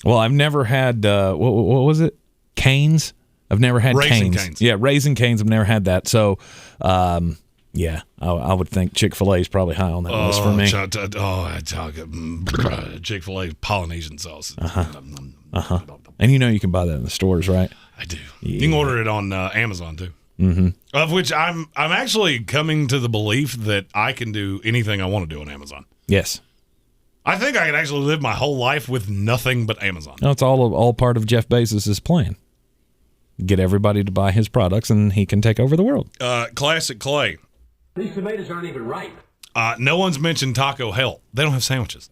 Well, I've never had, what was it? Cane's? I've never had Cane's. Yeah, Raising Cane's. I've never had that. So, yeah, I would think Chick-fil-A is probably high on that list for me. Chick-fil-A Polynesian sauce. And you can buy that in the stores, right? I do. Yeah. You can order it on Amazon, too. Of which I'm actually coming to the belief that I can do anything I want to do on Amazon. Yes. I think I can actually live my whole life with nothing but Amazon. No, it's all part of Jeff Bezos' plan. Get everybody to buy his products, and he can take over the world. Classic Clay. These tomatoes aren't even ripe. No one's mentioned Taco Hell. They don't have sandwiches.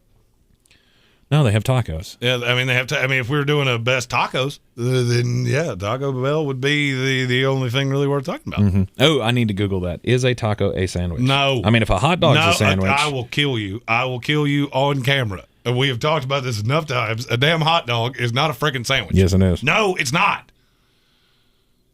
No, they have tacos. Yeah, I mean, they have. If we were doing a best tacos, then yeah, Taco Bell would be the only thing really worth talking about. Oh, I need to Google that. Is a taco a sandwich? No. I mean, if a hot dog's a sandwich, I will kill you. I will kill you on camera. And we have talked about this enough times. A damn hot dog is not a freaking sandwich. Yes, it is. No, it's not.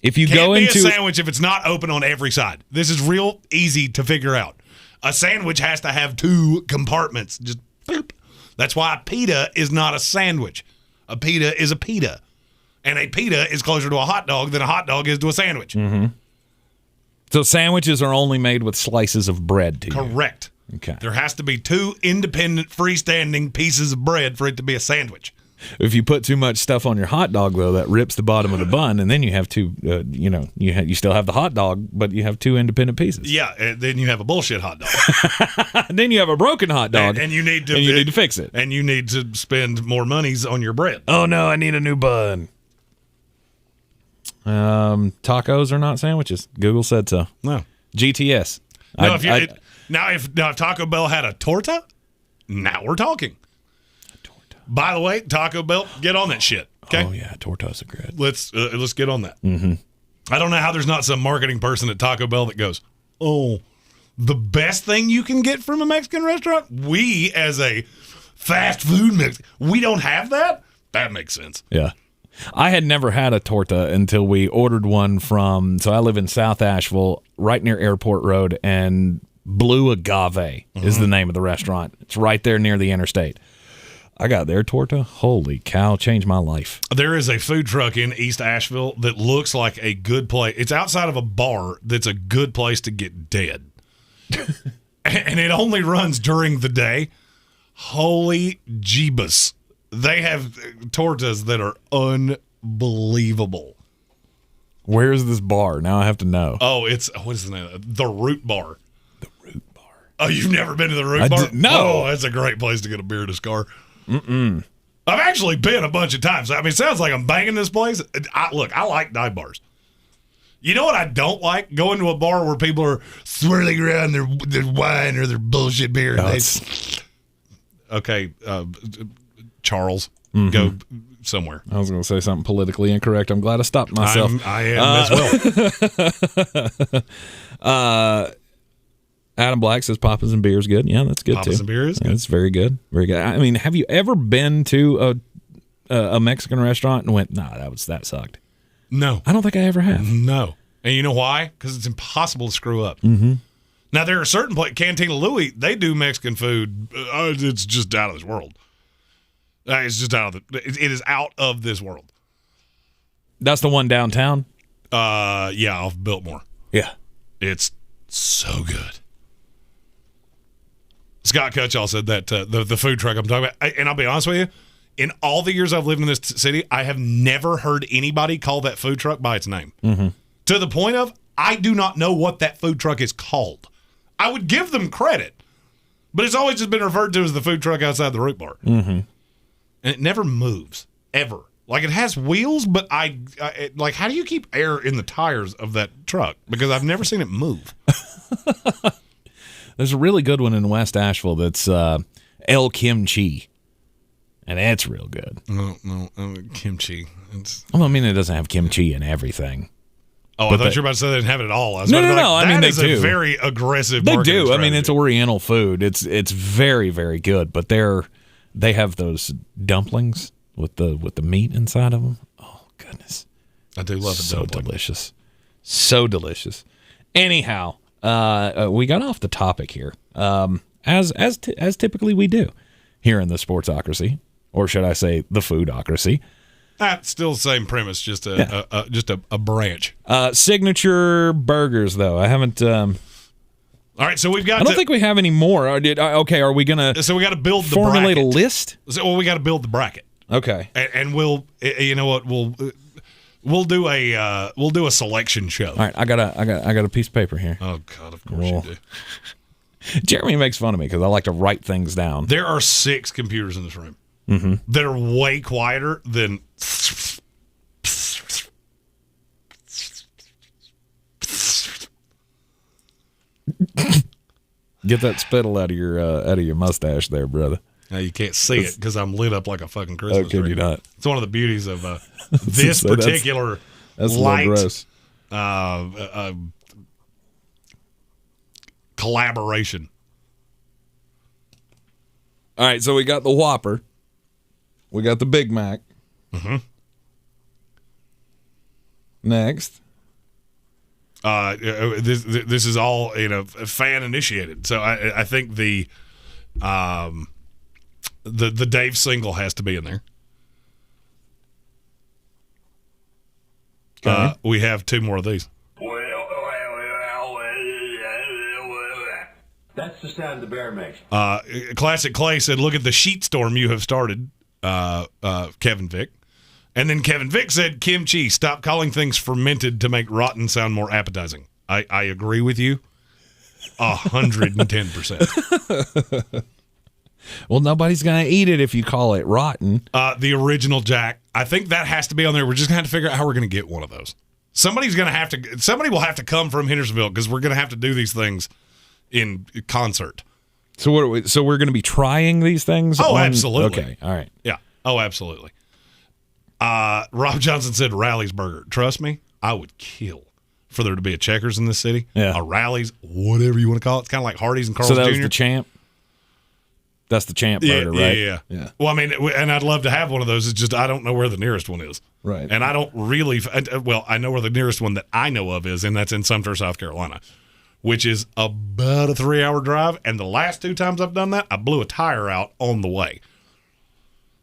If you Can't go be into a sandwich if it's not open on every side. This is real easy to figure out. A sandwich has to have two compartments. Just boop. That's why a pita is not a sandwich. A pita is a pita. And a pita is closer to a hot dog than a hot dog is to a sandwich. So sandwiches are only made with slices of bread, to you? Correct. Okay. There has to be two independent, freestanding pieces of bread for it to be a sandwich. If you put too much stuff on your hot dog, though, that rips the bottom of the bun, and then you have two, you still have the hot dog, but you have two independent pieces. Yeah, and then you have a bullshit hot dog. Then you have a broken hot dog, and you need to fix it. And you need to spend more monies on your bread. Oh, no, I need a new bun. Tacos are not sandwiches. Google said so. No. GTS. No, if Taco Bell had a torta, now we're talking. By the way, Taco Bell, get on that shit. Okay? Oh yeah, tortas are good. Let's get on that. Mm-hmm. I don't know how there's not some marketing person at Taco Bell that goes, "Oh, the best thing you can get from a Mexican restaurant, we as a fast food mix, we don't have that." That makes sense. Yeah. I had never had a torta until we ordered one from, so I live in South Asheville, right near Airport Road, and Blue Agave is the name of the restaurant. It's right there near the interstate. I got their torta. Holy cow, changed my life. There is a food truck in East Asheville that looks like a good place. It's outside of a bar that's a good place to get dead. And it only runs during the day. Holy jeebus. They have tortas that are unbelievable. Where's this bar? Now I have to know. Oh, what is the name? The Root Bar. The Root Bar. Oh, you've never been to the Root Bar? No. Oh, that's a great place to get a beer at a Scar. Mm-mm. I've actually been a bunch of times. I mean, it sounds like I'm banging this place. I like dive bars. You know what I don't like? Going to a bar where people are swirling around their wine or their bullshit beer. Okay, Charles, go somewhere. I was going to say something politically incorrect. I'm glad I stopped myself. I am as well. Adam Black says Papa's and beer is good. Yeah, that's good too. Papa's and beer is good. It's very good. Very good. I mean, have you ever been to a Mexican restaurant and went, nah, that sucked? No. I don't think I ever have. No. And you know why? Because it's impossible to screw up. Mm-hmm. Now, there are certain places, Cantina Louie, they do Mexican food. It's just out of this world. It's just it is out of this world. That's the one downtown? Yeah, off Biltmore. Yeah. It's so good. Scott Cutchall said that the food truck I'm talking about, and I'll be honest with you, in all the years I've lived in this city, I have never heard anybody call that food truck by its name. Mm-hmm. To the point of, I do not know what that food truck is called. I would give them credit, but it's always just been referred to as the food truck outside the Root Bar. Mm-hmm. And it never moves, ever. Like, it has wheels, but like, how do you keep air in the tires of that truck? Because I've never seen it move. There's a really good one in West Asheville that's El Kimchi, and it's real good. No, kimchi. Well, I mean, it doesn't have kimchi in everything. Oh, I thought you were about to say they didn't have it at all. No. I mean, they do. A very aggressive. They do. Strategy. I mean, it's Oriental food. It's very, very good. But they have those dumplings with the meat inside of them. Oh goodness, I do love it. So delicious, so delicious. Anyhow, we got off the topic here, as typically we do here in the Sportsocracy, or should I say the Foodocracy. Still the same premise, just a branch. Signature burgers, though. I haven't. All right, so we've got. I don't think we have any more. Okay, are we gonna? So we got to build the formulate bracket. A list. So we got to build the bracket. Okay, and we'll. You know what? We'll do a selection show. All right, I got a piece of paper here. Oh God, of course you do. Jeremy makes fun of me because I like to write things down. There are 6 computers in this room. Mm-hmm. That are way quieter than. Get that spittle out of your mustache there, brother. Now you can't see it because I'm lit up like a fucking Christmas tree. Can you not? It's one of the beauties of this particular that's light gross. Collaboration. All right, so we got the Whopper. We got the Big Mac. Mm-hmm. This is all fan initiated. So I think the Dave single has to be in there. Okay. We have 2 more of these. That's the sound the bear makes. Classic Clay said, "Look at the sheet storm you have started." Kevin Vick. And then Kevin Vick said, "Kimchi, stop calling things fermented to make rotten sound more appetizing." I agree with you 110%. Well, nobody's going to eat it if you call it rotten. The original Jack, I think that has to be on there. We're just going to have to figure out how we're going to get one of those. Somebody will have to come from Hendersonville because we're going to have to do these things in concert. So we're going to be trying these things? Oh, absolutely. Okay, all right. Yeah. Oh, absolutely. Rob Johnson said Rally's Burger. Trust me, I would kill for there to be a Checkers in this city. Yeah. A Rally's, whatever you want to call it. It's kind of like Hardee's and Carl's Jr. So that was the Champ? That's the Champ burger, right? Yeah. Well, I mean, and I'd love to have one of those. It's just I don't know where the nearest one is. Right. And I don't really – I know where the nearest one that I know of is, and that's in Sumter, South Carolina, which is about a 3-hour drive. And the last 2 times I've done that, I blew a tire out on the way.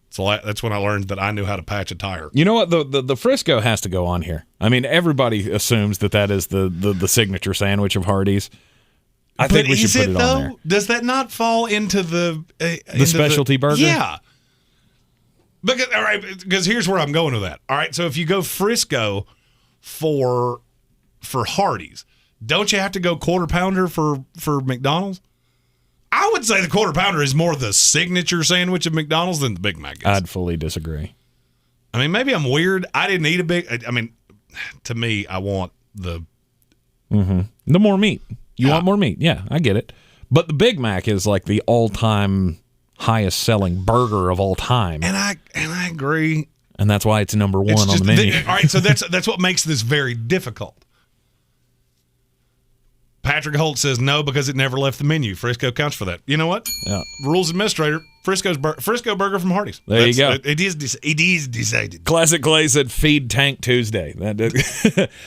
So that's when I learned that I knew how to patch a tire. You know what? The Frisco has to go on here. I mean, everybody assumes that is the signature sandwich of Hardee's. I think we should put it on there. Does that not fall into the specialty burger? Yeah. Because here's where I'm going with that. All right, so if you go Frisco for Hardee's, don't you have to go quarter pounder for McDonald's? I would say the quarter pounder is more the signature sandwich of McDonald's than the Big Mac is. I'd fully disagree. I mean, maybe I'm weird. I didn't eat a big. I mean, to me, I want the more meat. You want more meat. Yeah, I get it. But the Big Mac is like the all-time highest selling burger of all time. And I agree. And that's why it's number one on the menu. All right, so that's what makes this very difficult. Patrick Holt says no because it never left the menu. Frisco counts for that. You know what? Yeah. Rules administrator, Frisco burger from Hardee's. There you go. It is decided. Classic Clay said feed Tank Tuesday.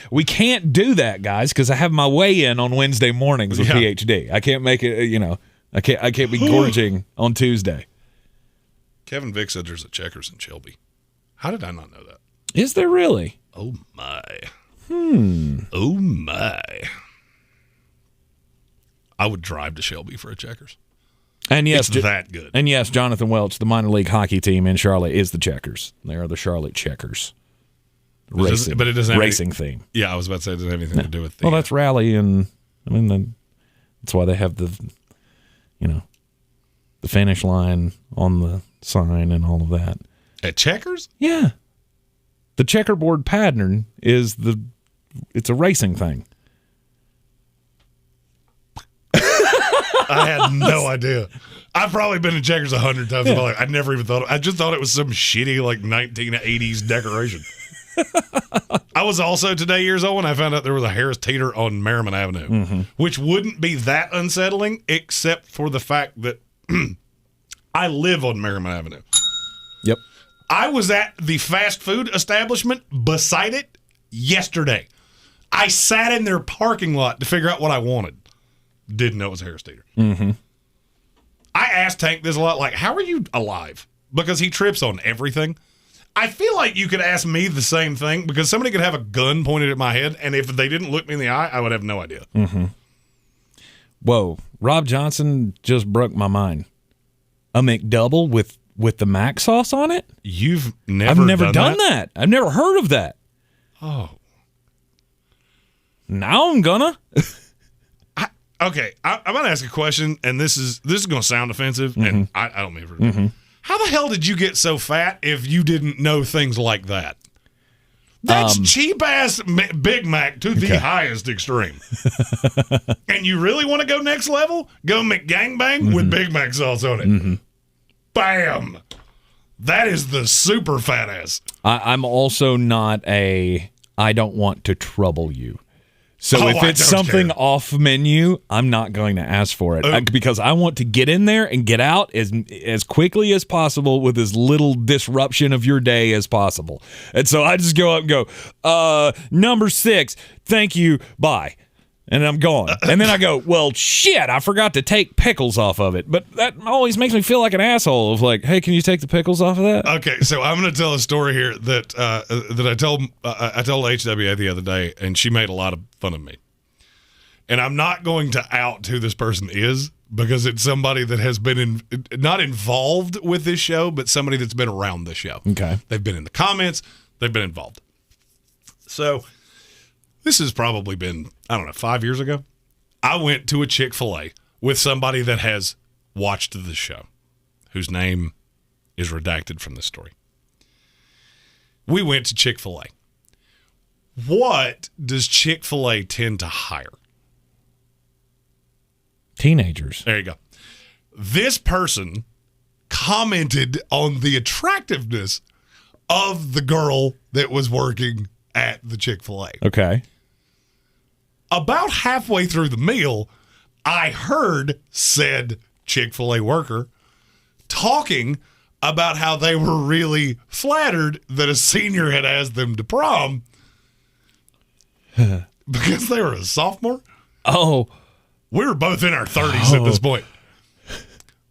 We can't do that, guys, because I have my weigh-in on Wednesday mornings with PhD. I can't make it, I can't be gorging on Tuesday. Kevin Vick said there's a Checkers in Shelby. How did I not know that? Is there really? Oh, my. Oh, my. I would drive to Shelby for a Checkers. And yes, it's that good. And yes, Jonathan Welch, the minor league hockey team in Charlotte, is the Checkers. They are the Charlotte Checkers. Racing, but it doesn't have racing theme. Yeah, I was about to say it doesn't have anything to do with the. Well, that's rally, and I mean that's why they have the finish line on the sign and all of that. At Checkers? Yeah, the checkerboard pattern is it's a racing thing. I had no idea. I've probably been to Checkers 100 times in my life. I never even thought. I just thought it was some shitty 1980s decoration. I was also today years old when I found out there was a Harris Teeter on Merriman Avenue, which wouldn't be that unsettling except for the fact that I live on Merriman Avenue. Yep. I was at the fast food establishment beside it yesterday. I sat in their parking lot to figure out what I wanted. Didn't know it was a Harris Teeter. I asked Tank this a lot, how are you alive? Because he trips on everything. I feel like you could ask me the same thing because somebody could have a gun pointed at my head, and if they didn't look me in the eye, I would have no idea. Whoa, Rob Johnson just broke my mind. A McDouble with the mac sauce on it? I've never done that. I've never heard of that. Oh. Now I'm gonna. Okay, I'm going to ask a question, and this is going to sound offensive, and I don't mean it. How the hell did you get so fat if you didn't know things like that? That's cheap-ass Big Mac to the highest extreme. And you really want to go next level? Go McGangbang with Big Mac sauce on it. Bam! That is the super fat ass. I'm also not I don't want to trouble you. So if it's something off menu, I'm not going to ask for it because I want to get in there and get out as quickly as possible with as little disruption of your day as possible. And so I just go up and go, number 6, thank you, bye. And I'm gone. And then I go, well, shit, I forgot to take pickles off of it. But that always makes me feel like an asshole of hey, can you take the pickles off of that? Okay, so I'm going to tell a story here that I told HWA the other day, and she made a lot of fun of me. And I'm not going to out who this person is because it's somebody that has been not involved with this show, but somebody that's been around the show. Okay. They've been in the comments. They've been involved. So this has probably been, 5 years ago. I went to a Chick-fil-A with somebody that has watched the show, whose name is redacted from this story. We went to Chick-fil-A. what does Chick-fil-A tend to hire? Teenagers. There you go. This person commented on the attractiveness of the girl that was working at the Chick-fil-A. Okay. About halfway through the meal, I heard said Chick-fil-A worker talking about how they were really flattered that a senior had asked them to prom because they were a sophomore. Oh. We were both in our 30s at this point.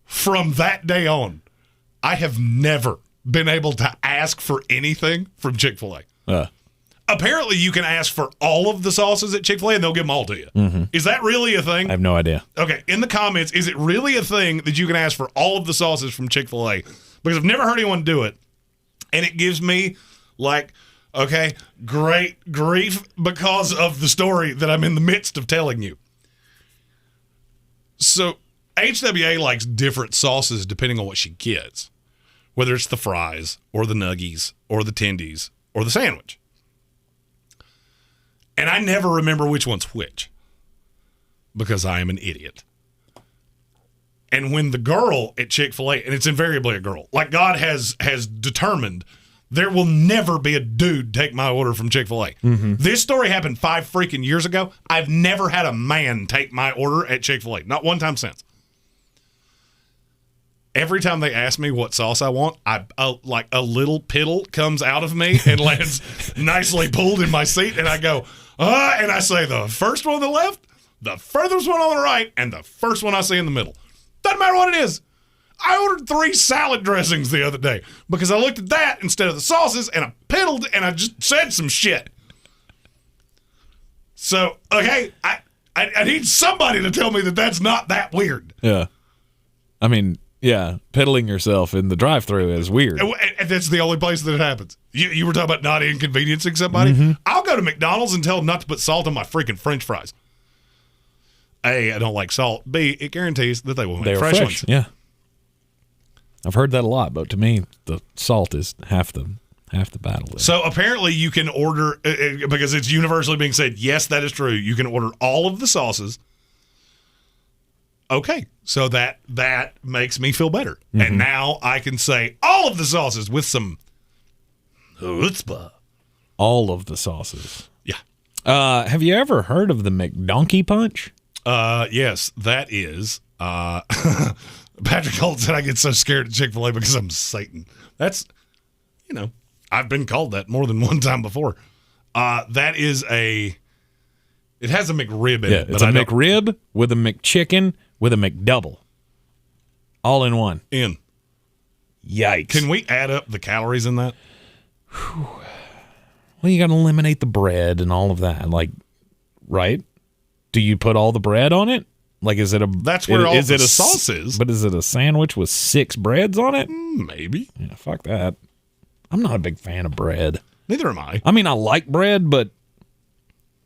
From that day on, I have never been able to ask for anything from Chick-fil-A. Apparently, you can ask for all of the sauces at Chick-fil-A, and they'll give them all to you. Mm-hmm. Is that really a thing? I have no idea. Okay, in the comments, is it really a thing that you can ask for all of the sauces from Chick-fil-A? Because I've never heard anyone do it, and it gives me, like, okay, great grief because of the story that I'm in the midst of telling you. So HWA likes different sauces depending on what she gets, whether it's the fries or the nuggies or the tendies or the sandwich. And I never remember which one's which because I am an idiot. And when the girl at Chick-fil-A, and it's invariably a girl, like God has determined there will never be a dude take my order from Chick-fil-A. Mm-hmm. This story happened 5 freaking years ago. I've never had a man take my order at Chick-fil-A. Not one time since. Every time they ask me what sauce I want, like a little piddle comes out of me and lands nicely pulled in my seat, and I go, and I say the first one on the left, the furthest one on the right, and the first one I see in the middle. Doesn't matter what it is. I ordered 3 salad dressings the other day because I looked at that instead of the sauces, and I piddled, and I just said some shit. So, okay, I need somebody to tell me that that's not that weird. Yeah. I mean, yeah, piddling yourself in the drive-thru is weird. And that's the only place that it happens. You were talking about not inconveniencing somebody? Mm-hmm. I'll go to McDonald's and tell them not to put salt on my freaking French fries. A, I don't like salt. B, it guarantees that they will make fresh ones. Yeah. I've heard that a lot, but to me, the salt is half the battle there. So apparently you can order, because it's universally being said, yes, that is true. You can order all of the sauces. Okay, so that makes me feel better. Mm-hmm. And now I can say all of the sauces with some chutzpah. All of the sauces. Yeah. Have you ever heard of the McDonkey Punch? Yes, that is. Patrick Holt said I get so scared at Chick-fil-A because I'm Satan. That's, I've been called that more than one time before. That is it has a McRib in it. It's a McRib with a McChicken with a McDouble. All in one. In. Yikes. Can we add up the calories in that? Well, you got to eliminate the bread and all of that. Like, right? Do you put all the bread on it? Like, is it a... That's where all the sauce is. But is it a sandwich with 6 breads on it? Maybe. Yeah, fuck that. I'm not a big fan of bread. Neither am I. I mean, I like bread, but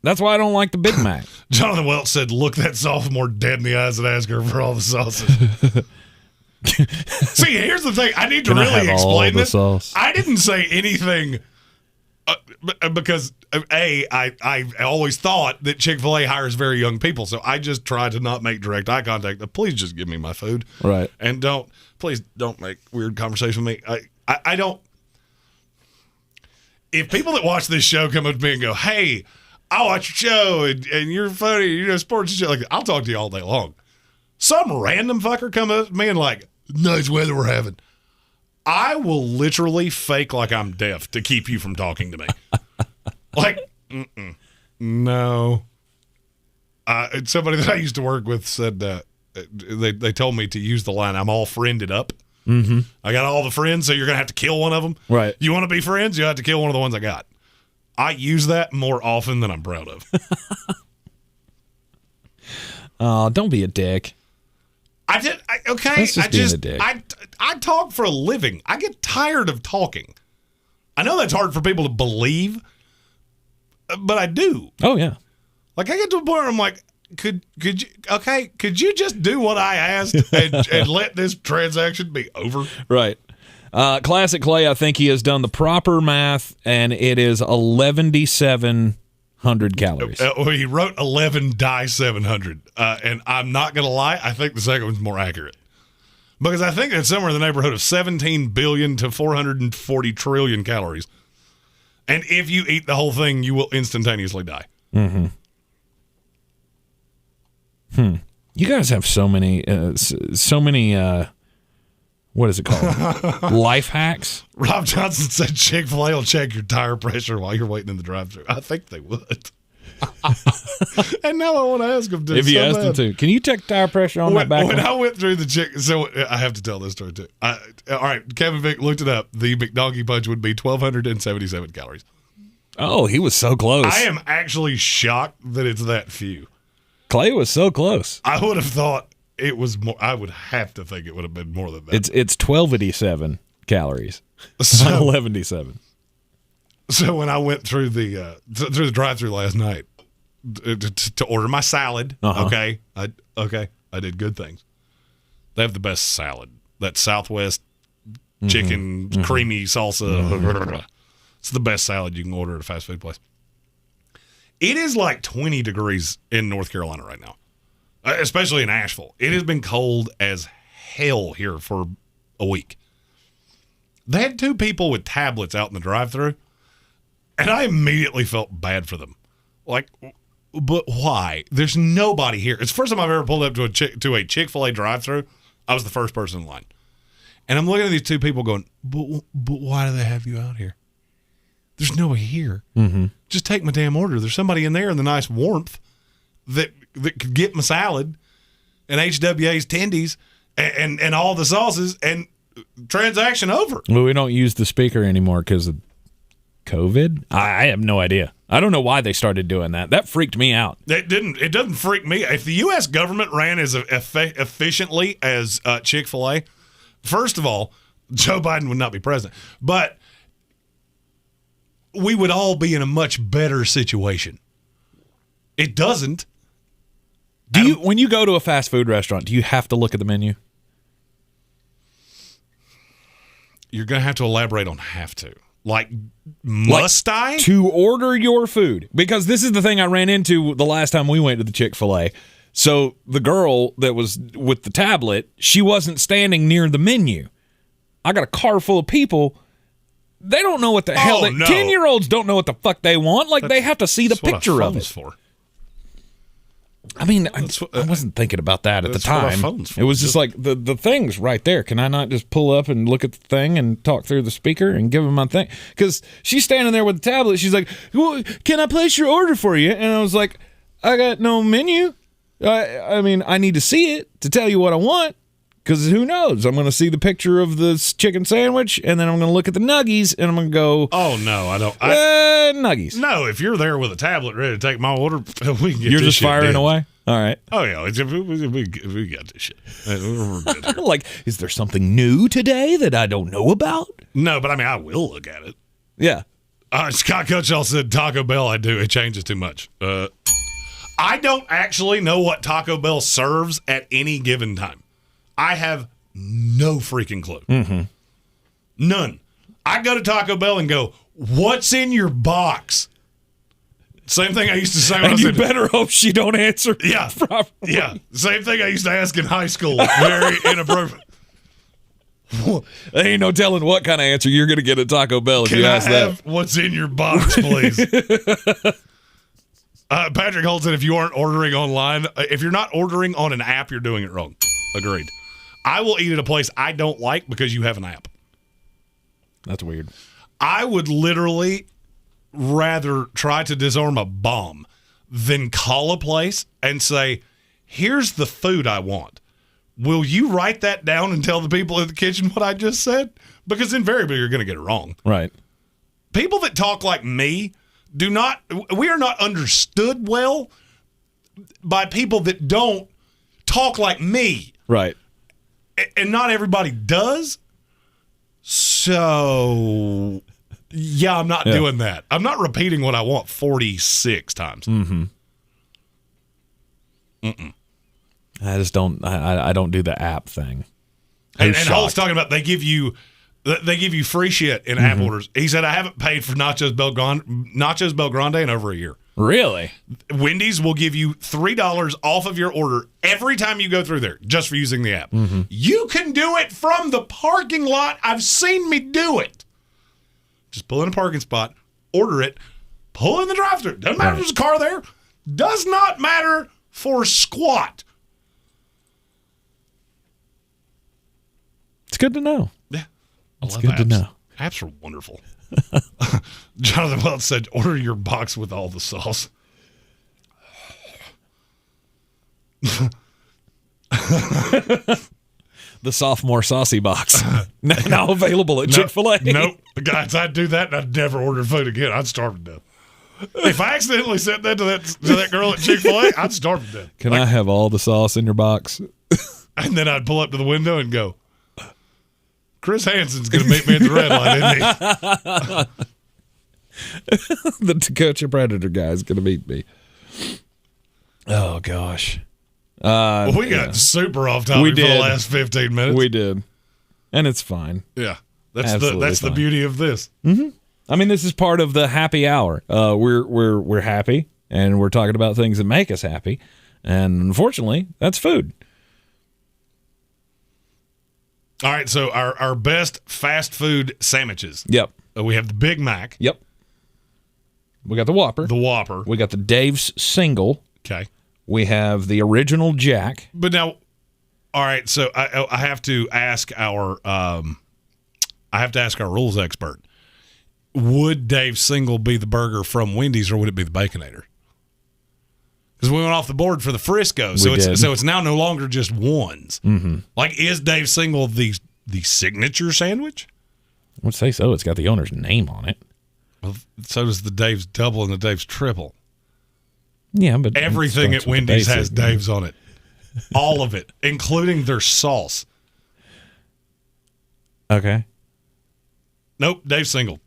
that's why I don't like the Big Mac. Jonathan Welch said, look that sophomore dead in the eyes and ask her for all the sauces. See, here's the thing. I need to really explain this. Sauce? I didn't say anything because, I always thought that Chick-fil-A hires very young people, so I just try to not make direct eye contact. Please just give me my food. Right. And please don't make weird conversation with me. I don't. If people that watch this show come up to me and go, hey, I watch your show and you're funny, sports and shit like that, I'll talk to you all day long. Some random fucker come up to me and like, nice weather we're having. I will literally fake like I'm deaf to keep you from talking to me. Like, no. Somebody that I used to work with said they told me to use the line, I'm all friended up. Mm-hmm. I got all the friends, so you're going to have to kill one of them. Right. You want to be friends, you have to kill one of the ones I got. I use that more often than I'm proud of. Oh, don't be a dick. Okay. That's just being a dick. I talk for a living. I get tired of talking. I know that's hard for people to believe, but I do. Oh, yeah. Like, I get to a point where I'm like, could you just do what I asked and let this transaction be over? Right. Classic Clay, I think he has done the proper math, and it is 11,700 calories. He wrote 11 die 700, and I'm not going to lie, I think the second one's more accurate. Because I think it's somewhere in the neighborhood of 17 billion to 440 trillion calories. And if you eat the whole thing, you will instantaneously die. Mm-hmm. You guys have so many, what is it called? Life hacks? Rob Johnson said Chick-fil-A will check your tire pressure while you're waiting in the drive-thru. I think they would. And now I want to ask them to. If you asked them to. Can you check tire pressure on that back when one? I went through the chick, so I have to tell this story too. All right, Kevin Vick looked it up. The McDonkey Punch would be 1,277 calories. Oh, he was so close. I am actually shocked that it's that few. Clay was so close. I would have thought it was more. I would have to think it would have been more than that. It's 1,287 calories. So, 1,187. So when I went through the drive-thru last night to order my salad, I did good things. They have the best salad. That Southwest chicken creamy salsa. It's the best salad you can order at a fast food place. It is like 20 degrees in North Carolina right now, especially in Asheville. It has been cold as hell here for a week. They had 2 people with tablets out in the drive-thru, and I immediately felt bad for them. Like, but why? There's nobody here. It's the first time I've ever pulled up to a Chick-fil-A drive-thru. I was the first person in line. And I'm looking at these 2 people going, but why do they have you out here? There's nobody here. Mm-hmm. Just take my damn order. There's somebody in there in the nice warmth that could get my salad and HWA's tendies and all the sauces and transaction over. Well, we don't use the speaker anymore because of COVID. I have no idea. I don't know why they started doing that. That freaked me out. It doesn't freak me. If the U.S. government ran as efficiently as Chick-fil-A, first of all, Joe Biden would not be president. But we would all be in a much better situation. It doesn't. When you go to a fast food restaurant, do you have to look at the menu? You're going to have to elaborate on have to. Like, must I? To order your food. Because this is the thing I ran into the last time we went to the Chick-fil-A. So the girl that was with the tablet, she wasn't standing near the menu. I got a car full of people. They don't know what the hell. 10-year-olds don't know what the fuck they want. Like, they have to see the picture of it. For. I mean, I wasn't thinking about that at the time. It was just like the thing's right there. Can I not just pull up and look at the thing and talk through the speaker and give them my thing? Because she's standing there with the tablet. She's like, well, can I place your order for you? And I was like, I got no menu. I mean, I need to see it to tell you what I want. Because who knows? I'm going to see the picture of this chicken sandwich, and then I'm going to look at the nuggies, and I'm going to go, oh, no, I don't. Nuggies. No, if you're there with a tablet ready to take my order, we can get You're this just shit firing done. away? All right. Oh, yeah. We got this shit. We're good here. Like, is there something new today that I don't know about? No, but I mean, I will look at it. Yeah. Scott Cutshall said Taco Bell, I do. It changes too much. I don't actually know what Taco Bell serves at any given time. I have no freaking clue. Mm-hmm. None. I go to Taco Bell and go, what's in your box? Same thing I used to say when and you better hope she don't answer properly. Yeah. Same thing I used to ask in high school. Very inappropriate. There ain't no telling what kind of answer you're going to get at Taco Bell if you ask that. What's in your box, please? Patrick Holt said if you aren't ordering online, if you're not ordering on an app, you're doing it wrong. Agreed. I will eat at a place I don't like because you have an app. That's weird. I would literally rather try to disarm a bomb than call a place and say, here's the food I want. Will you write that down and tell the people in the kitchen what I just said? Because invariably you're going to get it wrong. Right. People that talk like me we are not understood well by people that don't talk like me. Right. And not everybody does. So, yeah, I'm not doing that. I'm not repeating what I want 46 times. Mm-hmm. I just don't. I don't do the app thing. And Holt's talking about they give you They give you free shit in app orders. He said, I haven't paid for Nachos Bel Grande in over a year. Really? Wendy's will give you $3 off of your order every time you go through there just for using the app. You can do it from the parking lot. I've seen me do it. Just pull in a parking spot, order it, pull in the drive-thru. Doesn't matter if there's a car there. Does not matter for squat. It's good to know. Yeah. It's good to know. Apps are wonderful. Jonathan Welch said, order your box with all the sauce. The sophomore saucy box. Now available at Chick-fil-A. Nope. Guys, I'd do that and I'd never order food again. I'd starve to death. If I accidentally said that to that girl at Chick-fil-A, I'd starve to death. Can I have all the sauce in your box? And then I'd pull up to the window and go, Chris Hansen's going to meet me at the red light, isn't he? The Tecumseh Predator guy is going to meet me. Oh, gosh. We got super off topic for the last 15 minutes. We did. And it's fine. Yeah. That's the beauty of this. I mean, this is part of the happy hour. We're happy, and we're talking about things that make us happy. And unfortunately, that's food. All right, so our best fast food sandwiches. Yep. We have the Big Mac. Yep. We got the Whopper. The Whopper. We got the Dave's Single. Okay. We have the Original Jack. But now, all right, so I have to ask our rules expert. Would Dave's Single be the burger from Wendy's, or would it be the Baconator? Because we went off the board for the Frisco, so it's now no longer just ones. Like, is Dave's Single the signature sandwich? I would say so. It's got the owner's name on it. Well, so does the Dave's Double and the Dave's Triple. Yeah, but everything at Wendy's has Dave's on it. All of it, including their sauce. Okay. Nope, Dave's Single.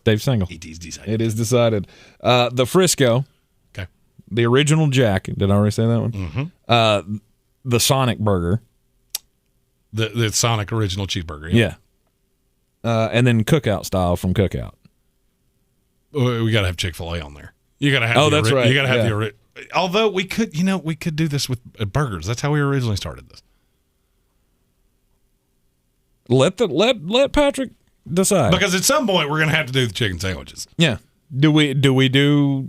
Dave's Single. It is decided. It is decided. The Frisco. Okay. The Original Jack. Did I already say that one? The Sonic Burger. The Sonic Original Cheeseburger. Yeah. And then Cookout style from Cookout. We got to have Chick-fil-A on there. You got to have. That's right. You got to have the. Although we could do this with burgers. That's how we originally started this. Let Patrick decide. Because at some point we're going to have to do the chicken sandwiches. Yeah. Do we do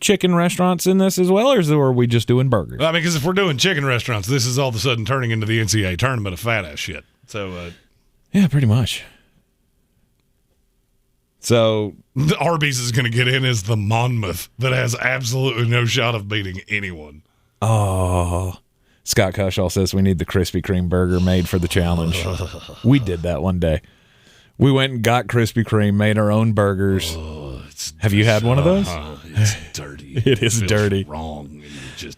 chicken restaurants in this as well, or are we just doing burgers? I mean, because if we're doing chicken restaurants, this is all of a sudden turning into the NCAA tournament of fat ass shit. So. Yeah, pretty much. So the Arby's is going to get in as the Monmouth that has absolutely no shot of beating anyone. Oh, Scott Cushall says we need the Krispy Kreme burger made for the challenge. We did that one day. We went and got Krispy Kreme, made our own burgers. Have you had one of those? It's dirty. It is dirty. Wrong. Just.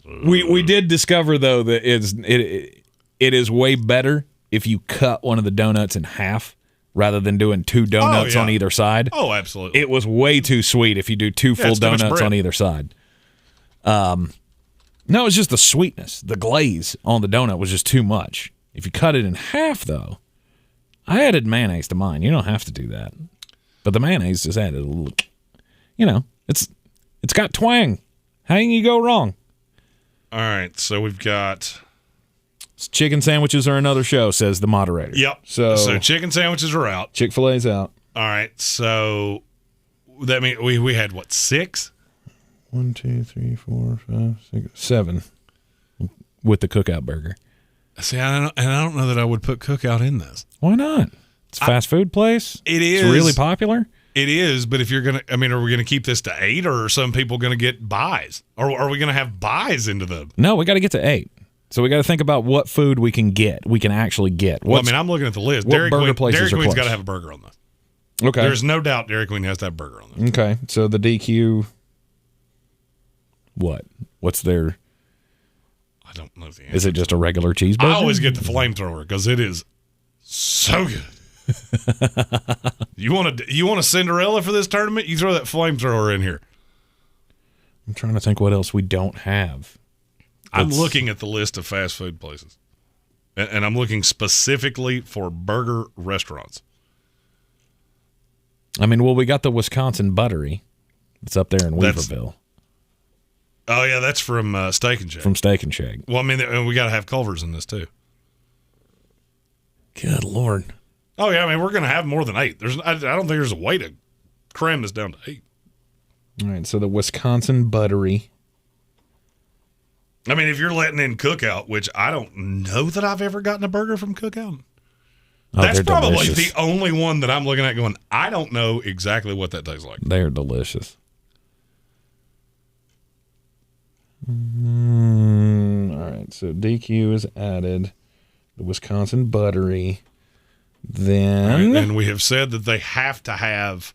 We did discover though that it is way better if you cut one of the donuts in half, rather than doing two donuts on either side. Oh, absolutely. It was way too sweet if you do two full donuts on either side. No, it's just the sweetness. The glaze on the donut was just too much. If you cut it in half, though, I added mayonnaise to mine. You don't have to do that. But the mayonnaise just added a little, it's got twang. How can you go wrong? All right, so we've got... Chicken sandwiches are another show, says the moderator. Yep. So chicken sandwiches are out. Chick-fil-A's out. All right. So that means we had what, 6? 1, 2, 3, 4, 5, 6, 7 with the Cookout burger. See, I don't know that I would put Cookout in this. Why not? It's a fast food place. It is. It's really popular. It is, but if you're going to, are we going to keep this to 8, or are some people going to get buys? Or are we going to have buys into them? No, we got to get to 8. So we got to think about what food we can actually get. Well, I'm looking at the list. Dairy Queen's got to have a burger on this. Okay. There's no doubt Dairy Queen has to have a burger on this. Okay. So the DQ, what? What's their... I don't know the answer. Is it just a regular cheeseburger? I always get the flamethrower because it is so good. You want a Cinderella for this tournament? You throw that flamethrower in here. I'm trying to think what else we don't have. I'm looking at the list of fast food places. And I'm looking specifically for burger restaurants. I mean, well, we got the Wisconsin Buttery. It's up there in Weaverville. Oh, yeah, that's from Steak and Shake. From Steak and Shake. Well, I mean, we got to have Culver's in this, too. Good Lord. Oh, yeah, I mean, we're going to have more than 8. I don't think there's a way to cram this down to 8. All right, so the Wisconsin Buttery. I mean, if you're letting in Cookout, which I don't know that I've ever gotten a burger from Cookout. Oh, That's probably delicious. the only one that I'm looking at going, I don't know exactly what that tastes like. They're delicious. All right, so DQ is added. The Wisconsin Buttery. Then and we have said that they have to have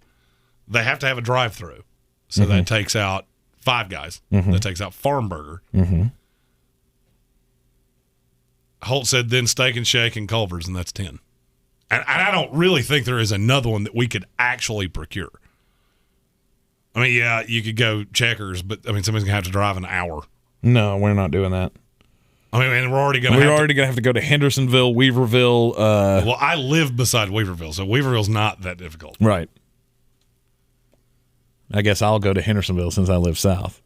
a drive-through. So that takes out Five Guys. That takes out Farm Burger. Holt said then Steak and Shake and Culver's, and that's 10. And I don't really think there is another one that we could actually procure. I mean, yeah, you could go Checkers, but I mean, somebody's gonna have to drive an hour. No, we're not doing that. I mean, and we're already gonna have to go to Hendersonville, Weaverville. Well, I live beside Weaverville, so Weaverville's not that difficult. Right. I guess I'll go to Hendersonville since I live south.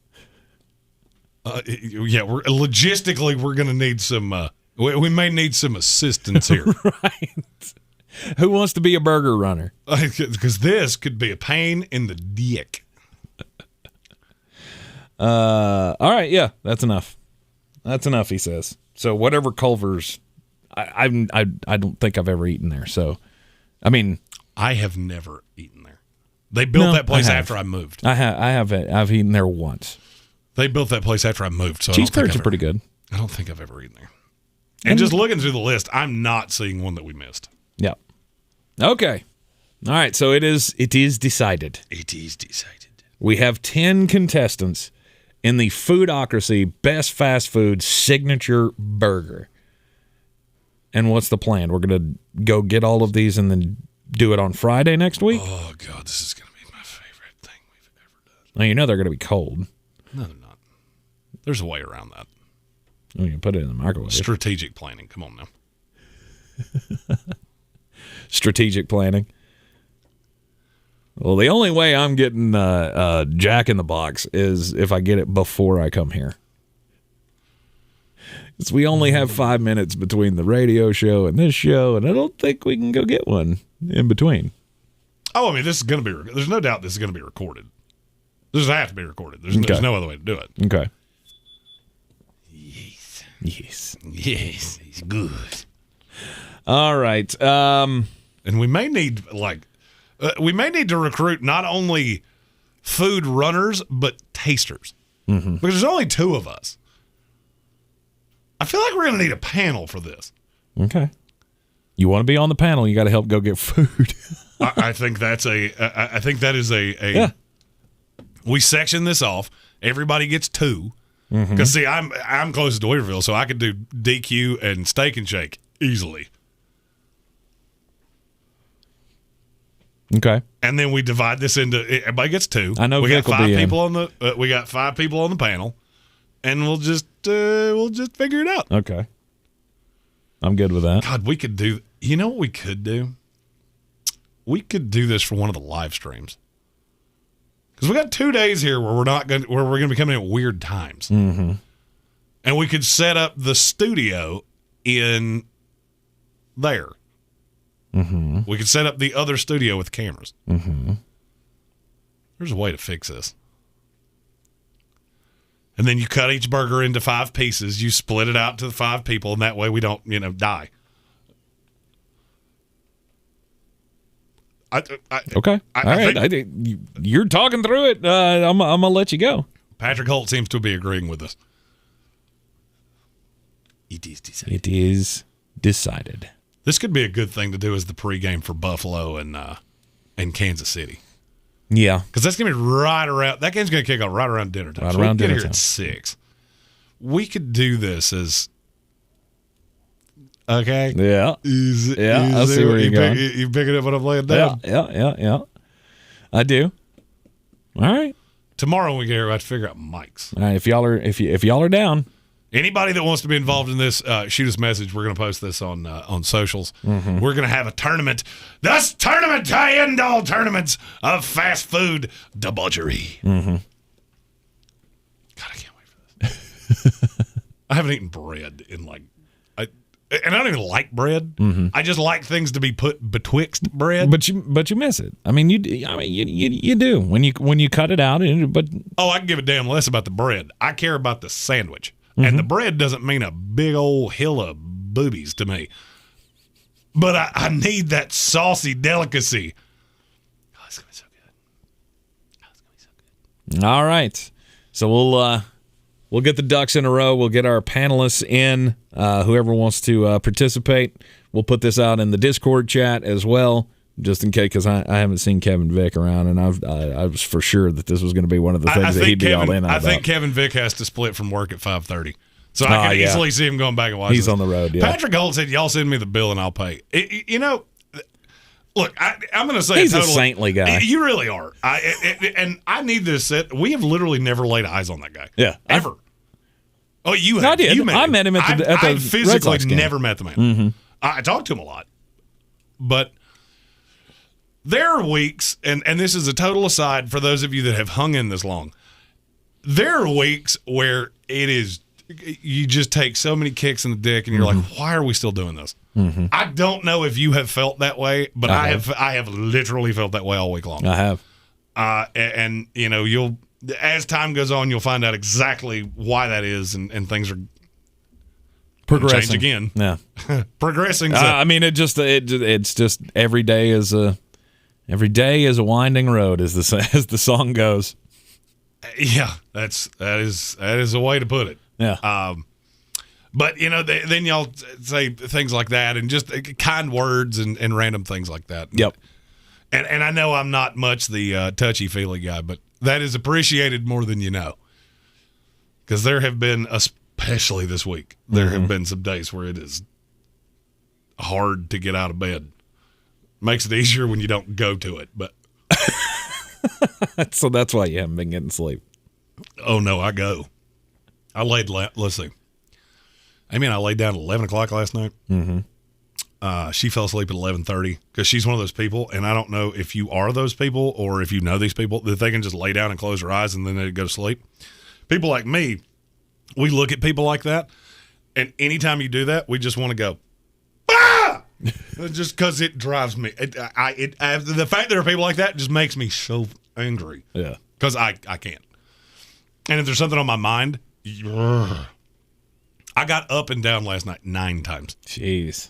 Yeah, we're gonna need some. We may need some assistance here. Right. Who wants to be a burger runner? Because this could be a pain in the dick. All right, yeah, that's enough. That's enough, he says. So whatever Culver's, I don't think I've ever eaten there. So, I mean, I have never eaten there. They built that place after I moved. I've eaten there once. They built that place after I moved. So cheese curds are pretty good. I don't think I've ever eaten there. And just looking through the list, I'm not seeing one that we missed. Yeah. Okay. All right. So it is decided. It is decided. We have 10 contestants in the Foodocracy Best Fast Food Signature Burger. And what's the plan? We're going to go get all of these and then do it on Friday next week? Oh, God, this is going to be my favorite thing we've ever done. Now, you know they're going to be cold. No, they're not. There's a way around that. Oh, you can put it in the microwave. Strategic planning. Come on now. Strategic planning. Well, the only way I'm getting Jack in the Box is if I get it before I come here. Because we only have 5 minutes between the radio show and this show, and I don't think we can go get one in between. Oh, I mean, this is going to be. There's no doubt this is going to be recorded. This has to be recorded. There's no other way to do it. Okay. Yes, it's good. All right. And we may need to recruit not only food runners but tasters because there's only 2 of us. I feel like we're going to need a panel for this. Okay. You want to be on the panel? You got to help go get food. I think that is a. Yeah. We section this off. Everybody gets 2. Because see, I'm closest to Weaverville, so I could do DQ and Steak and Shake easily. Okay. And then we divide this into everybody gets 2. I know we got Vic 5 will be people in. We got 5 people on the panel, and we'll just figure it out. Okay. I'm good with that. God, we could do. You know what we could do? We could do this for one of the live streams. Because we got 2 days here where we're going to be coming in at weird times, and we could set up the studio in there. We could set up the other studio with cameras. There's a way to fix this. And then you cut each burger into 5 pieces. You split it out to the 5 people, and that way we don't, die. Okay. All right. You're talking through it. I'm going to let you go. Patrick Holt seems to be agreeing with us. It is decided. It is decided. This could be a good thing to do as the pregame for Buffalo and Kansas City. Yeah. Because that's going to be right around – that game's going to kick off right around dinner time. Right so around we can dinner get here time. at 6. We could do this as – okay. Yeah. I see where you're going. You picking up what I'm laying down? Yeah. I do. All right. Tomorrow when we get here, we have to figure out mics. All right. If y'all are down, Anybody that wants to be involved in this, shoot us a message. We're going to post this on socials. Mm-hmm. We're going to have a tournament. This tournament to end all tournaments of fast food debauchery. Mm-hmm. God, I can't wait for this. I haven't eaten bread in and I don't even like bread. Mm-hmm. I just like things to be put betwixt bread. But you miss it. I mean, you do when you cut it out. But I can give a damn less about the bread. I care about the sandwich. Mm-hmm. And the bread doesn't mean a big old hill of boobies to me. But I need that saucy delicacy. Oh, it's going to be so good. All right. So we'll get the ducks in a row. We'll get our panelists in. Whoever wants to participate, we'll put this out in the Discord chat as well, just in case, because I haven't seen Kevin Vick around, and I was for sure that this was going to be one of the things that he'd be all in on. I think Kevin Vick has to split from work at 5:30. So I can easily see him going back and watching. He's on the road, yeah. Patrick Holt said, y'all send me the bill and I'll pay. Look, I'm going to say he's a saintly guy. You really are. And I need this set. We have literally never laid eyes on that guy. Yeah. Ever. Oh, you have. No, I did. I met him at the I physically Red Sox game. never met the man. Mm-hmm. I talked to him a lot. But there are weeks, and this is a total aside for those of you that have hung in this long, there are weeks where you just take so many kicks in the dick and you're like, why are we still doing this? Mm-hmm. I don't know if you have felt that way, but I have literally felt that way all week long. I have. And you'll, as time goes on, you'll find out exactly why that is, and things are progressing change again. Yeah. Progressing. I mean, it's just every day is a winding road, as the song goes. Yeah, that is a way to put it. Yeah. But then y'all say things like that, and just kind words and random things like that. Yep. And I know I'm not much the touchy-feely guy, but that is appreciated more than you know. Because there have been, especially this week, there have been some days where it is hard to get out of bed. Makes it easier when you don't go to it, but so that's why you haven't been getting sleep. Oh no, I go. I laid down at 11 o'clock last night. Mm-hmm. She fell asleep at 11:30 because she's one of those people, and I don't know if you are those people or if you know these people, that they can just lay down and close their eyes and then they go to sleep. People like me, we look at people like that, and anytime you do that, we just want to go, ah! Just because it drives me. The fact there are people like that just makes me so angry. Yeah. Because I can't. And if there's something on my mind, I got up and down last night 9 times. Jeez.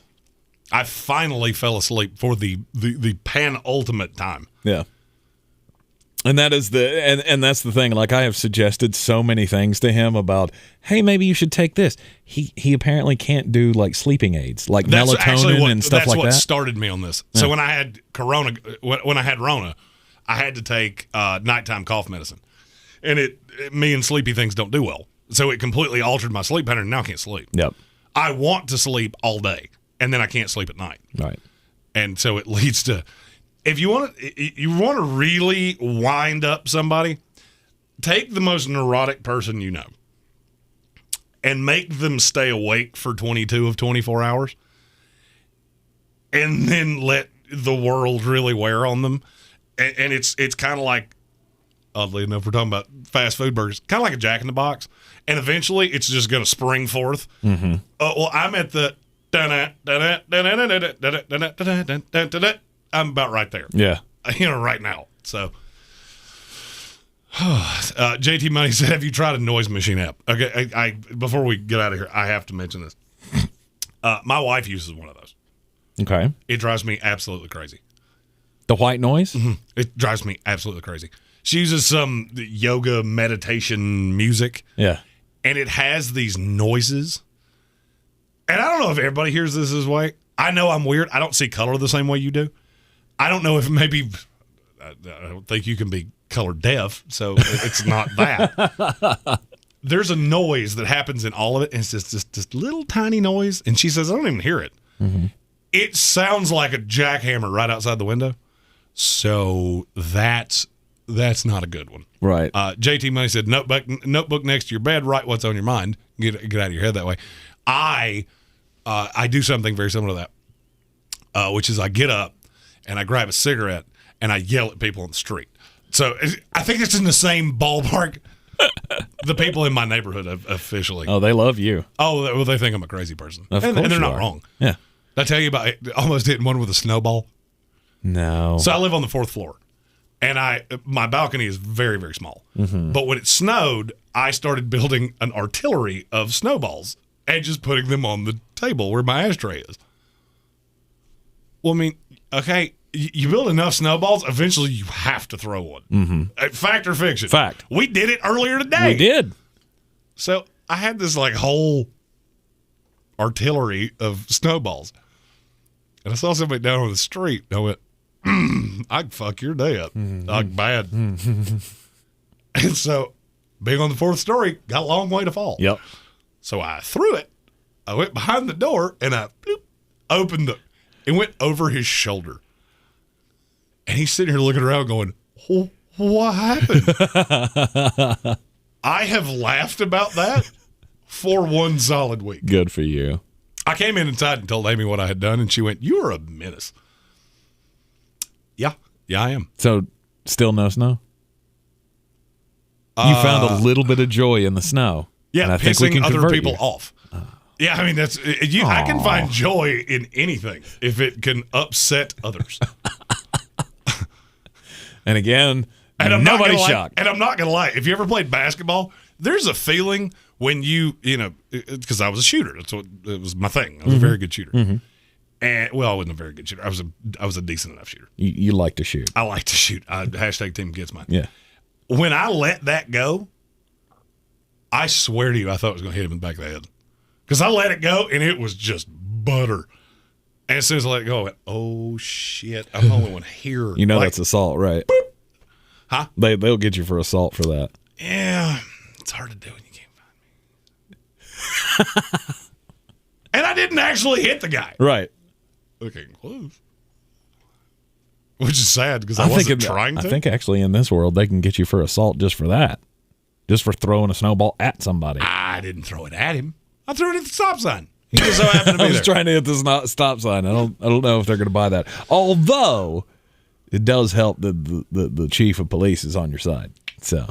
I finally fell asleep for the penultimate time. Yeah. And that is and that's the thing. Like, I have suggested so many things to him about, hey, maybe you should take this. He apparently can't do like sleeping aids, like melatonin and stuff like that. That's what started me on this. Yeah. So when I had Rona, I had to take nighttime cough medicine, and me and sleepy things don't do well. So it completely altered my sleep pattern. Now I can't sleep. Yep. I want to sleep all day, and then I can't sleep at night. Right. And so it leads to, if you want to really wind up somebody, take the most neurotic person you know and make them stay awake for 22 of 24 hours, and then let the world really wear on them. And it's kind of like, oddly enough, we're talking about fast food burgers, kind of like a Jack in the Box. And eventually it's just going to spring forth. Mm-hmm. Well, I'm at the I'm about right there. Yeah. Right now. So, JT Money said, have you tried a noise machine app? Okay, I before we get out of here, I have to mention this. My wife uses one of those. Okay. It drives me absolutely crazy. The white noise? Mm-hmm. It drives me absolutely crazy. She uses some yoga meditation music. Yeah. And it has these noises. And I don't know if everybody hears this way. I know I'm weird. I don't see color the same way you do. I don't know if maybe, I don't think you can be color deaf, so it's not that. There's a noise that happens in all of it, and it's just this little tiny noise. And she says, I don't even hear it. Mm-hmm. It sounds like a jackhammer right outside the window. So that's That's not a good one. Right. JT Money said, notebook next to your bed, write what's on your mind. Get out of your head that way. I do something very similar to that, which is I get up and I grab a cigarette and I yell at people on the street. So I think it's in the same ballpark. The people in my neighborhood officially. Oh, they love you. Oh, well, they think I'm a crazy person. Of course and they're you not are. wrong. Yeah. Did I tell you about almost hitting one with a snowball? No. So I live on the 4th floor, and my balcony is very, very small. Mm-hmm. But when it snowed, I started building an artillery of snowballs and just putting them on the table where my ashtray is. Well, I mean, okay, you build enough snowballs, eventually you have to throw one. Mm-hmm. Fact or fiction? Fact. We did it earlier today. We did. So I had this whole artillery of snowballs. And I saw somebody down on the street. And I went, I can fuck your day up. Like bad. And so being on the 4th story, got a long way to fall. Yep. So I threw it. I went behind the door and I opened it. It went over his shoulder. And he's sitting here looking around going, what happened? I have laughed about that for one solid week. Good for you. I came in inside and told Amy what I had done, and she went, "You are a menace." Yeah, I am. So, still no snow? You found a little bit of joy in the snow. Yeah, and I think we pissing can other convert people you. off. Yeah, I mean, that's I can find joy in anything if it can upset others. And again, and nobody's shocked. And I'm not going to lie. If you ever played basketball, there's a feeling when because I was a shooter. That's what it was my thing. I was a very good shooter. Mm-hmm. And I wasn't a very good shooter. I was a decent enough shooter. You like to shoot. I like to shoot. Hashtag team gets mine. Yeah. When I let that go, I swear to you, I thought it was going to hit him in the back of the head. Because I let it go, and it was just butter. And as soon as I let it go, I went, oh, shit. I'm the only one here. You know that's assault, right? Boop. Huh? They'll get you for assault for that. Yeah. It's hard to do when you can't find me. And I didn't actually hit the guy. Right. Looking close. Which is sad because I wasn't trying to. I think actually in this world, they can get you for assault just for that. Just for throwing a snowball at somebody. I didn't throw it at him. I threw it at the stop sign. He just so happened to be I was there. trying to hit the stop sign. I don't know if they're going to buy that. Although it does help that the chief of police is on your side. So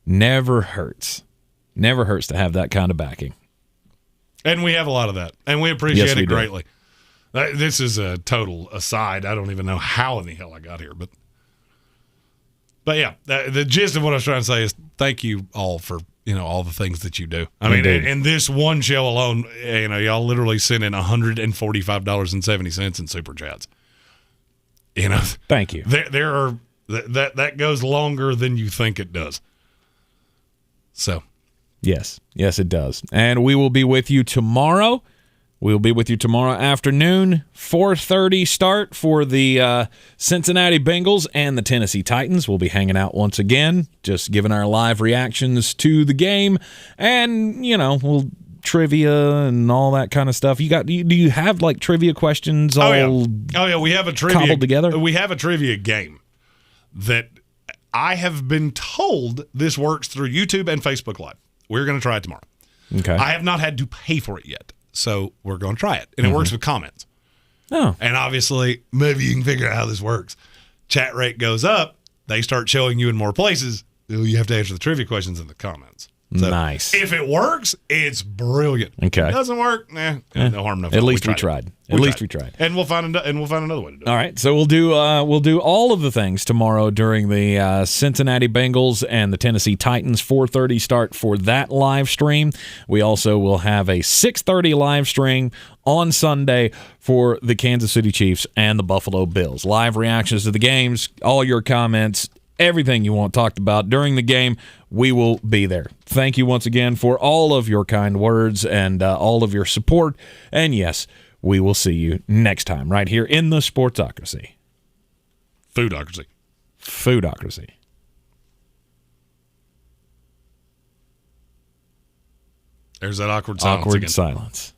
never hurts. Never hurts to have that kind of backing. And we have a lot of that. And we appreciate Yes, we it do. greatly. This is a total aside. I don't even know how in the hell I got here. But yeah, the gist of what I was trying to say is thank you all for all the things that you do. I mean, in this one show alone, y'all literally sent in $145.70 in super chats. Thank you. There are that goes longer than you think it does. So, yes, it does. And we will be with you tomorrow. We'll be with you tomorrow afternoon, 4:30 start for the Cincinnati Bengals and the Tennessee Titans. We'll be hanging out once again, just giving our live reactions to the game, and we'll trivia and all that kind of stuff. Do you have like trivia questions? Oh yeah, we have a trivia cobbled together. We have a trivia game that I have been told this works through YouTube and Facebook Live. We're going to try it tomorrow. Okay. I have not had to pay for it yet. So we're going to try it. And it works with comments. Oh. And obviously, maybe you can figure out how this works. Chat rate goes up. They start showing you in more places. You have to answer the trivia questions in the comments. So nice. If it works, it's brilliant. Okay. If it doesn't work, no harm, no foul. At least we tried. At least we tried. And we'll find another way to do it. All right. So we'll do all of the things tomorrow during the Cincinnati Bengals and the Tennessee Titans 4:30 start for that live stream. We also will have a 6:30 live stream on Sunday for the Kansas City Chiefs and the Buffalo Bills. Live reactions to the games, all your comments, everything you want talked about during the game, we will be there. Thank you once again for all of your kind words and all of your support. And yes, we will see you next time right here in the Sportsocracy. Foodocracy. Foodocracy. There's that awkward silence. Awkward silence.